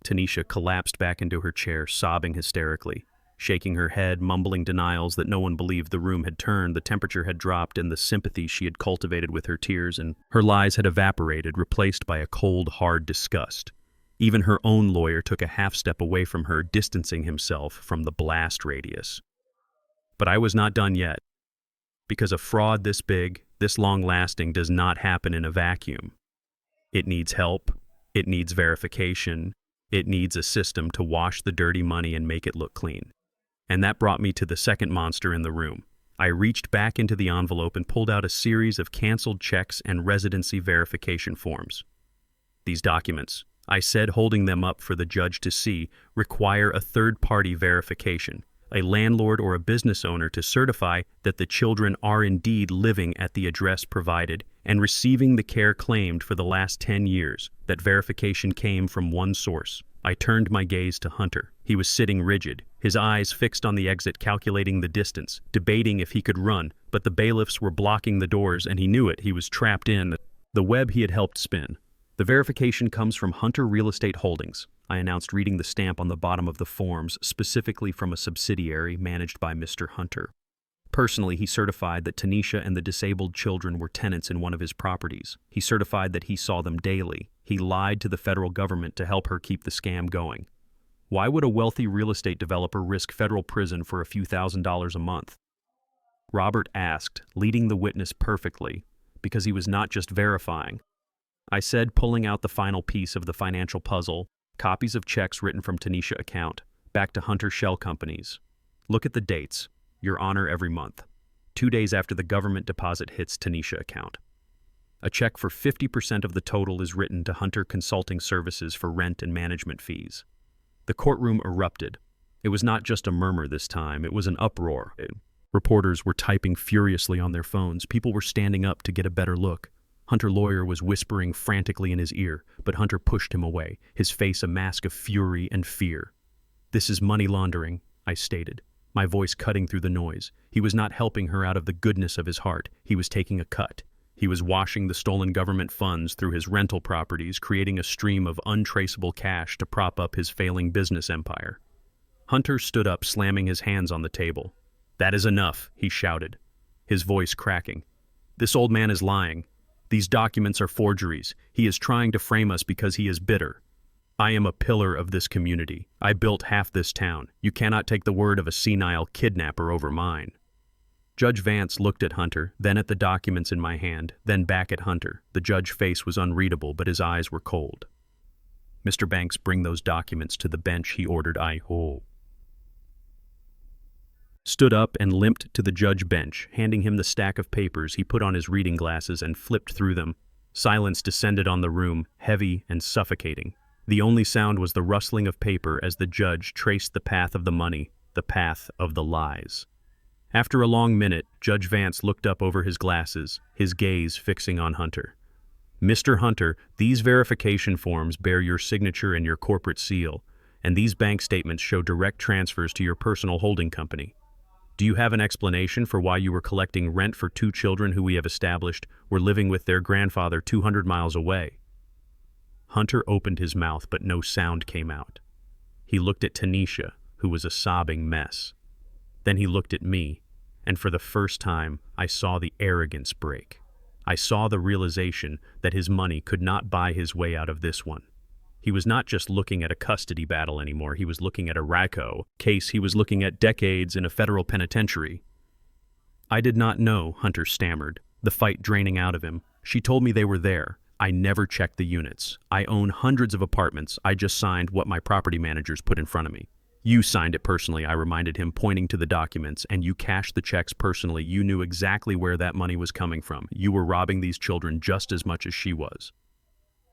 A: Tanisha collapsed back into her chair, sobbing hysterically, shaking her head, mumbling denials that no one believed. The room had turned, the temperature had dropped, and the sympathy she had cultivated with her tears and her lies had evaporated, replaced by a cold, hard disgust. Even her own lawyer took a half step away from her, distancing himself from the blast radius. But I was not done yet, because a fraud this big, this long-lasting, does not happen in a vacuum. It needs help, it needs verification, it needs a system to wash the dirty money and make it look clean. And that brought me to the second monster in the room. I reached back into the envelope and pulled out a series of canceled checks and residency verification forms. "These documents," I said, holding them up for the judge to see, "require a third-party verification, a landlord or a business owner to certify that the children are indeed living at the address provided and receiving the care claimed for the last 10 years. That verification came from one source." I turned my gaze to Hunter. He was sitting rigid, his eyes fixed on the exit, calculating the distance, debating if he could run, but the bailiffs were blocking the doors and he knew it. He was trapped in the web he had helped spin. "The verification comes from Hunter Real Estate Holdings," I announced, reading the stamp on the bottom of the forms, specifically from a subsidiary managed by Mr. Hunter. Personally, he certified that Tanisha and the disabled children were tenants in one of his properties. He certified that he saw them daily. He lied to the federal government to help her keep the scam going. Why would a wealthy real estate developer risk federal prison for a few $1,000s a month? Robert asked, leading the witness perfectly, because he was not just verifying. I said, pulling out the final piece of the financial puzzle, copies of checks written from Tanisha account, back to Hunter Shell Companies. "Look at the dates, Your Honor, every month. 2 days after the government deposit hits Tanisha account. A check for 50% of the total is written to Hunter Consulting Services for rent and management fees." The courtroom erupted. It was not just a murmur this time, it was an uproar. Reporters were typing furiously on their phones. People were standing up to get a better look. Hunter lawyer was whispering frantically in his ear, but Hunter pushed him away, his face a mask of fury and fear. "This is money laundering," I stated, my voice cutting through the noise. He was not helping her out of the goodness of his heart. He was taking a cut. He was washing the stolen government funds through his rental properties, creating a stream of untraceable cash to prop up his failing business empire. Hunter stood up, slamming his hands on the table. "That is enough," he shouted, his voice cracking. "This old man is lying. These documents are forgeries. He is trying to frame us because he is bitter. I am a pillar of this community. I built half this town. You cannot take the word of a senile kidnapper over mine." Judge Vance looked at Hunter, then at the documents in my hand, then back at Hunter. The judge's face was unreadable, but his eyes were cold. "Mr. Banks, bring those documents to the bench," he ordered. I stood up and limped to the judge bench. Handing him the stack of papers, he put on his reading glasses and flipped through them. Silence descended on the room, heavy and suffocating. The only sound was the rustling of paper as the judge traced the path of the money, the path of the lies. After a long minute, Judge Vance looked up over his glasses, his gaze fixing on Hunter. "Mr. Hunter, these verification forms bear your signature and your corporate seal, and these bank statements show direct transfers to your personal holding company. Do you have an explanation for why you were collecting rent for 2 children who we have established were living with their grandfather 200 miles away?" Hunter opened his mouth, but no sound came out. He looked at Tanisha, who was a sobbing mess. Then he looked at me, and for the first time, I saw the arrogance break. I saw the realization that his money could not buy his way out of this one. He was not just looking at a custody battle anymore, he was looking at a RICO case, he was looking at decades in a federal penitentiary. I did not know, Hunter stammered, the fight draining out of him. She told me they were there. I never checked the units. I own hundreds of apartments. I just signed what my property managers put in front of me. You signed it personally, I reminded him, pointing to the documents, and you cashed the checks personally. You knew exactly where that money was coming from. You were robbing these children just as much as she was.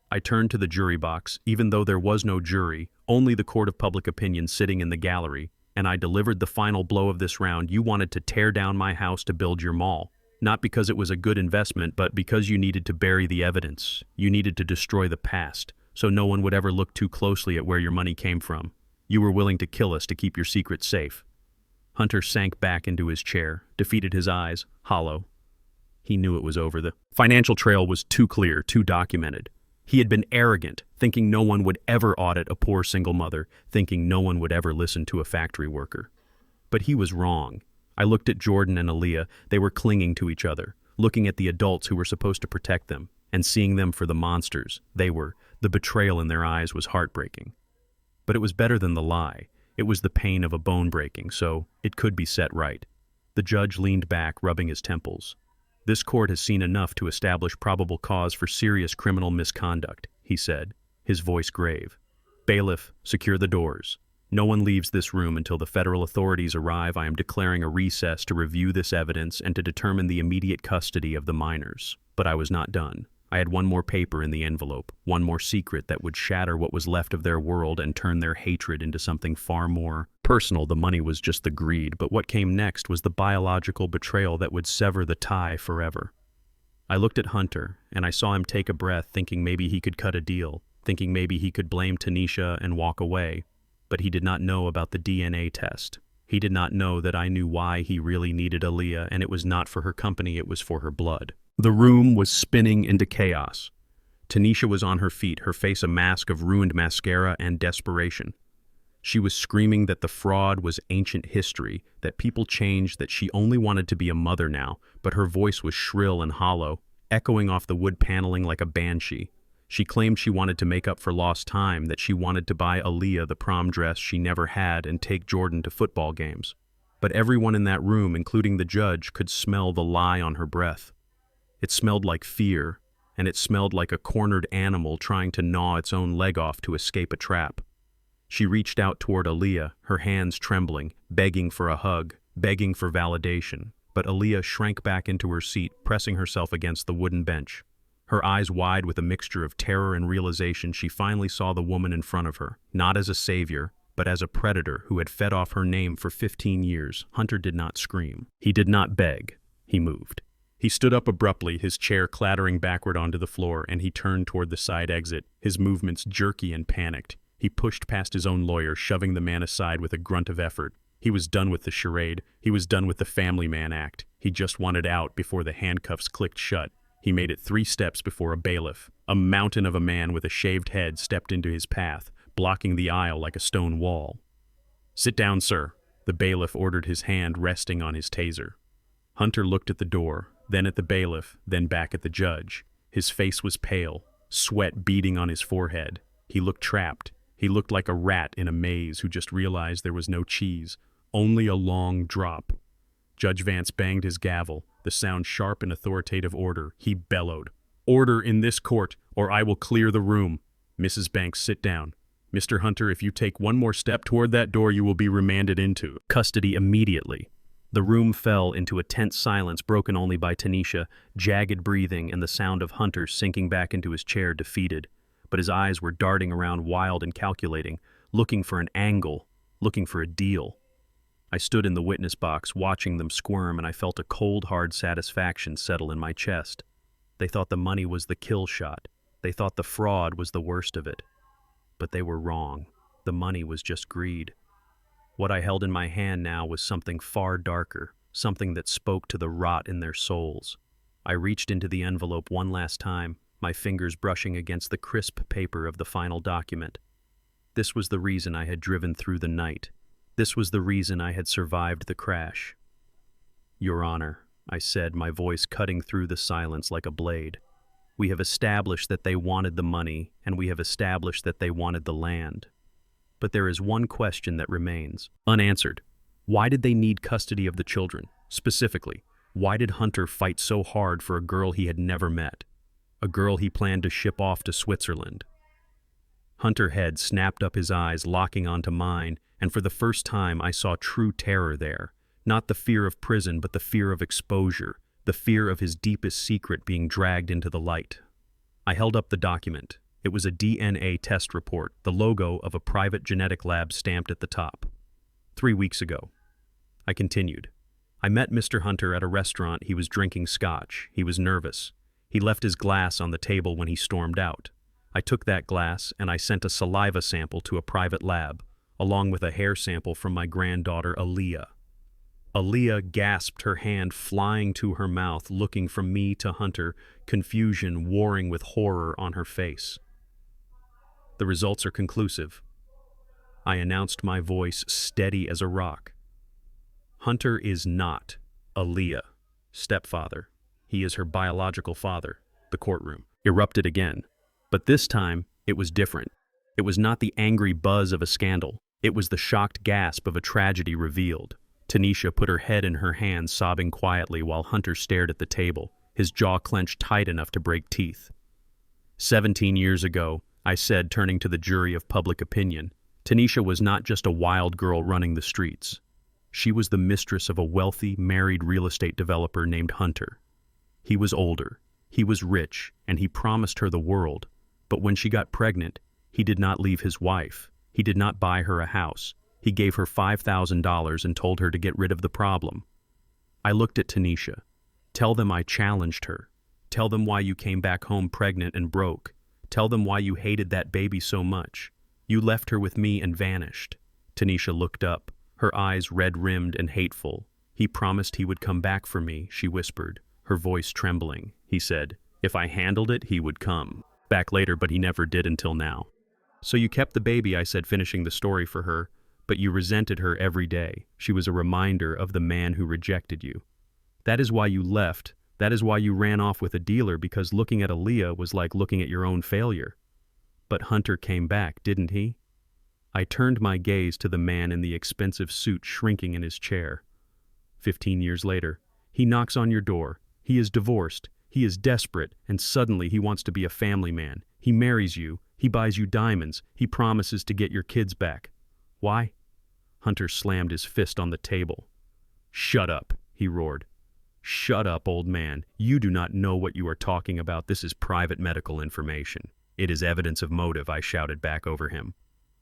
A: I turned to the jury box, even though there was no jury, only the court of public opinion sitting in the gallery, and I delivered the final blow of this round. You wanted to tear down my house to build your mall. Not because it was a good investment, but because you needed to bury the evidence. You needed to destroy the past, so no one would ever look too closely at where your money came from. You were willing to kill us to keep your secret safe. Hunter sank back into his chair, defeated, his eyes hollow. He knew it was over. The financial trail was too clear, too documented. He had been arrogant, thinking no one would ever audit a poor single mother, thinking no one would ever listen to a factory worker. But he was wrong. I looked at Jordan and Aaliyah. They were clinging to each other, looking at the adults who were supposed to protect them, and seeing them for the monsters they were. The betrayal in their eyes was heartbreaking. But it was better than the lie. It was the pain of a bone breaking, so it could be set right. The judge leaned back, rubbing his temples. This court has seen enough to establish probable cause for serious criminal misconduct, he said, his voice grave. Bailiff, secure the doors. No one leaves this room until the federal authorities arrive. I am declaring a recess to review this evidence and to determine the immediate custody of the minors. But I was not done. I had one more paper in the envelope, one more secret that would shatter what was left of their world and turn their hatred into something far more personal. The money was just the greed, but what came next was the biological betrayal that would sever the tie forever. I looked at Hunter, and I saw him take a breath, thinking maybe he could cut a deal, thinking maybe he could blame Tanisha and walk away. But he did not know about the DNA test. He did not know that I knew why he really needed Aaliyah, and it was not for her company, it was for her blood. The room was spinning into chaos. Tanisha was on her feet, her face a mask of ruined mascara and desperation. She was screaming that the fraud was ancient history, that people changed, that she only wanted to be a mother now, but her voice was shrill and hollow, echoing off the wood paneling like a banshee. She claimed she wanted to make up for lost time, that she wanted to buy Aaliyah the prom dress she never had and take Jordan to football games. But everyone in that room, including the judge, could smell the lie on her breath. It smelled like fear, and it smelled like a cornered animal trying to gnaw its own leg off to escape a trap. She reached out toward Aaliyah, her hands trembling, begging for a hug, begging for validation. But Aaliyah shrank back into her seat, pressing herself against the wooden bench. Her eyes wide with a mixture of terror and realization, she finally saw the woman in front of her, not as a savior, but as a predator who had fed off her name for 15 years. Hunter did not scream. He did not beg. He moved. He stood up abruptly, his chair clattering backward onto the floor, and he turned toward the side exit, his movements jerky and panicked. He pushed past his own lawyer, shoving the man aside with a grunt of effort. He was done with the charade. He was done with the family man act. He just wanted out before the handcuffs clicked shut. He made it 3 steps before a bailiff. A mountain of a man with a shaved head stepped into his path, blocking the aisle like a stone wall. "Sit down, sir," the bailiff ordered, his hand resting on his taser. Hunter looked at the door, then at the bailiff, then back at the judge. His face was pale, sweat beading on his forehead. He looked trapped. He looked like a rat in a maze who just realized there was no cheese, only a long drop. Judge Vance banged his gavel, the sound sharp and authoritative order. He bellowed, "Order in this court, or I will clear the room. Mrs. Banks, sit down. Mr. Hunter, if you take one more step toward that door, you will be remanded into custody immediately." The room fell into a tense silence broken only by Tanisha, jagged breathing, and the sound of Hunter sinking back into his chair, defeated. But his eyes were darting around, wild and calculating, looking for an angle, looking for a deal. I stood in the witness box, watching them squirm, and I felt a cold, hard satisfaction settle in my chest. They thought the money was the kill shot. They thought the fraud was the worst of it. But they were wrong. The money was just greed. What I held in my hand now was something far darker, something that spoke to the rot in their souls. I reached into the envelope one last time, my fingers brushing against the crisp paper of the final document. This was the reason I had driven through the night. This was the reason I had survived the crash. Your Honor, I said, my voice cutting through the silence like a blade. We have established that they wanted the money, and we have established that they wanted the land. But there is one question that remains unanswered. Why did they need custody of the children? Specifically, why did Hunter fight so hard for a girl he had never met? A girl he planned to ship off to Switzerland. Hunter Head snapped up his eyes, locking onto mine, and for the first time I saw true terror there. Not the fear of prison, but the fear of exposure, the fear of his deepest secret being dragged into the light. I held up the document. It was a DNA test report, the logo of a private genetic lab stamped at the top. 3 weeks ago. I continued. I met Mr. Hunter at a restaurant. He was drinking scotch. He was nervous. He left his glass on the table when he stormed out. I took that glass and I sent a saliva sample to a private lab, along with a hair sample from my granddaughter, Aaliyah. Aaliyah gasped, her hand flying to her mouth, looking from me to Hunter, confusion warring with horror on her face. The results are conclusive. I announced, my voice steady as a rock. Hunter is not Aaliyah, stepfather. He is her biological father. The courtroom erupted again. But this time, it was different. It was not the angry buzz of a scandal. It was the shocked gasp of a tragedy revealed. Tanisha put her head in her hands, sobbing quietly while Hunter stared at the table, his jaw clenched tight enough to break teeth. 17 years ago, I said, turning to the jury of public opinion, Tanisha was not just a wild girl running the streets. She was the mistress of a wealthy, married real estate developer named Hunter. He was older, he was rich, and he promised her the world. But when she got pregnant, he did not leave his wife. He did not buy her a house. He gave her $5,000 and told her to get rid of the problem. I looked at Tanisha. Tell them I challenged her. Tell them why you came back home pregnant and broke. Tell them why you hated that baby so much. You left her with me and vanished. Tanisha looked up, her eyes red-rimmed and hateful. He promised he would come back for me, she whispered, her voice trembling. He said, if I handled it, he would come back later, but he never did until now. So you kept the baby, I said, finishing the story for her, but you resented her every day. She was a reminder of the man who rejected you. That is why you left. That is why you ran off with a dealer, because looking at Aaliyah was like looking at your own failure. But Hunter came back, didn't he? I turned my gaze to the man in the expensive suit shrinking in his chair. 15 years later, he knocks on your door. He is divorced. He is desperate, and suddenly he wants to be a family man. He marries you. He buys you diamonds. He promises to get your kids back. Why? Hunter slammed his fist on the table. Shut up, he roared. Shut up, old man. You do not know what you are talking about. This is private medical information. It is evidence of motive, I shouted back over him,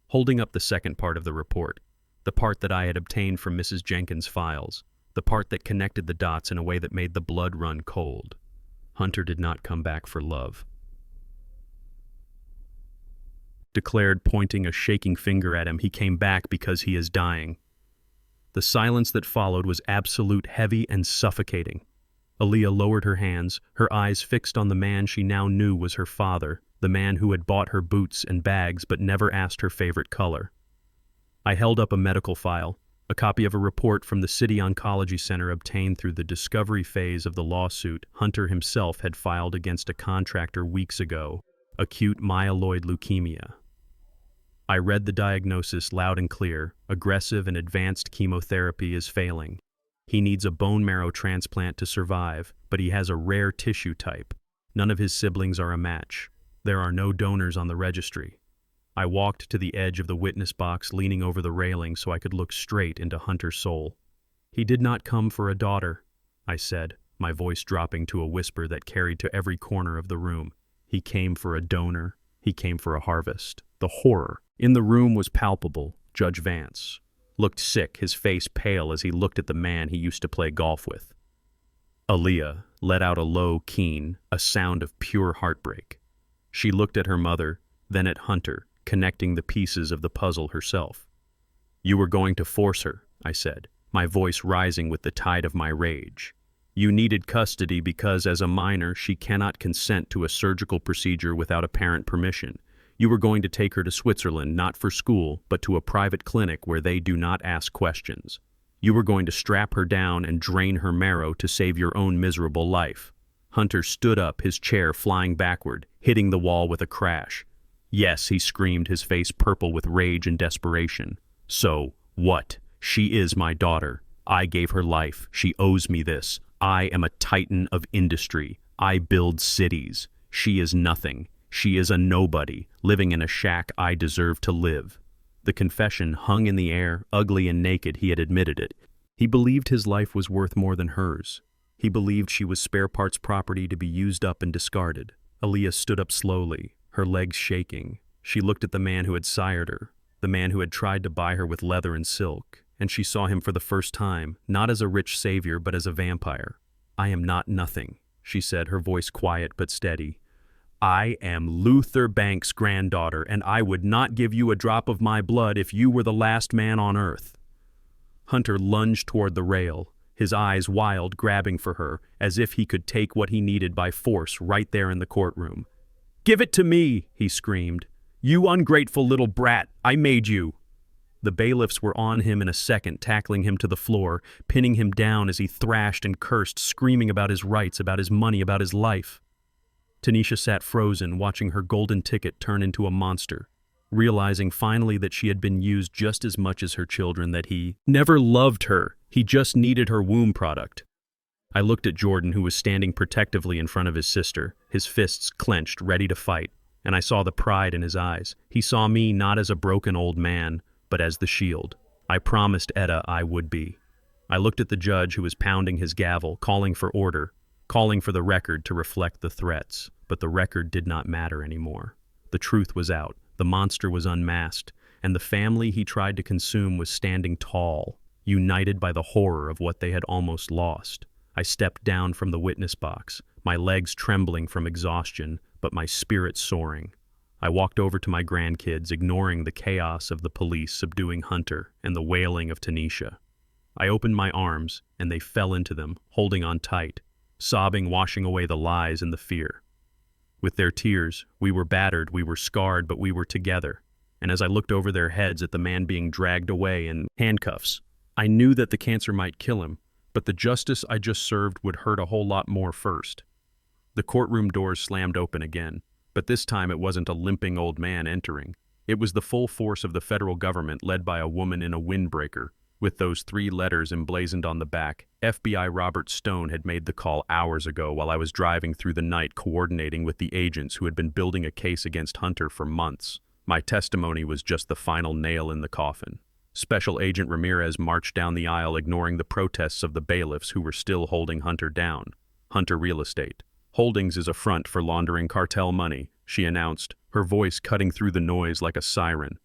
A: holding up the second part of the report, the part that I had obtained from Mrs. Jenkins' files, the part that connected the dots in a way that made the blood run cold. Hunter did not come back for love. Declared, pointing a shaking finger at him, he came back because he is dying. The silence that followed was absolute, heavy, and suffocating. Aaliyah lowered her hands, her eyes fixed on the man she now knew was her father, the man who had bought her boots and bags but never asked her favorite color. I held up a medical file, a copy of a report from the City Oncology Center obtained through the discovery phase of the lawsuit Hunter himself had filed against a contractor weeks ago, acute myeloid leukemia. I read the diagnosis loud and clear. Aggressive and advanced chemotherapy is failing. He needs a bone marrow transplant to survive, but he has a rare tissue type. None of his siblings are a match. There are no donors on the registry. I walked to the edge of the witness box, leaning over the railing so I could look straight into Hunter's soul. He did not come for a daughter, I said, my voice dropping to a whisper that carried to every corner of the room. He came for a donor. He came for a harvest. The horror in the room was palpable. Judge Vance looked sick, his face pale as he looked at the man he used to play golf with. Aaliyah let out a low keen, a sound of pure heartbreak. She looked at her mother, then at Hunter, connecting the pieces of the puzzle herself. You were going to force her, I said, my voice rising with the tide of my rage. You needed custody because, as a minor, she cannot consent to a surgical procedure without a parent permission. You were going to take her to Switzerland, not for school, but to a private clinic where they do not ask questions. You were going to strap her down and drain her marrow to save your own miserable life. Hunter stood up, his chair flying backward, hitting the wall with a crash. Yes, he screamed, his face purple with rage and desperation. So, what? She is my daughter. I gave her life. She owes me this. I am a titan of industry. I build cities. She is nothing. She is a nobody, living in a shack I deserve to live. The confession hung in the air, ugly and naked. He had admitted it. He believed his life was worth more than hers. He believed she was spare parts property to be used up and discarded. Aaliyah stood up slowly, her legs shaking. She looked at the man who had sired her, the man who had tried to buy her with leather and silk, and she saw him for the first time, not as a rich savior but as a vampire. I am not nothing, she said, her voice quiet but steady. I am Luther Banks' granddaughter, and I would not give you a drop of my blood if you were the last man on earth. Hunter lunged toward the rail, his eyes wild, grabbing for her, as if he could take what he needed by force right there in the courtroom. Give it to me, he screamed. You ungrateful little brat, I made you. The bailiffs were on him in a second, tackling him to the floor, pinning him down as he thrashed and cursed, screaming about his rights, about his money, about his life. Tanisha sat frozen, watching her golden ticket turn into a monster, realizing finally that she had been used just as much as her children, that he never loved her, he just needed her womb product. I looked at Jordan, who was standing protectively in front of his sister, his fists clenched, ready to fight, and I saw the pride in his eyes. He saw me not as a broken old man, but as the shield. I promised Etta I would be. I looked at the judge, who was pounding his gavel, calling for order, calling for the record to reflect the threats, but the record did not matter anymore. The truth was out, the monster was unmasked, and the family he tried to consume was standing tall, united by the horror of what they had almost lost. I stepped down from the witness box, my legs trembling from exhaustion, but my spirit soaring. I walked over to my grandkids, ignoring the chaos of the police subduing Hunter and the wailing of Tanisha. I opened my arms, and they fell into them, holding on tight, sobbing, washing away the lies and the fear. With their tears, we were battered, we were scarred, but we were together. And as I looked over their heads at the man being dragged away in handcuffs, I knew that the cancer might kill him, but the justice I just served would hurt a whole lot more first. The courtroom doors slammed open again, but this time it wasn't a limping old man entering. It was the full force of the federal government, led by a woman in a windbreaker, with those 3 letters emblazoned on the back. FBI Robert Stone had made the call hours ago while I was driving through the night, coordinating with the agents who had been building a case against Hunter for months. My testimony was just the final nail in the coffin. Special Agent Ramirez marched down the aisle, ignoring the protests of the bailiffs who were still holding Hunter down. Hunter Real Estate Holdings is a front for laundering cartel money, she announced, her voice cutting through the noise like a siren.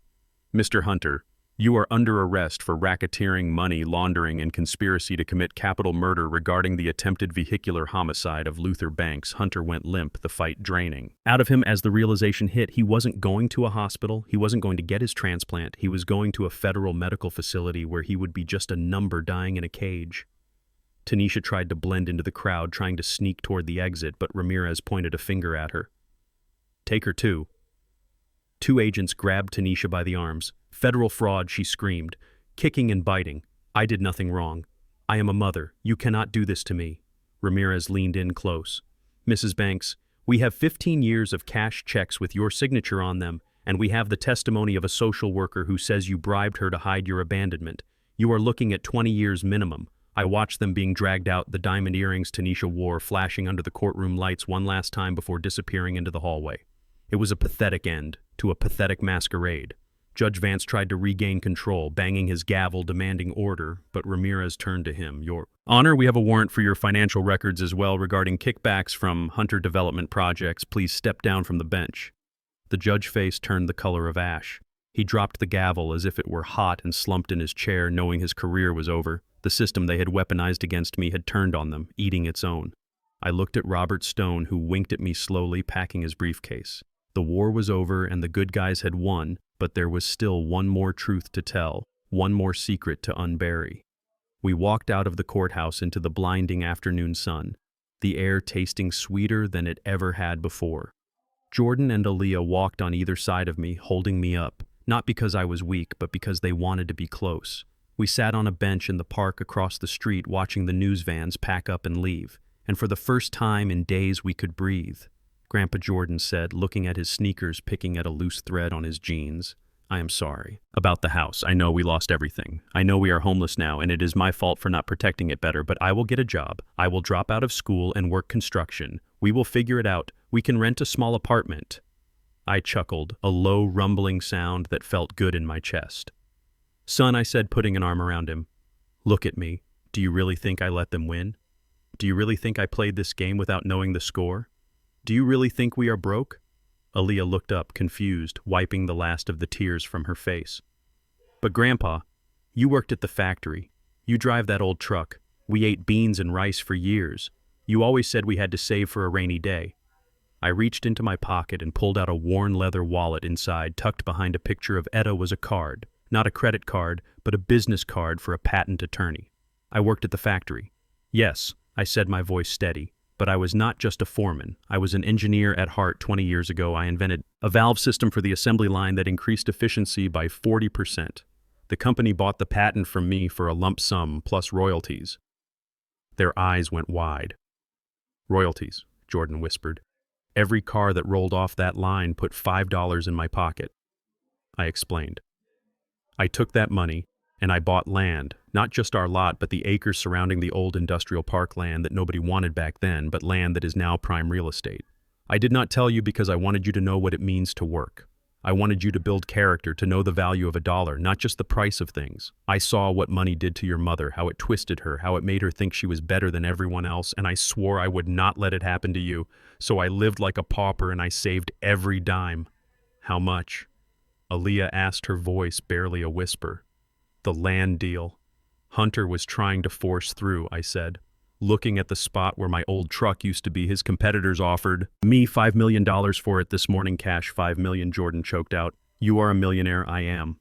A: Mr. Hunter, you are under arrest for racketeering, money laundering, and conspiracy to commit capital murder regarding the attempted vehicular homicide of Luther Banks. Hunter went limp, the fight draining out of him as the realization hit. He wasn't going to a hospital. He wasn't going to get his transplant. He was going to a federal medical facility where he would be just a number dying in a cage. Tanisha tried to blend into the crowd, trying to sneak toward the exit, but Ramirez pointed a finger at her. Take her too. 2 agents grabbed Tanisha by the arms. Federal fraud, she screamed, kicking and biting. I did nothing wrong. I am a mother. You cannot do this to me. Ramirez leaned in close. Mrs. Banks, we have 15 years of cash checks with your signature on them, and we have the testimony of a social worker who says you bribed her to hide your abandonment. You are looking at 20 years minimum. I watched them being dragged out, the diamond earrings Tanisha wore flashing under the courtroom lights one last time before disappearing into the hallway. It was a pathetic end to a pathetic masquerade. Judge Vance tried to regain control, banging his gavel, demanding order, but Ramirez turned to him. Your Honor, we have a warrant for your financial records as well regarding kickbacks from Hunter development projects. Please step down from the bench. The judge's face turned the color of ash. He dropped the gavel as if it were hot and slumped in his chair, knowing his career was over. The system they had weaponized against me had turned on them, eating its own. I looked at Robert Stone, who winked at me slowly, packing his briefcase. The war was over and the good guys had won, but there was still one more truth to tell, one more secret to unbury. We walked out of the courthouse into the blinding afternoon sun, the air tasting sweeter than it ever had before. Jordan and Aaliyah walked on either side of me, holding me up, not because I was weak, but because they wanted to be close. We sat on a bench in the park across the street watching the news vans pack up and leave, and for the first time in days we could breathe. Grandpa Jordan said, looking at his sneakers picking at a loose thread on his jeans, "I am sorry. About the house, I know we lost everything. I know we are homeless now, and it is my fault for not protecting it better, but I will get a job. I will drop out of school and work construction. We will figure it out. We can rent a small apartment." I chuckled, a low, rumbling sound that felt good in my chest. "Son," I said, putting an arm around him, "look at me. Do you really think I let them win? Do you really think I played this game without knowing the score? Do you really think we are broke?" Aaliyah looked up, confused, wiping the last of the tears from her face. "But Grandpa, you worked at the factory. You drive that old truck. We ate beans and rice for years. You always said we had to save for a rainy day." I reached into my pocket and pulled out a worn leather wallet. Inside, tucked behind a picture of Etta, was a card. Not a credit card, but a business card for a patent attorney. "I worked at the factory." "Yes," I said, my voice steady. "But I was not just a foreman. I was an engineer at heart. 20 years ago, I invented a valve system for the assembly line that increased efficiency by 40%. The company bought the patent from me for a lump sum plus royalties." Their eyes went wide. "Royalties," Jordan whispered. "Every car that rolled off that line put $5 in my pocket." I explained. "I took that money and I bought land, not just our lot, but the acres surrounding the old industrial park land that nobody wanted back then, but land that is now prime real estate. I did not tell you because I wanted you to know what it means to work. I wanted you to build character, to know the value of a dollar, not just the price of things. I saw what money did to your mother, how it twisted her, how it made her think she was better than everyone else, and I swore I would not let it happen to you. So I lived like a pauper and I saved every dime." "How much?" Aaliyah asked, her voice barely a whisper. "The land deal. Hunter was trying to force through," I said. "Looking at the spot where my old truck used to be, his competitors offered me $5 million for it this morning. Cash, $5 million, Jordan choked out. "You are a millionaire." "I am."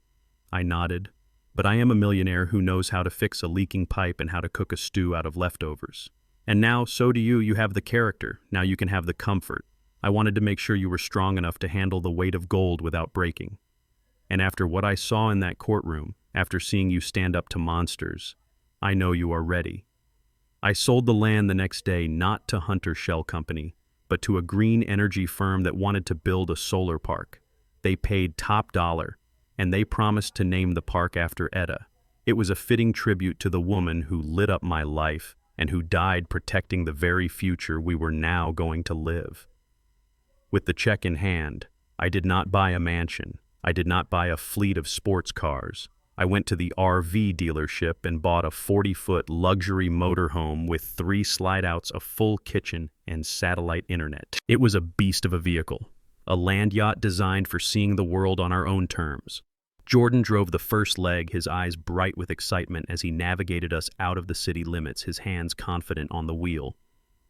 A: I nodded. "But I am a millionaire who knows how to fix a leaking pipe and how to cook a stew out of leftovers. And now, so do you. You have the character. Now you can have the comfort. I wanted to make sure you were strong enough to handle the weight of gold without breaking. And after what I saw in that courtroom, after seeing you stand up to monsters, I know you are ready." I sold the land the next day, not to Hunter Shell Company, but to a green energy firm that wanted to build a solar park. They paid top dollar, and they promised to name the park after Etta. It was a fitting tribute to the woman who lit up my life and who died protecting the very future we were now going to live. With the check in hand, I did not buy a mansion. I did not buy a fleet of sports cars. I went to the RV dealership and bought a 40-foot luxury motorhome with 3 slide-outs, a full kitchen, and satellite internet. It was a beast of a vehicle, a land yacht designed for seeing the world on our own terms. Jordan drove the first leg, his eyes bright with excitement as he navigated us out of the city limits, his hands confident on the wheel.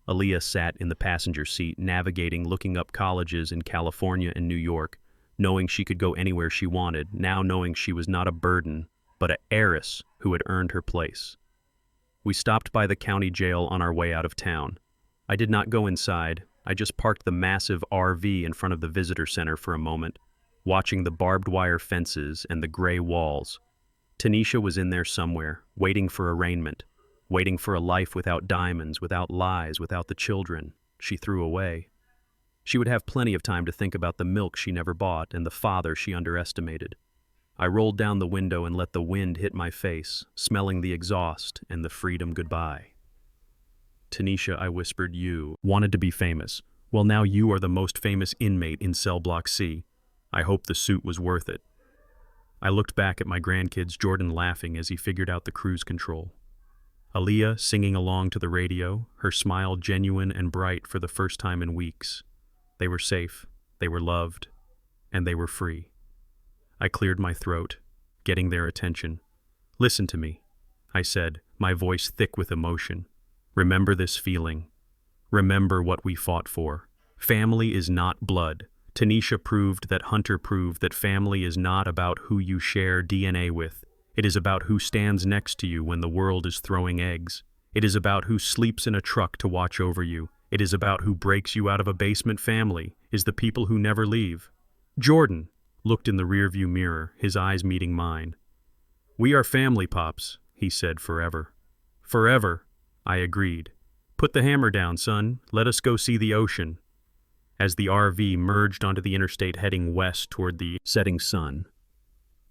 A: Aaliyah sat in the passenger seat, navigating, looking up colleges in California and New York, knowing she could go anywhere she wanted, now knowing she was not a burden, but an heiress who had earned her place. We stopped by the county jail on our way out of town. I did not go inside. I just parked the massive RV in front of the visitor center for a moment, watching the barbed wire fences and the gray walls. Tanisha was in there somewhere, waiting for arraignment, waiting for a life without diamonds, without lies, without the children she threw away. She would have plenty of time to think about the milk she never bought and the father she underestimated. I rolled down the window and let the wind hit my face, smelling the exhaust and the freedom goodbye. "Tanisha," I whispered, "you wanted to be famous. Well, now you are the most famous inmate in Cell Block C. I hope the suit was worth it." I looked back at my grandkids, Jordan laughing as he figured out the cruise control. Aaliyah singing along to the radio, her smile genuine and bright for the first time in weeks. They were safe, they were loved, and they were free. I cleared my throat, getting their attention. "Listen to me," I said, my voice thick with emotion. "Remember this feeling. Remember what we fought for. Family is not blood. Tanisha proved that Hunter proved that family is not about who you share DNA with. It is about who stands next to you when the world is throwing eggs. It is about who sleeps in a truck to watch over you. It is about who breaks you out of a basement family, is the people who never leave. Jordan looked in the rearview mirror, his eyes meeting mine. We are family, Pops, he said forever. Forever, I agreed. Put the hammer down, son. Let us go see the ocean. As the RV merged onto the interstate heading west toward the setting sun,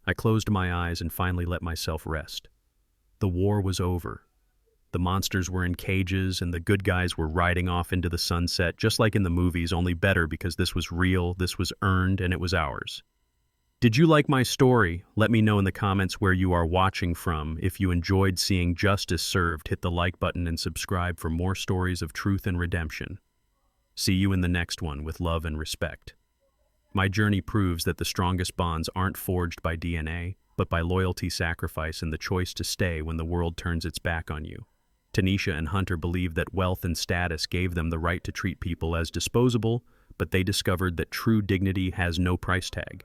A: I closed my eyes and finally let myself rest. The war was over. The monsters were in cages and the good guys were riding off into the sunset, just like in the movies, only better because this was real, this was earned, and it was ours. Did you like my story? Let me know in the comments where you are watching from. If you enjoyed seeing justice served, hit the like button and subscribe for more stories of truth and redemption. See you in the next one with love and respect. My journey proves that the strongest bonds aren't forged by DNA, but by loyalty, sacrifice, and the choice to stay when the world turns its back on you. Tanisha and Hunter believed that wealth and status gave them the right to treat people as disposable, but they discovered that true dignity has no price tag.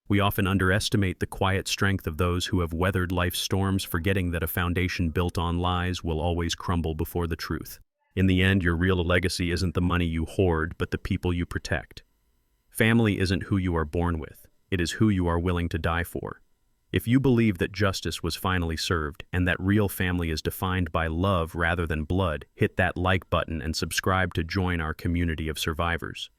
A: We often underestimate the quiet strength of those who have weathered life's storms, forgetting that a foundation built on lies will always crumble before the truth. In the end, your real legacy isn't the money you hoard, but the people you protect. Family isn't who you are born with. It is who you are willing to die for. If you believe that justice was finally served and that real family is defined by love rather than blood, hit that like button and subscribe to join our community of survivors.